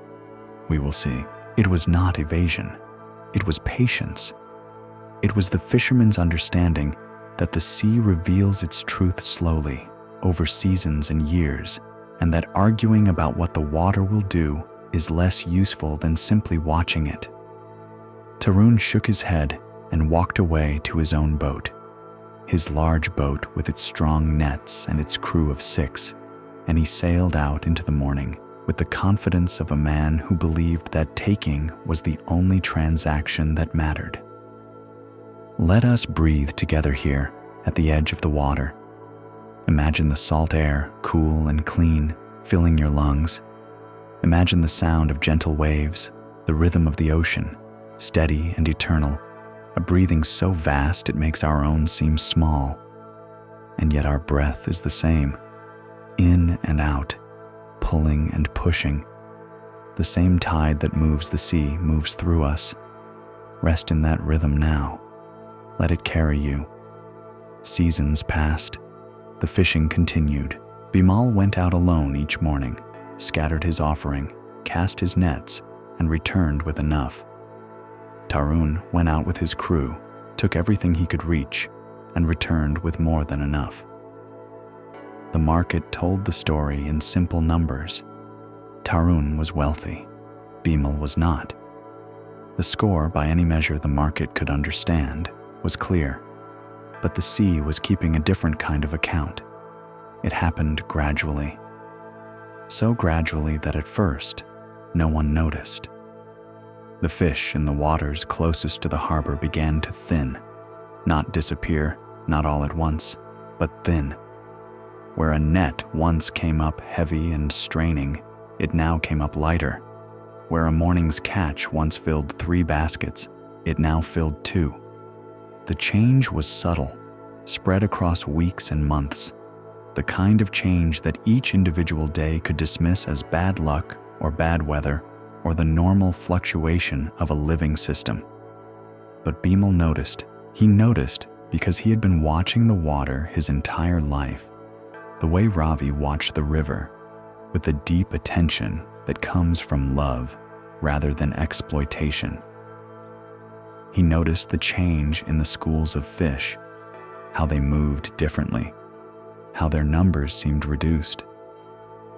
We will see. It was not evasion. It was patience. It was the fisherman's understanding that the sea reveals its truth slowly, over seasons and years, and that arguing about what the water will do is less useful than simply watching it. Tarun shook his head and walked away to his own boat, his large boat with its strong nets and its crew of 6, and he sailed out into the morning with the confidence of a man who believed that taking was the only transaction that mattered. Let us breathe together here at the edge of the water. Imagine the salt air, cool and clean, filling your lungs. Imagine the sound of gentle waves, The rhythm of the ocean, steady and eternal, a breathing so vast it makes our own seem small. And yet our breath is the same, in and out, pulling and pushing. The same tide that moves the sea moves through us. Rest in that rhythm now. Let it carry you. Seasons passed. The fishing continued. Bimal went out alone each morning, scattered his offering, cast his nets, and returned with enough. Tarun went out with his crew, took everything he could reach, and returned with more than enough. The market told the story in simple numbers. Tarun was wealthy. Bimal was not. The score, by any measure the market could understand, was clear. But the sea was keeping a different kind of account. It happened gradually. So gradually that at first, no one noticed. The fish in the waters closest to the harbor began to thin, not disappear, not all at once, but thin. Where a net once came up heavy and straining, it now came up lighter. Where a morning's catch once filled 3 baskets, it now filled 2. The change was subtle, spread across weeks and months, the kind of change that each individual day could dismiss as bad luck or bad weather or the normal fluctuation of a living system. But Bimal noticed. He noticed because he had been watching the water his entire life, the way Ravi watched the river, with the deep attention that comes from love rather than exploitation. He noticed the change in the schools of fish, how they moved differently, how their numbers seemed reduced,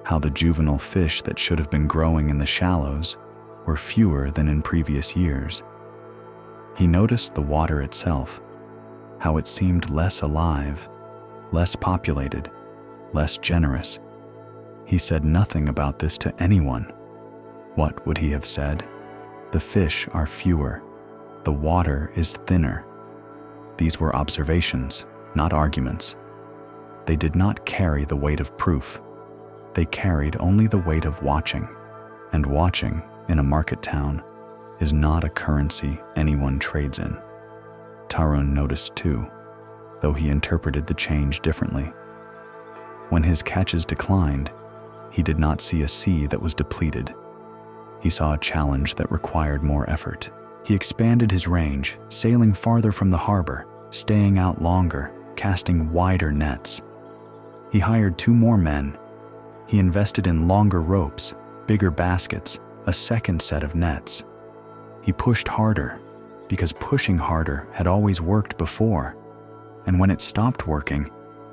how the juvenile fish that should have been growing in the shallows were fewer than in previous years. He noticed the water itself, how it seemed less alive, less populated, less generous. He said nothing about this to anyone. What would he have said? The fish are fewer. The water is thinner. These were observations, not arguments. They did not carry the weight of proof. They carried only the weight of watching, and watching in a market town is not a currency anyone trades in. Tarun noticed too, though he interpreted the change differently. When his catches declined, he did not see a sea that was depleted. He saw a challenge that required more effort. He expanded his range, sailing farther from the harbor, staying out longer, casting wider nets. He hired 2 more men. He invested in longer ropes, bigger baskets, a second set of nets. He pushed harder, because pushing harder had always worked before, and when it stopped working,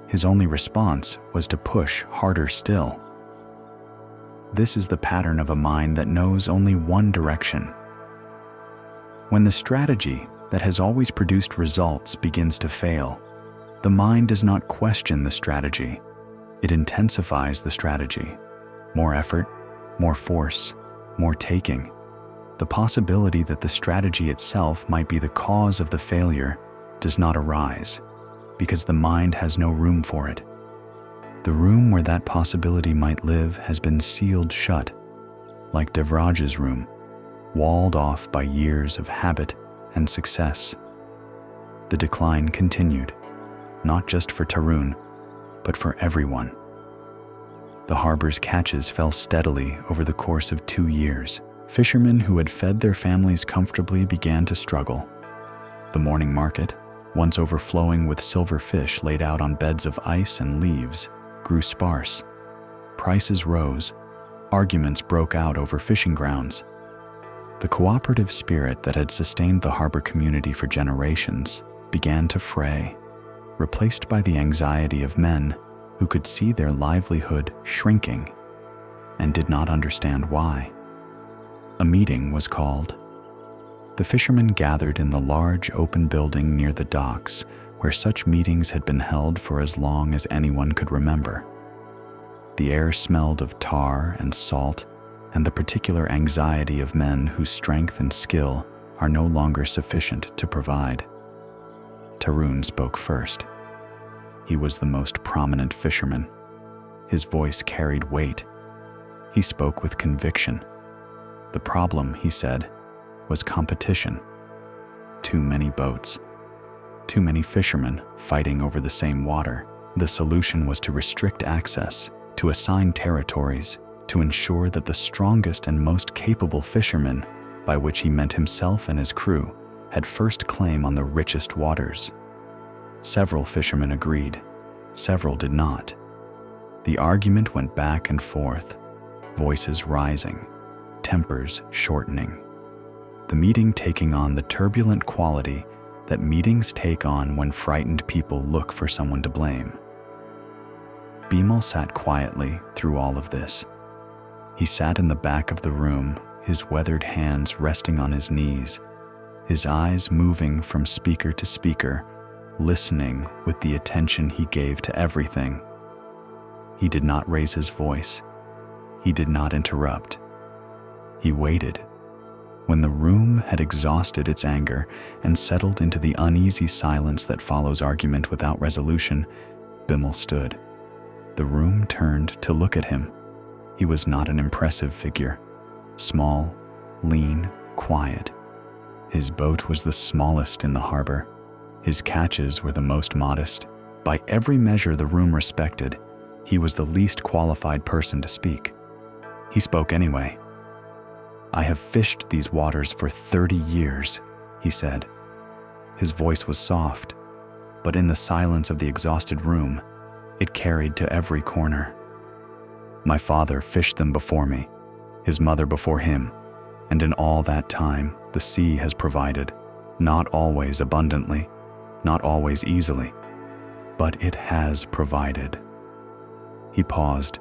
his only response was to push harder still. This is the pattern of a mind that knows only one direction. When the strategy that has always produced results begins to fail, the mind does not question the strategy. It intensifies the strategy. More effort, more force, more taking. The possibility that the strategy itself might be the cause of the failure does not arise, because the mind has no room for it. The room where that possibility might live has been sealed shut, like Devraj's room, walled off by years of habit and success. The decline continued, not just for Tarun, but for everyone. The harbor's catches fell steadily over the course of 2 years. Fishermen who had fed their families comfortably began to struggle. The morning market, once overflowing with silver fish laid out on beds of ice and leaves, grew sparse. Prices rose. Arguments broke out over fishing grounds. The cooperative spirit that had sustained the harbor community for generations began to fray, replaced by the anxiety of men who could see their livelihood shrinking and did not understand why. A meeting was called. The fishermen gathered in the large open building near the docks where such meetings had been held for as long as anyone could remember. The air smelled of tar and salt and the particular anxiety of men whose strength and skill are no longer sufficient to provide. Tarun spoke first. He was the most prominent fisherman. His voice carried weight. He spoke with conviction. The problem, he said, was competition. Too many boats. Too many fishermen fighting over the same water. The solution was to restrict access, to assign territories, to ensure that the strongest and most capable fishermen, by which he meant himself and his crew, had first claim on the richest waters. Several fishermen agreed. Several did not. The argument went back and forth, voices rising, tempers shortening. The meeting taking on the turbulent quality that meetings take on when frightened people look for someone to blame. Bimal sat quietly through all of this. He sat in the back of the room, his weathered hands resting on his knees, his eyes moving from speaker to speaker, listening with the attention he gave to everything. He did not raise his voice. He did not interrupt. He waited. When the room had exhausted its anger and settled into the uneasy silence that follows argument without resolution, Bimal stood. The room turned to look at him. He was not an impressive figure. Small, lean, quiet. His boat was the smallest in the harbor. His catches were the most modest. By every measure the room respected, he was the least qualified person to speak. He spoke anyway. "I have fished these waters for 30 years, he said. His voice was soft, but in the silence of the exhausted room, it carried to every corner. My father fished them before me, his mother before him, and in all that time the sea has provided, not always abundantly, not always easily, but it has provided." He paused.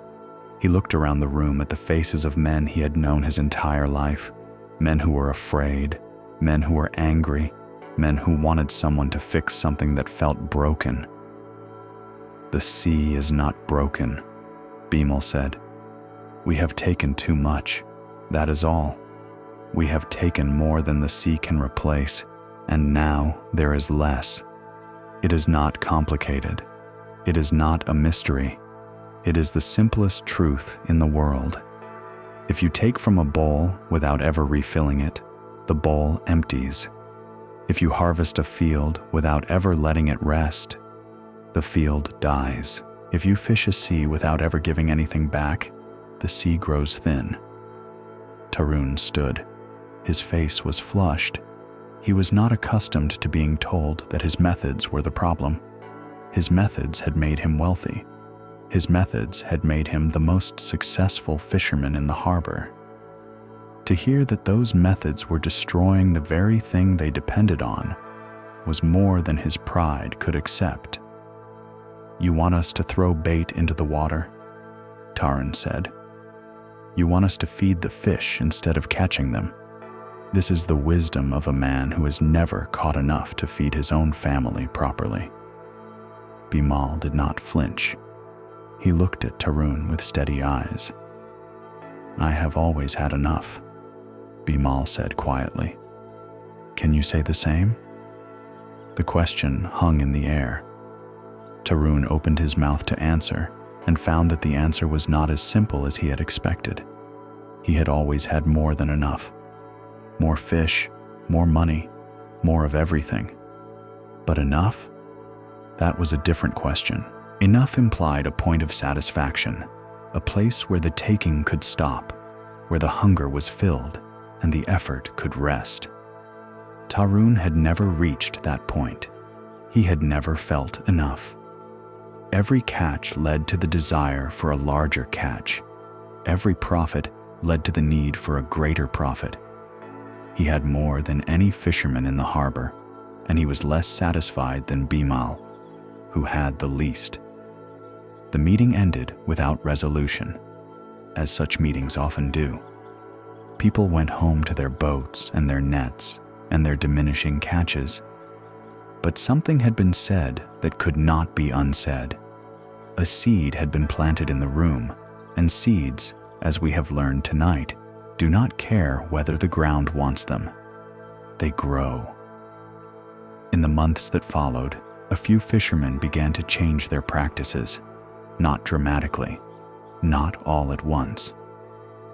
He looked around the room at the faces of men he had known his entire life, men who were afraid, men who were angry, men who wanted someone to fix something that felt broken. "The sea is not broken," Bimal said. "We have taken too much, that is all. We have taken more than the sea can replace, and now there is less. It is not complicated. It is not a mystery. It is the simplest truth in the world. If you take from a bowl without ever refilling it, the bowl empties. If you harvest a field without ever letting it rest, the field dies. If you fish a sea without ever giving anything back, the sea grows thin." Tarun stood. His face was flushed. He was not accustomed to being told that his methods were the problem. His methods had made him wealthy. His methods had made him the most successful fisherman in the harbor. To hear that those methods were destroying the very thing they depended on was more than his pride could accept. "You want us to throw bait into the water?" Tarun said. "You want us to feed the fish instead of catching them? This is the wisdom of a man who has never caught enough to feed his own family properly." Bimal did not flinch. He looked at Tarun with steady eyes. "I have always had enough," Bimal said quietly. "Can you say the same?" The question hung in the air. Tarun opened his mouth to answer and found that the answer was not as simple as he had expected. He had always had more than enough. More fish, more money, more of everything. But enough? That was a different question. Enough implied a point of satisfaction, a place where the taking could stop, where the hunger was filled and the effort could rest. Tarun had never reached that point. He had never felt enough. Every catch led to the desire for a larger catch. Every profit led to the need for a greater profit. He had more than any fisherman in the harbor, and he was less satisfied than Bimal, who had the least. The meeting ended without resolution, as such meetings often do. People went home to their boats and their nets and their diminishing catches. But something had been said that could not be unsaid. A seed had been planted in the room, and seeds, as we have learned tonight, do not care whether the ground wants them. They grow. In the months that followed, a few fishermen began to change their practices, not dramatically, not all at once,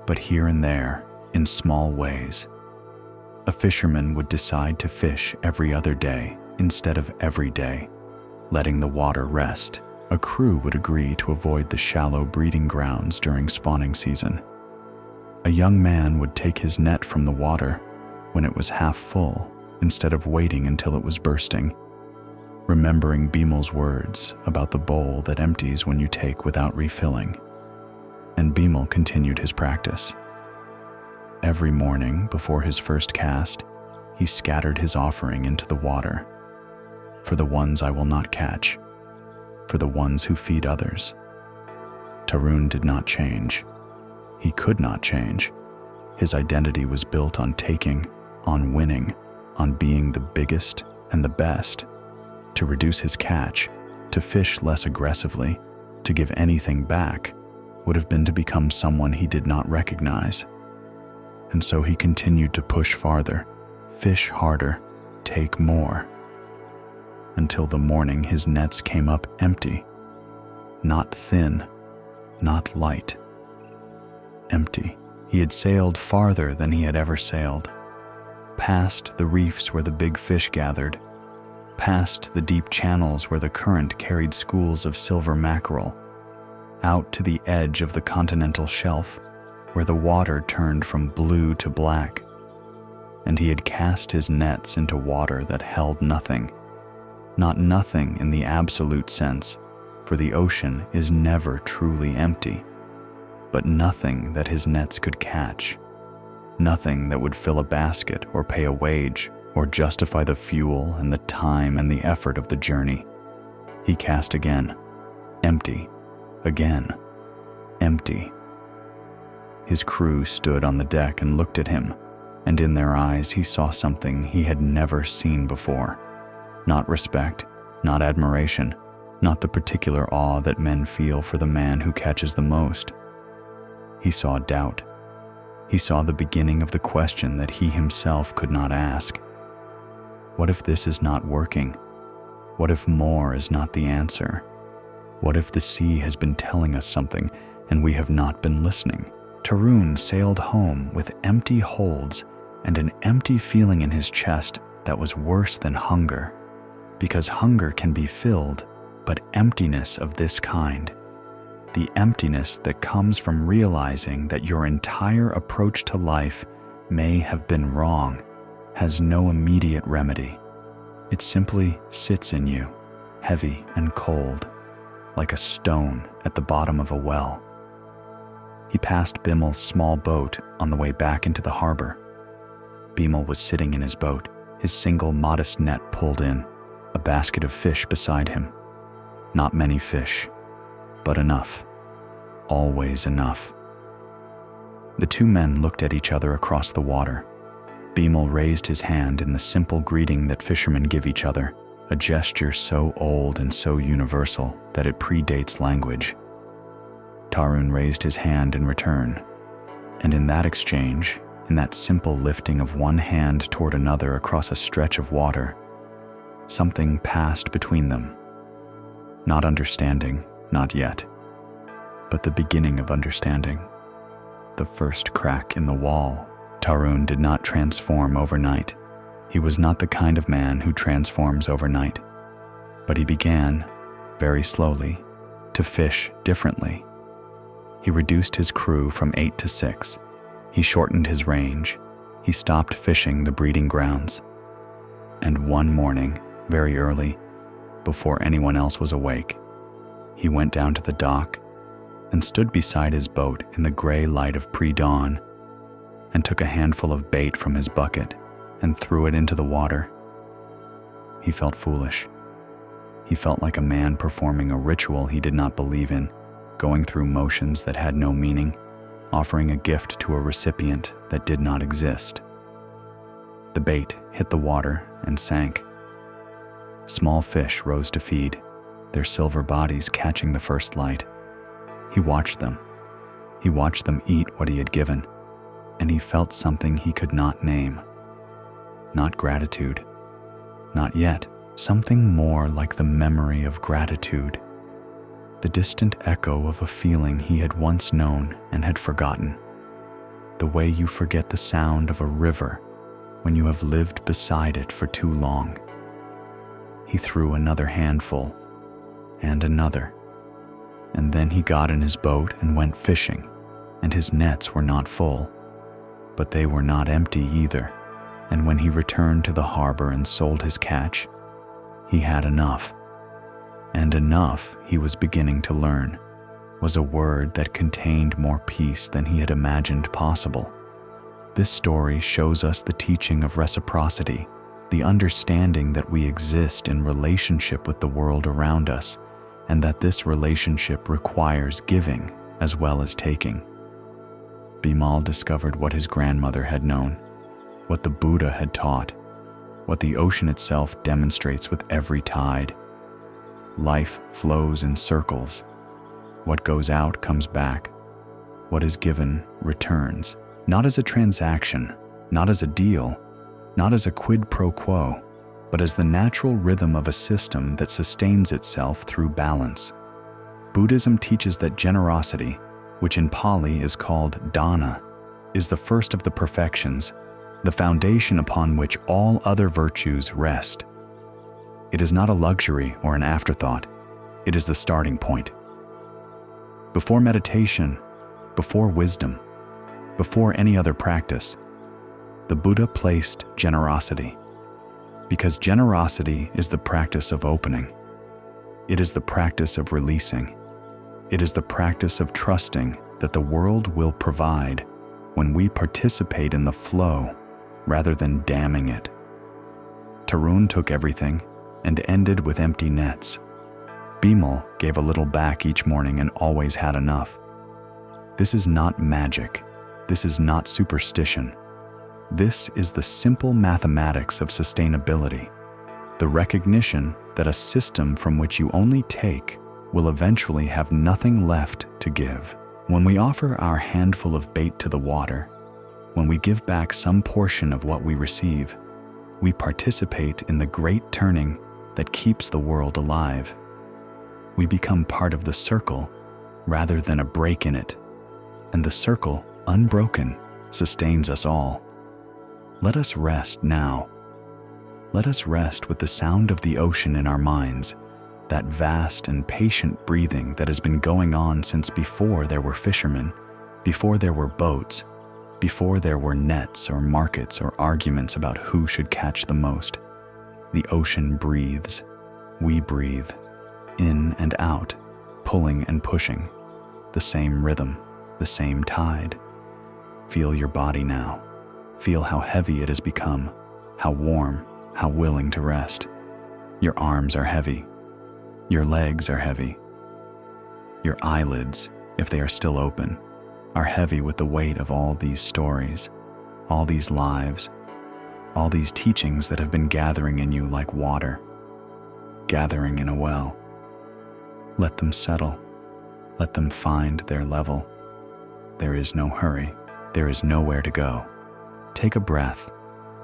but here and there, in small ways. A fisherman would decide to fish every other day instead of every day, letting the water rest. A crew would agree to avoid the shallow breeding grounds during spawning season. A young man would take his net from the water when it was half full instead of waiting until it was bursting, remembering Bimal's words about the bowl that empties when you take without refilling. And Bimal continued his practice. Every morning before his first cast, he scattered his offering into the water. For the ones I will not catch, for the ones who feed others. Tarun did not change. He could not change. His identity was built on taking, on winning, on being the biggest and the best. To reduce his catch, to fish less aggressively, to give anything back, would have been to become someone he did not recognize. And so he continued to push farther, fish harder, take more. Until the morning his nets came up empty. Not thin, not light. Empty. He had sailed farther than he had ever sailed. Past the reefs where the big fish gathered. Past the deep channels where the current carried schools of silver mackerel. Out to the edge of the continental shelf, where the water turned from blue to black. And he had cast his nets into water that held nothing. Not nothing in the absolute sense, for the ocean is never truly empty, but nothing that his nets could catch. Nothing that would fill a basket or pay a wage or justify the fuel and the time and the effort of the journey. He cast again, empty, again, empty. His crew stood on the deck and looked at him, and in their eyes he saw something he had never seen before. Not respect, not admiration, not the particular awe that men feel for the man who catches the most. He saw doubt. He saw the beginning of the question that he himself could not ask. What if this is not working? What if more is not the answer? What if the sea has been telling us something and we have not been listening? Tarun sailed home with empty holds and an empty feeling in his chest that was worse than hunger, because hunger can be filled, but emptiness of this kind, the emptiness that comes from realizing that your entire approach to life may have been wrong, has no immediate remedy. It simply sits in you, heavy and cold, like a stone at the bottom of a well. He passed Bimal's small boat on the way back into the harbor. Bimal was sitting in his boat, his single modest net pulled in, a basket of fish beside him. Not many fish, but enough. Always enough. The two men looked at each other across the water. Bimal raised his hand in the simple greeting that fishermen give each other, a gesture so old and so universal that it predates language. Tarun raised his hand in return, and in that exchange, in that simple lifting of one hand toward another across a stretch of water, something passed between them. Not understanding, not yet, but the beginning of understanding. The first crack in the wall. Tarun did not transform overnight. He was not the kind of man who transforms overnight. But he began, very slowly, to fish differently. He reduced his crew from 8 to 6. He shortened his range. He stopped fishing the breeding grounds. And one morning, very early, before anyone else was awake, he went down to the dock and stood beside his boat in the gray light of pre-dawn and took a handful of bait from his bucket and threw it into the water. He felt foolish. He felt like a man performing a ritual he did not believe in, going through motions that had no meaning, offering a gift to a recipient that did not exist. The bait hit the water and sank. Small fish rose to feed, their silver bodies catching the first light. He watched them. He watched them eat what he had given, and he felt something he could not name. Not gratitude. Not yet. Something more like the memory of gratitude. The distant echo of a feeling he had once known and had forgotten. the way you forget the sound of a river when you have lived beside it for too long. He threw another handful, and another, and then he got in his boat and went fishing, and his nets were not full, but they were not empty either, and when he returned to the harbor and sold his catch, he had enough. And enough, he was beginning to learn, was a word that contained more peace than he had imagined possible. This story shows us the teaching of reciprocity, the understanding that we exist in relationship with the world around us, and that this relationship requires giving as well as taking. Bimal discovered what his grandmother had known, what the Buddha had taught, what the ocean itself demonstrates with every tide. Life flows in circles. What goes out comes back. What is given returns, not as a transaction, not as a deal, not as a quid pro quo, but as the natural rhythm of a system that sustains itself through balance. Buddhism teaches that generosity, which in Pali is called dana, is the first of the perfections, the foundation upon which all other virtues rest. It is not a luxury or an afterthought. It is the starting point. Before meditation, before wisdom, before any other practice, the Buddha placed generosity, because generosity is the practice of opening. It is the practice of releasing. It is the practice of trusting that the world will provide when we participate in the flow rather than damming it. Tarun took everything and ended with empty nets. Bimal gave a little back each morning and always had enough. This is not magic. This is not superstition. This is the simple mathematics of sustainability, the recognition that a system from which you only take will eventually have nothing left to give. When we offer our handful of bait to the water, when we give back some portion of what we receive, we participate in the great turning that keeps the world alive. We become part of the circle rather than a break in it, and the circle, unbroken, sustains us all. Let us rest now. Let us rest with the sound of the ocean in our minds, that vast and patient breathing that has been going on since before there were fishermen, before there were boats, before there were nets or markets or arguments about who should catch the most. The ocean breathes. We breathe. In and out, pulling and pushing. The same rhythm, the same tide. Feel your body now. Feel how heavy it has become, how warm, how willing to rest. Your arms are heavy. Your legs are heavy. Your eyelids, if they are still open, are heavy with the weight of all these stories, all these lives, all these teachings that have been gathering in you like water, gathering in a well. Let them settle. Let them find their level. There is no hurry. There is nowhere to go. Take a breath.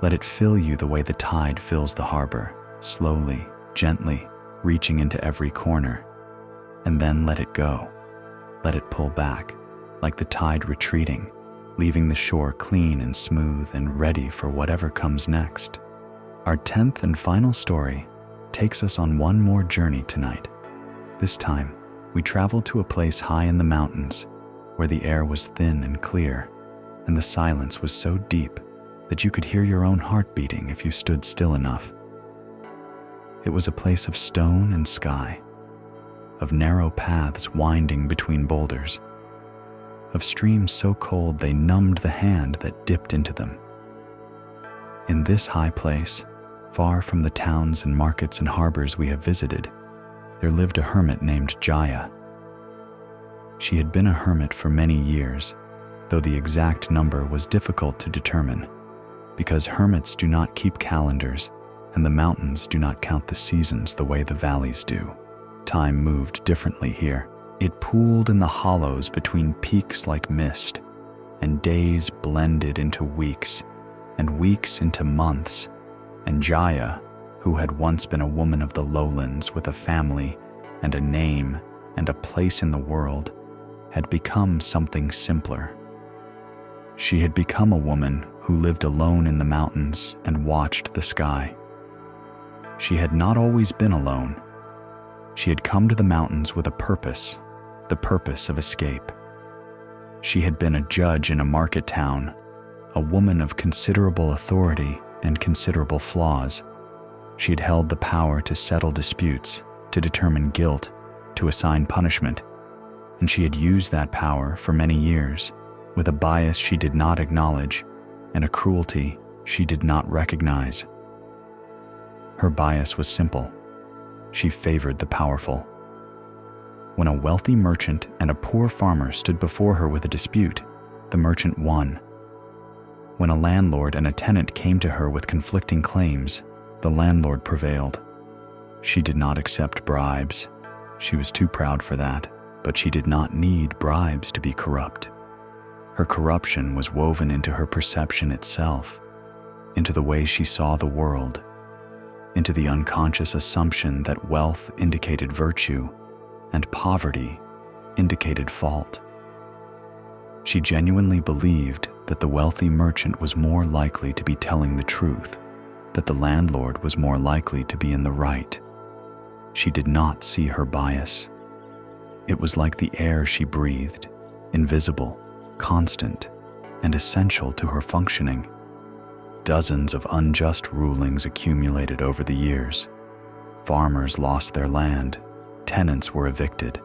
Let it fill you the way the tide fills the harbor, slowly, gently, reaching into every corner. And then let it go. Let it pull back, like the tide retreating, leaving the shore clean and smooth and ready for whatever comes next. Our 10th and final story takes us on one more journey tonight. This time, we traveled to a place high in the mountains, where the air was thin and clear, and the silence was so deep that you could hear your own heart beating if you stood still enough. It was a place of stone and sky, of narrow paths winding between boulders, of streams so cold they numbed the hand that dipped into them. In this high place, far from the towns and markets and harbors we have visited, there lived a hermit named Jaya. She had been a hermit for many years, though the exact number was difficult to determine, because hermits do not keep calendars and the mountains do not count the seasons the way the valleys do. Time moved differently here. It pooled in the hollows between peaks like mist, and days blended into weeks, and weeks into months, and Jaya, who had once been a woman of the lowlands with a family and a name and a place in the world, had become something simpler. She had become a woman who lived alone in the mountains and watched the sky. She had not always been alone. She had come to the mountains with a purpose, the purpose of escape. She had been a judge in a market town, a woman of considerable authority and considerable flaws. She had held the power to settle disputes, to determine guilt, to assign punishment, and she had used that power for many years with a bias she did not acknowledge and a cruelty she did not recognize. Her bias was simple. She favored the powerful. When a wealthy merchant and a poor farmer stood before her with a dispute, the merchant won. When a landlord and a tenant came to her with conflicting claims, the landlord prevailed. She did not accept bribes. She was too proud for that, but she did not need bribes to be corrupt. Her corruption was woven into her perception itself, into the way she saw the world, into the unconscious assumption that wealth indicated virtue and poverty indicated fault. She genuinely believed that the wealthy merchant was more likely to be telling the truth, that the landlord was more likely to be in the right. She did not see her bias. It was like the air she breathed, invisible, constant, and essential to her functioning. Dozens of unjust rulings accumulated over the years. Farmers lost their land, tenants were evicted,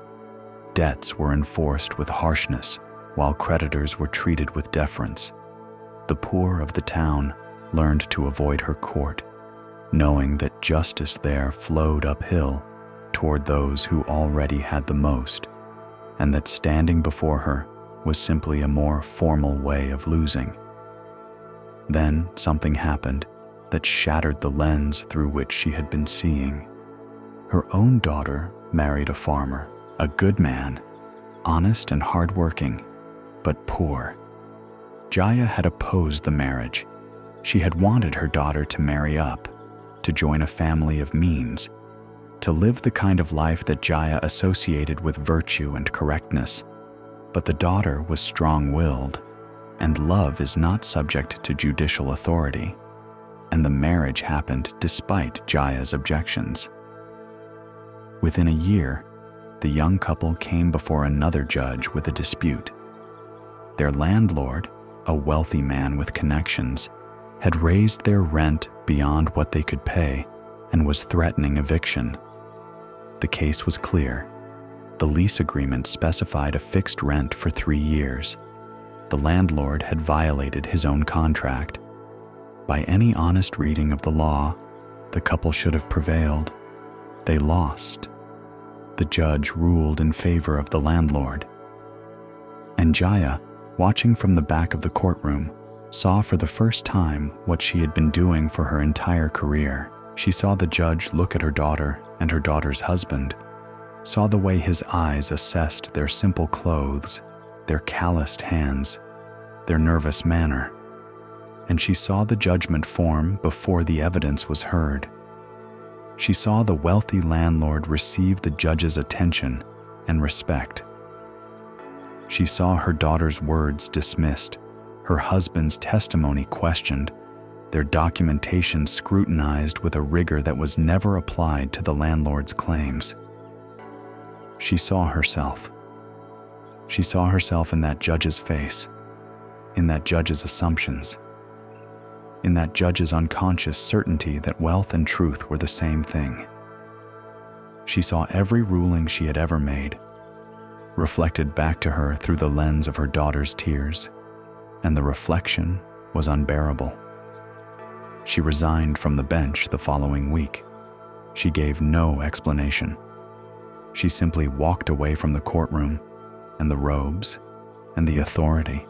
debts were enforced with harshness, while creditors were treated with deference. The poor of the town learned to avoid her court, knowing that justice there flowed uphill toward those who already had the most, and that standing before her was simply a more formal way of losing. Then something happened that shattered the lens through which she had been seeing. Her own daughter married a farmer, a good man, honest and hardworking, but poor. Jaya had opposed the marriage. She had wanted her daughter to marry up, to join a family of means, to live the kind of life that Jaya associated with virtue and correctness. But the daughter was strong-willed, and love is not subject to judicial authority, and the marriage happened despite Jaya's objections. Within a year, the young couple came before another judge with a dispute. Their landlord, a wealthy man with connections, had raised their rent beyond what they could pay and was threatening eviction. The case was clear. The lease agreement specified a fixed rent for 3 years. The landlord had violated his own contract. By any honest reading of the law, the couple should have prevailed. They lost. The judge ruled in favor of the landlord. And Jaya, watching from the back of the courtroom, saw for the first time what she had been doing for her entire career. She saw the judge look at her daughter and her daughter's husband, saw the way his eyes assessed their simple clothes, their calloused hands, their nervous manner, and she saw the judgment form before the evidence was heard. She saw the wealthy landlord receive the judge's attention and respect. She saw her daughter's words dismissed, her husband's testimony questioned, their documentation scrutinized with a rigor that was never applied to the landlord's claims. She saw herself. She saw herself in that judge's face, in that judge's assumptions, in that judge's unconscious certainty that wealth and truth were the same thing. She saw every ruling she had ever made, reflected back to her through the lens of her daughter's tears, and the reflection was unbearable. She resigned from the bench the following week. She gave no explanation. She simply walked away from the courtroom, and the robes, and the authority,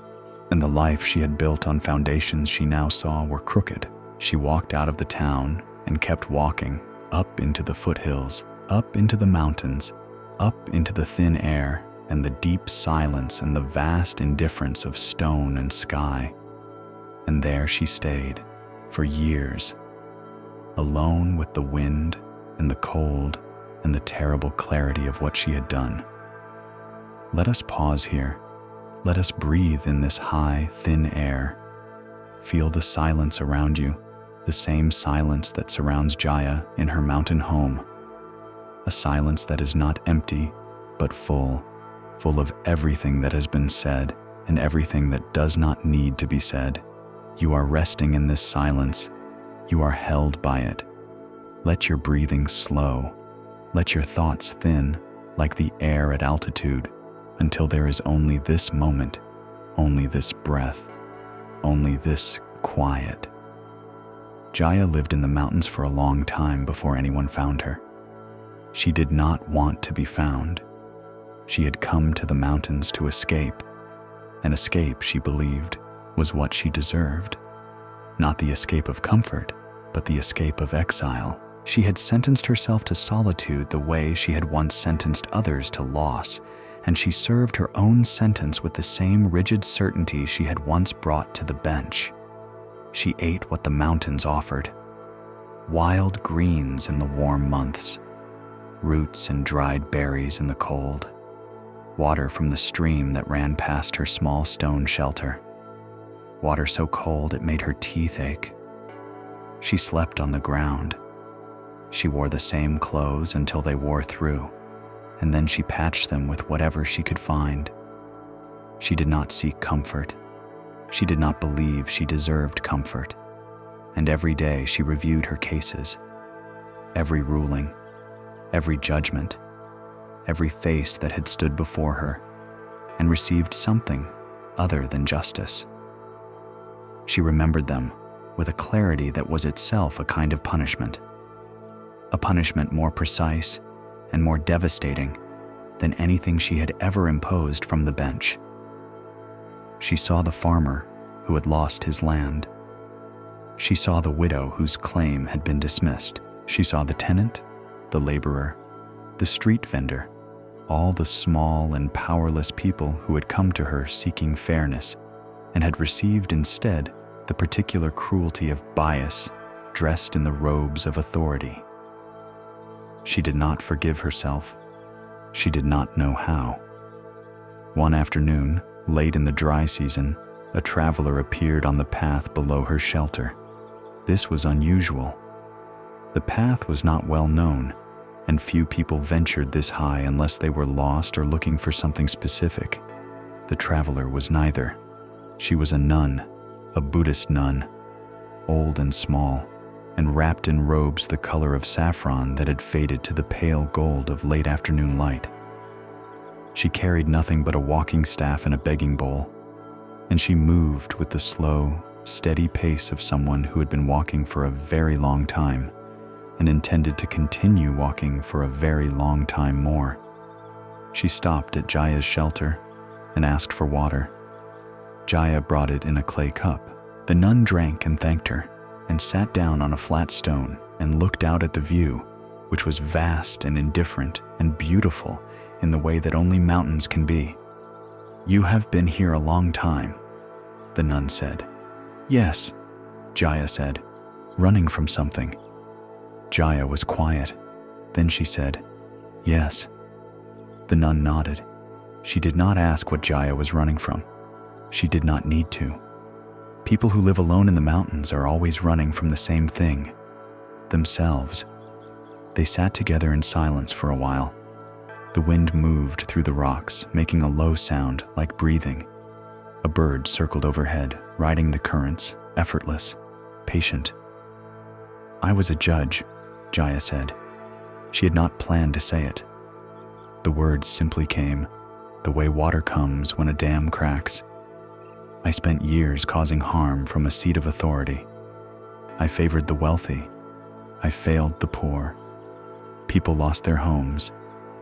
and the life she had built on foundations she now saw were crooked. She walked out of the town and kept walking, up into the foothills, up into the mountains, up into the thin air and the deep silence and the vast indifference of stone and sky. And there she stayed, for years, alone with the wind and the cold and the terrible clarity of what she had done. Let us pause here Let us breathe in this high, thin air. Feel the silence around you, the same silence that surrounds Jaya in her mountain home. A silence that is not empty, but full of everything that has been said and everything that does not need to be said. You are resting in this silence. You are held by it. Let your breathing slow. Let your thoughts thin like the air at altitude until there is only this moment, only this breath, only this quiet. Jaya lived in the mountains for a long time before anyone found her. She did not want to be found. She had come to the mountains to escape. An escape, she believed, was what she deserved. Not the escape of comfort, but the escape of exile. She had sentenced herself to solitude the way she had once sentenced others to loss, and she served her own sentence with the same rigid certainty she had once brought to the bench. She ate what the mountains offered. Wild greens in the warm months, roots and dried berries in the cold, water from the stream that ran past her small stone shelter, water so cold it made her teeth ache. She slept on the ground. She wore the same clothes until they wore through, and then she patched them with whatever she could find. She did not seek comfort. She did not believe she deserved comfort. And every day she reviewed her cases, every ruling, every judgment, every face that had stood before her, and received something other than justice. She remembered them with a clarity that was itself a kind of punishment, a punishment more precise and more devastating than anything she had ever imposed from the bench. She saw the farmer who had lost his land. She saw the widow whose claim had been dismissed. She saw the tenant, the laborer, the street vendor, all the small and powerless people who had come to her seeking fairness and had received instead the particular cruelty of bias dressed in the robes of authority. She did not forgive herself. She did not know how. One afternoon, late in the dry season, a traveler appeared on the path below her shelter. This was unusual. The path was not well known, and few people ventured this high unless they were lost or looking for something specific. The traveler was neither. She was a nun, a Buddhist nun, old and small, and wrapped in robes the color of saffron that had faded to the pale gold of late afternoon light. She carried nothing but a walking staff and a begging bowl, and she moved with the slow, steady pace of someone who had been walking for a very long time and intended to continue walking for a very long time more. She stopped at Jaya's shelter and asked for water. Jaya brought it in a clay cup. The nun drank and thanked her, and sat down on a flat stone and looked out at the view, which was vast and indifferent and beautiful in the way that only mountains can be. "You have been here a long time," the nun said. "Yes," Jaya said, running from something. Jaya was quiet. Then she said, "Yes." The nun nodded. She did not ask what Jaya was running from. She did not need to. People who live alone in the mountains are always running from the same thing, themselves. They sat together in silence for a while. The wind moved through the rocks, making a low sound like breathing. A bird circled overhead, riding the currents, effortless, patient. "I was a judge," Jaya said. She had not planned to say it. The words simply came, the way water comes when a dam cracks. "I spent years causing harm from a seat of authority. I favored the wealthy. I failed the poor. People lost their homes,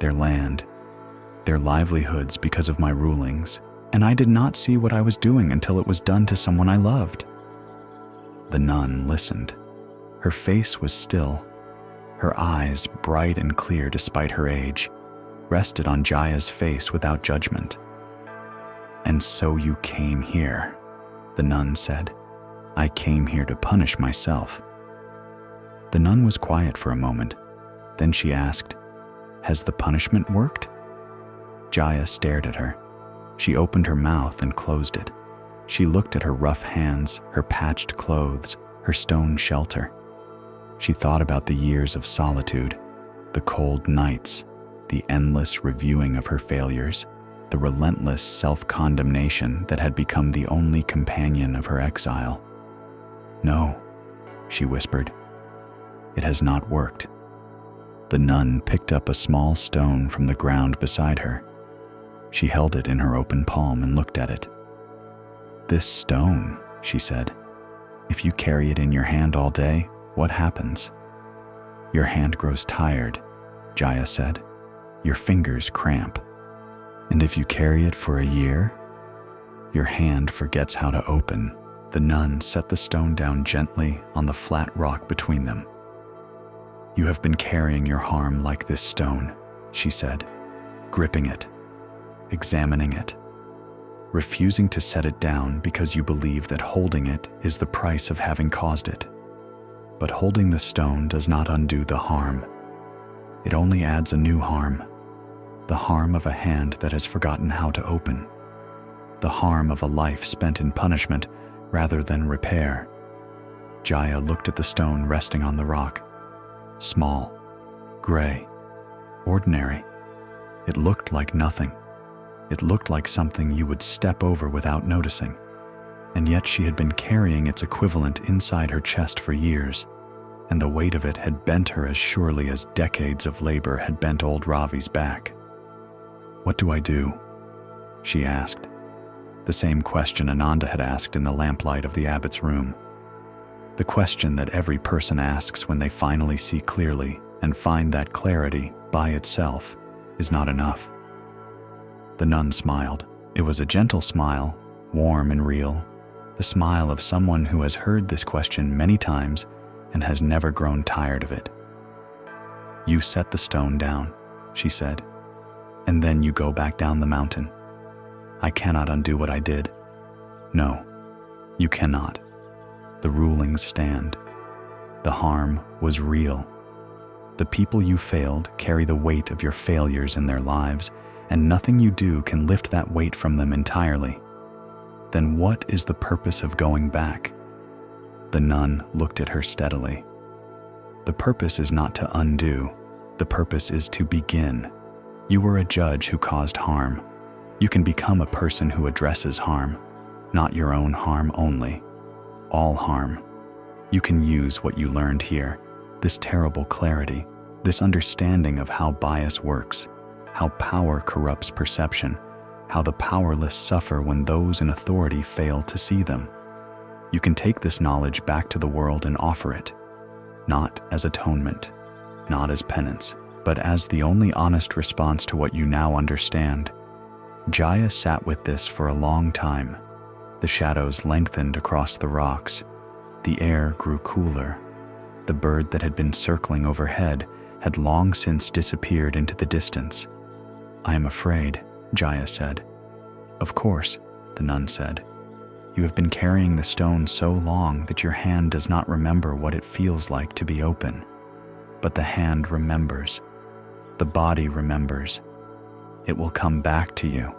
their land, their livelihoods because of my rulings, and I did not see what I was doing until it was done to someone I loved." The nun listened. Her face was still. Her eyes, bright and clear despite her age, rested on Jaya's face without judgment. "And so you came here," the nun said. "I came here to punish myself." The nun was quiet for a moment. Then she asked, "Has the punishment worked?" Jaya stared at her. She opened her mouth and closed it. She looked at her rough hands, her patched clothes, her stone shelter. She thought about the years of solitude, the cold nights, the endless reviewing of her failures, the relentless self-condemnation that had become the only companion of her exile. "No," she whispered. "It has not worked." The nun picked up a small stone from the ground beside her. She held it in her open palm and looked at it. "This stone," she said, "if you carry it in your hand all day, what happens?" "Your hand grows tired," Jaya said. "Your fingers cramp. And if you carry it for a year, your hand forgets how to open." The nun set the stone down gently on the flat rock between them. "You have been carrying your harm like this stone," she said, gripping it, examining it, refusing to set it down because you believe that holding it is the price of having caused it. But holding the stone does not undo the harm. It only adds a new harm, the harm of a hand that has forgotten how to open, the harm of a life spent in punishment rather than repair. Jaya looked at the stone resting on the rock. Small, gray, ordinary. It looked like nothing. It looked like something you would step over without noticing. And yet she had been carrying its equivalent inside her chest for years, and the weight of it had bent her as surely as decades of labor had bent old Ravi's back. "What do I do?" she asked. The same question Ananda had asked in the lamplight of the abbot's room. The question that every person asks when they finally see clearly and find that clarity, by itself, is not enough. The nun smiled. It was a gentle smile, warm and real, the smile of someone who has heard this question many times and has never grown tired of it. "You set the stone down," she said, "and then you go back down the mountain. I cannot undo what I did." "No, you cannot. The rulings stand. The harm was real. The people you failed carry the weight of your failures in their lives, and nothing you do can lift that weight from them entirely. Then what is the purpose of going back?" The nun looked at her steadily. "The purpose is not to undo. The purpose is to begin. You were a judge who caused harm. You can become a person who addresses harm, not your own harm only. All harm. You can use what you learned here, this terrible clarity, this understanding of how bias works, how power corrupts perception, how the powerless suffer when those in authority fail to see them. You can take this knowledge back to the world and offer it, not as atonement, not as penance, but as the only honest response to what you now understand." Jaya sat with this for a long time. The shadows lengthened across the rocks. The air grew cooler. The bird that had been circling overhead had long since disappeared into the distance. "I am afraid," Jaya said. "Of course," the nun said. "You have been carrying the stone so long that your hand does not remember what it feels like to be open. But the hand remembers. The body remembers. It will come back to you."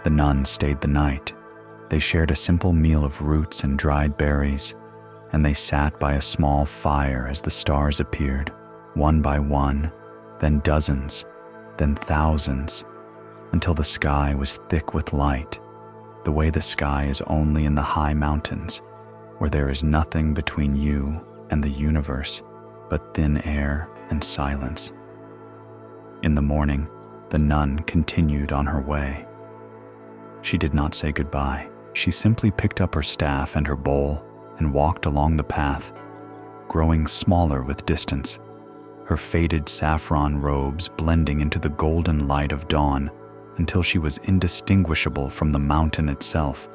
The nun stayed the night. They shared a simple meal of roots and dried berries, and they sat by a small fire as the stars appeared, one by one, then dozens, then thousands, until the sky was thick with light, the way the sky is only in the high mountains, where there is nothing between you and the universe but thin air and silence. In the morning, the nun continued on her way. She did not say goodbye. She simply picked up her staff and her bowl and walked along the path, growing smaller with distance, her faded saffron robes blending into the golden light of dawn until she was indistinguishable from the mountain itself.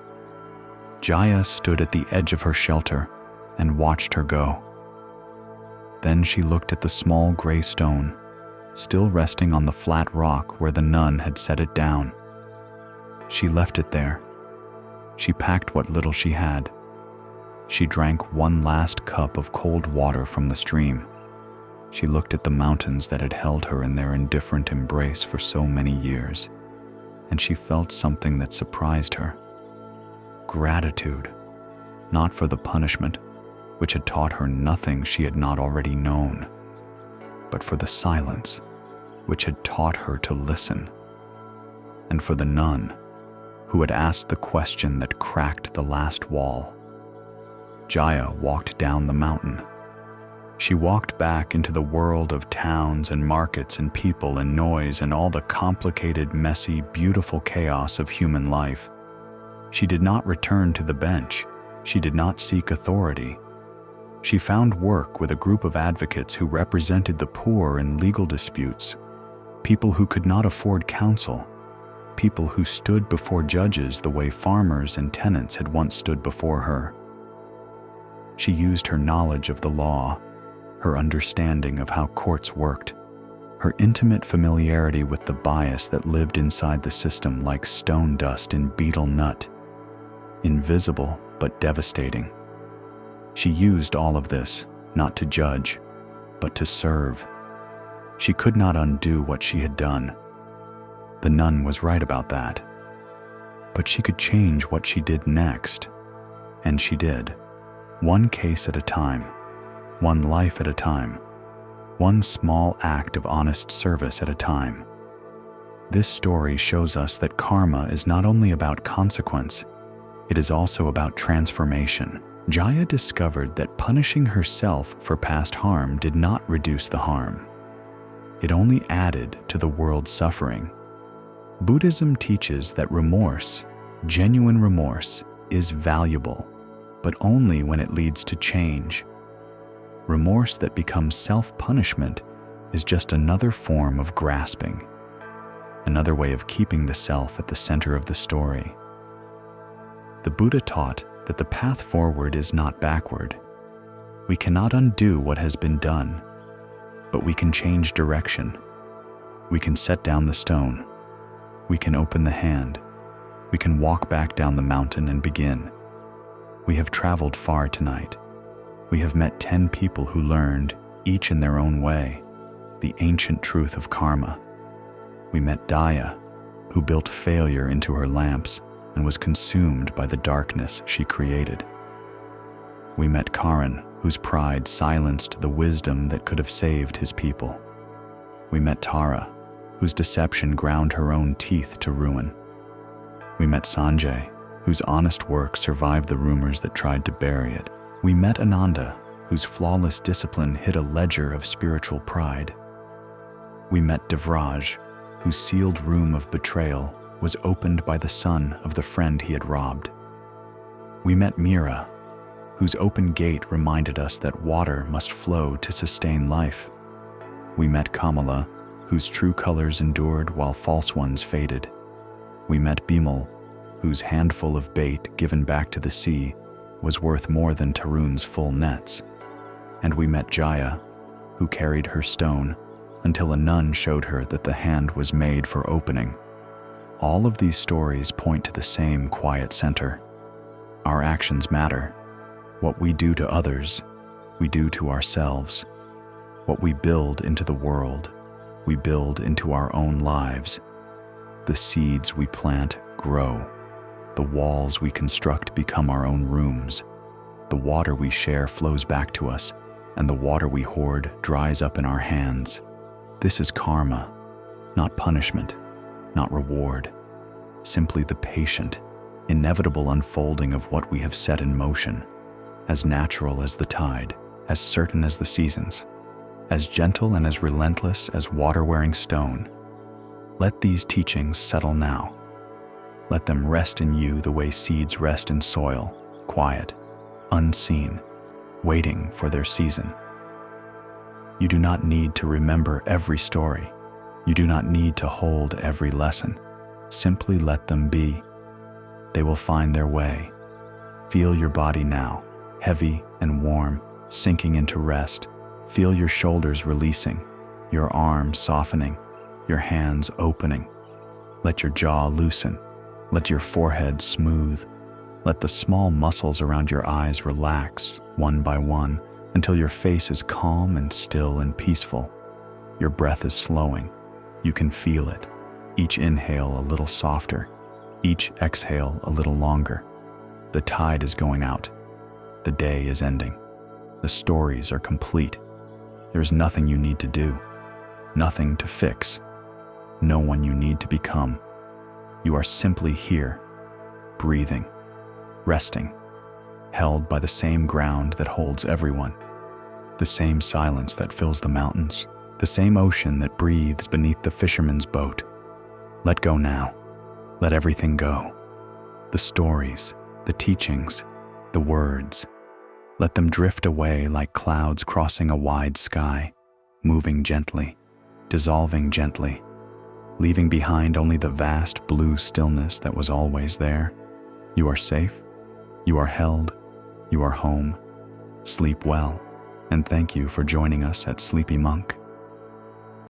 Jaya stood at the edge of her shelter and watched her go. Then she looked at the small gray stone, still resting on the flat rock where the nun had set it down. She left it there. She packed what little she had. She drank one last cup of cold water from the stream. She looked at the mountains that had held her in their indifferent embrace for so many years. and she felt something that surprised her. Gratitude, not for the punishment, which had taught her nothing she had not already known, but for the silence, which had taught her to listen, and for the nun, who had asked the question that cracked the last wall. Jaya walked down the mountain. She walked back into the world of towns and markets and people and noise and all the complicated, messy, beautiful chaos of human life. She did not return to the bench. She did not seek authority. She found work with a group of advocates who represented the poor in legal disputes, people who could not afford counsel, people who stood before judges the way farmers and tenants had once stood before her. She used her knowledge of the law, her understanding of how courts worked, her intimate familiarity with the bias that lived inside the system like stone dust in beetle nut, invisible but devastating. She used all of this not to judge, but to serve. She could not undo what she had done. The nun was right about that. But she could change what she did next, and she did. One case at a time, one life at a time, one small act of honest service at a time. This story shows us that karma is not only about consequence, it is also about transformation. Jaya discovered that punishing herself for past harm did not reduce the harm. It only added to the world's suffering. Buddhism teaches that remorse, genuine remorse, is valuable, but only when it leads to change. Remorse that becomes self-punishment is just another form of grasping, another way of keeping the self at the center of the story. The Buddha taught that the path forward is not backward. We cannot undo what has been done, but we can change direction. We can set down the stone. We can open the hand. We can walk back down the mountain and begin. We have traveled far tonight. We have met 10 people who learned, each in their own way, the ancient truth of karma. We met Daya, who built failure into her lamps and was consumed by the darkness she created. We met Karan, whose pride silenced the wisdom that could have saved his people. We met Tara, whose deception ground her own teeth to ruin. We met Sanjay, whose honest work survived the rumors that tried to bury it. We met Ananda, whose flawless discipline hid a ledger of spiritual pride. We met Devraj, whose sealed room of betrayal was opened by the son of the friend he had robbed. We met Meera, whose open gate reminded us that water must flow to sustain life. We met Kamala, whose true colors endured while false ones faded. We met Bimal, whose handful of bait given back to the sea was worth more than Tarun's full nets. And we met Jaya, who carried her stone until a nun showed her that the hand was made for opening. All of these stories point to the same quiet center. Our actions matter. What we do to others, we do to ourselves. What we build into the world, we build into our own lives. The seeds we plant grow. The walls we construct become our own rooms. The water we share flows back to us, and the water we hoard dries up in our hands. This is karma, not punishment, not reward, simply the patient, inevitable unfolding of what we have set in motion, as natural as the tide, as certain as the seasons, as gentle and as relentless as water-wearing stone. Let these teachings settle now. Let them rest in you the way seeds rest in soil, quiet, unseen, waiting for their season. You do not need to remember every story. You do not need to hold every lesson. Simply let them be. They will find their way. Feel your body now, heavy and warm, sinking into rest. Feel your shoulders releasing, your arms softening, your hands opening. Let your jaw loosen. Let your forehead smooth. Let the small muscles around your eyes relax, one by one, until your face is calm and still and peaceful. Your breath is slowing. You can feel it. Each inhale a little softer, each exhale a little longer. The tide is going out. The day is ending. The stories are complete. There is nothing you need to do, nothing to fix, no one you need to become. You are simply here, breathing, resting, held by the same ground that holds everyone, the same silence that fills the mountains, the same ocean that breathes beneath the fisherman's boat. Let go now. Let everything go. The stories, the teachings, the words. Let them drift away like clouds crossing a wide sky, moving gently, dissolving gently, leaving behind only the vast blue stillness that was always there. You are safe. You are held. You are home. Sleep well, and thank you for joining us at Sleepy Monk.